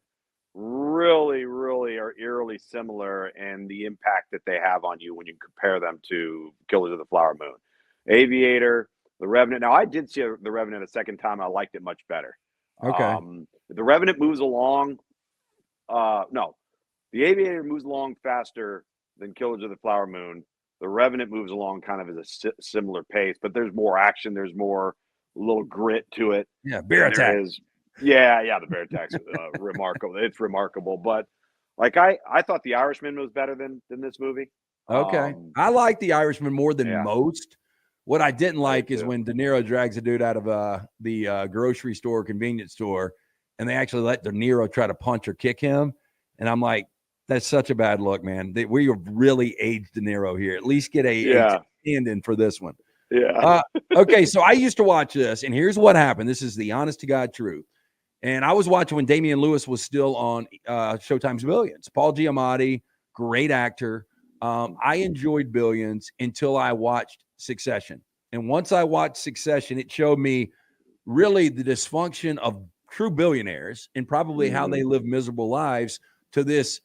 really, really are eerily similar in the impact that they have on you when you compare them to Killers of the Flower Moon. Aviator, The Revenant. Now, I did see The Revenant a second time. I liked it much better. Okay. The Revenant moves along. No, The Aviator moves along faster than Killers of the Flower Moon. The Revenant moves along kind of at a similar pace, but there's more action. There's more little grit to it. Yeah, bear attack. Yeah, the bear attack's remarkable. It's remarkable. But like I thought The Irishman was better than this movie. Okay. I like The Irishman more than most. What I didn't like is when De Niro drags a dude out of the grocery store, convenience store, and they actually let De Niro try to punch or kick him. And I'm like, that's such a bad look, man. We have really aged De Niro here. At least get a stand-in for this one. Yeah. Okay, so I used to watch this, and here's what happened. This is the honest-to-God truth. And I was watching when Damian Lewis was still on Showtime's Billions. Paul Giamatti, great actor. I enjoyed Billions until I watched Succession. And once I watched Succession, it showed me really the dysfunction of true billionaires and probably how they live miserable lives to this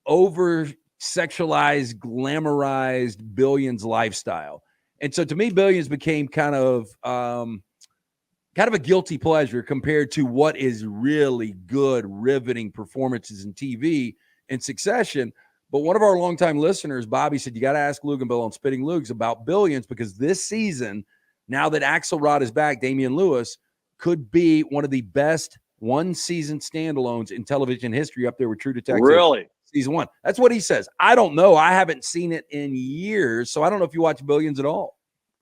over-sexualized, glamorized Billions lifestyle. And so to me, Billions became kind of a guilty pleasure compared to what is really good, riveting performances in TV and Succession. But one of our longtime listeners, Bobby, said, you got to ask Luganbill on Spitting Lugs about Billions, because this season, now that Axelrod is back, Damian Lewis could be one of the best one-season standalones in television history, up there with True Detective. Really? Season 1. That's what he says. I don't know. I haven't seen it in years, so I don't know if you watch Billions at all.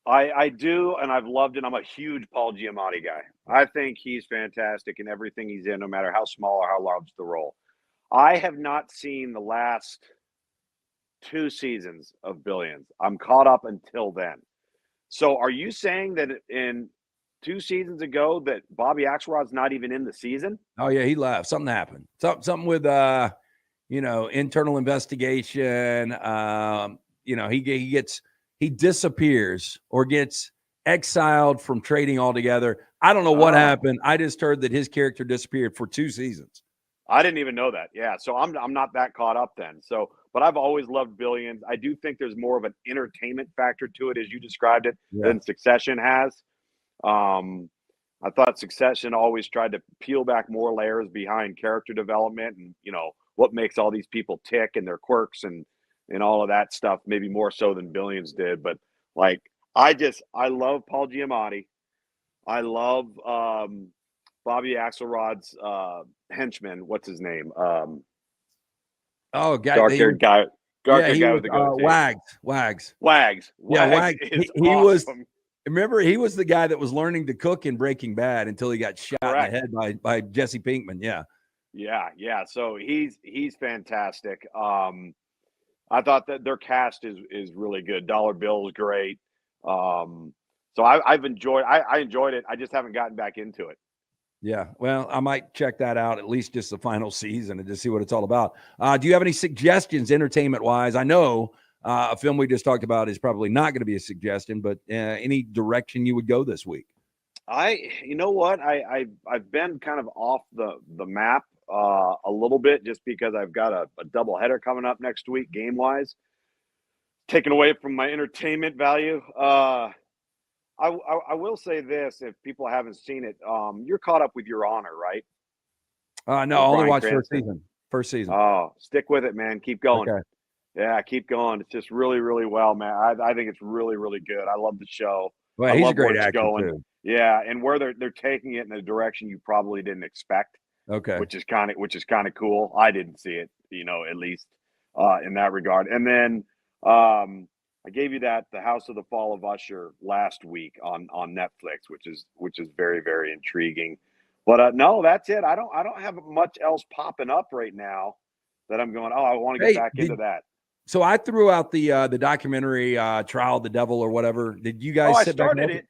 I do, and I've loved it. I'm a huge Paul Giamatti guy. I think he's fantastic in everything he's in, no matter how small or how large the role. I have not seen the last 2 seasons of Billions. I'm caught up until then. So are you saying that in 2 seasons ago that Bobby Axelrod's not even in the season? Oh, yeah, he left. Something happened. Something with, internal investigation. He disappears or gets exiled from trading altogether. I don't know what happened. I just heard that his character disappeared for 2 seasons. I didn't even know that. Yeah, so I'm not that caught up then. So, but I've always loved Billions. I do think there's more of an entertainment factor to it, as you described it, than Succession has. I thought Succession always tried to peel back more layers behind character development and, what makes all these people tick and their quirks and all of that stuff, maybe more so than Billions did. But like, I love Paul Giamatti. I love Bobby Axelrod's henchman. What's his name? Dark-haired guy. Dark-haired guy with the goatee. Wags. Yeah, Wags. He was. Remember, he was the guy that was learning to cook in Breaking Bad until he got shot in the head by Jesse Pinkman. Yeah. So he's fantastic. I thought that their cast is really good. Dollar Bill is great. So I've enjoyed. I enjoyed it. I just haven't gotten back into it. Yeah, well, I might check that out, at least just the final season, and just see what it's all about. Do you have any suggestions, entertainment-wise? I know a film we just talked about is probably not going to be a suggestion, but any direction you would go this week? You know what? I've been kind of off the map a little bit, just because I've got a doubleheader coming up next week, game-wise, taken away from my entertainment value. I will say this, if people haven't seen it, you're caught up with Your Honor, right? No, I only watched first season. Oh, stick with it, man. Keep going. Okay. Yeah, keep going. It's just really, really well, man. I think it's really, really good. I love the show. Well, he's a great actor too. Yeah, and where they're taking it in a direction you probably didn't expect. Okay. Which is kind of cool. I didn't see it, at least in that regard. And then I gave you The House of the Fall of Usher last week on Netflix, which is very, very intriguing. But no, that's it. I don't have much else popping up right now that I'm going, I want to get back into that. So I threw out the documentary Trial of the Devil or whatever. Did you guys sit back and look?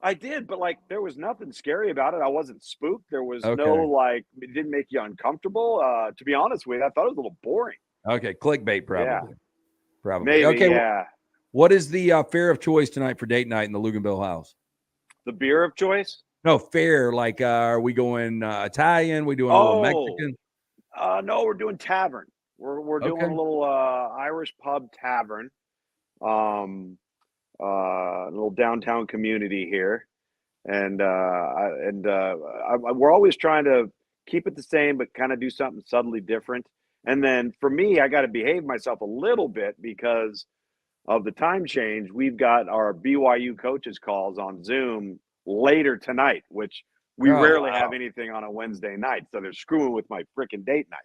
I did, but there was nothing scary about it. I wasn't spooked. There was no it didn't make you uncomfortable. To be honest with you, I thought it was a little boring. Okay, clickbait probably. Yeah. Probably. Maybe, okay. Yeah. What is the fare of choice tonight for date night in the Luganbill house? The beer of choice? No, fare. Like, are we going Italian? We doing a little Mexican? No, we're doing tavern. We're doing a little Irish pub tavern. A little downtown community here, and we're always trying to keep it the same, but kind of do something subtly different. And then for me, I got to behave myself a little bit because of the time change. We've got our BYU coaches calls on Zoom later tonight, which we rarely have anything on a Wednesday night. So they're screwing with my freaking date night.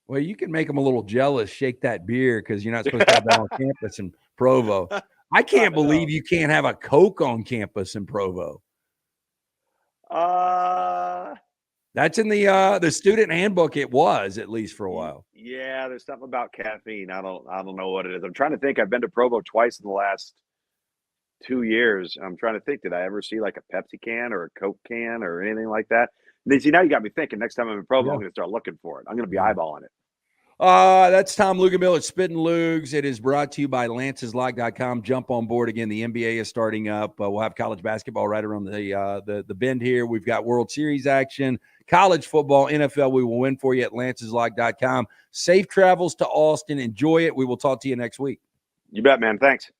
Well, you can make them a little jealous. Shake that beer because you're not supposed to have that on campus in Provo. I can't believe you can't have a Coke on campus in Provo. That's in the student handbook. It was, at least for a while. Yeah, there's something about caffeine. I don't know what it is. I'm trying to think. I've been to Provo twice in the last 2 years. I'm trying to think. Did I ever see like a Pepsi can or a Coke can or anything like that? And then, see, now you got me thinking. Next time I'm in Provo, I'm going to start looking for it. I'm going to be eyeballing it. That's Tom Luganbill at Spittin' Lugs. It is brought to you by LancesLock.com. Jump on board again. The NBA is starting up. We'll have college basketball right around the bend here. We've got World Series action, college football, NFL. We will win for you at LancesLock.com. Safe travels to Austin. Enjoy it. We will talk to you next week. You bet, man. Thanks.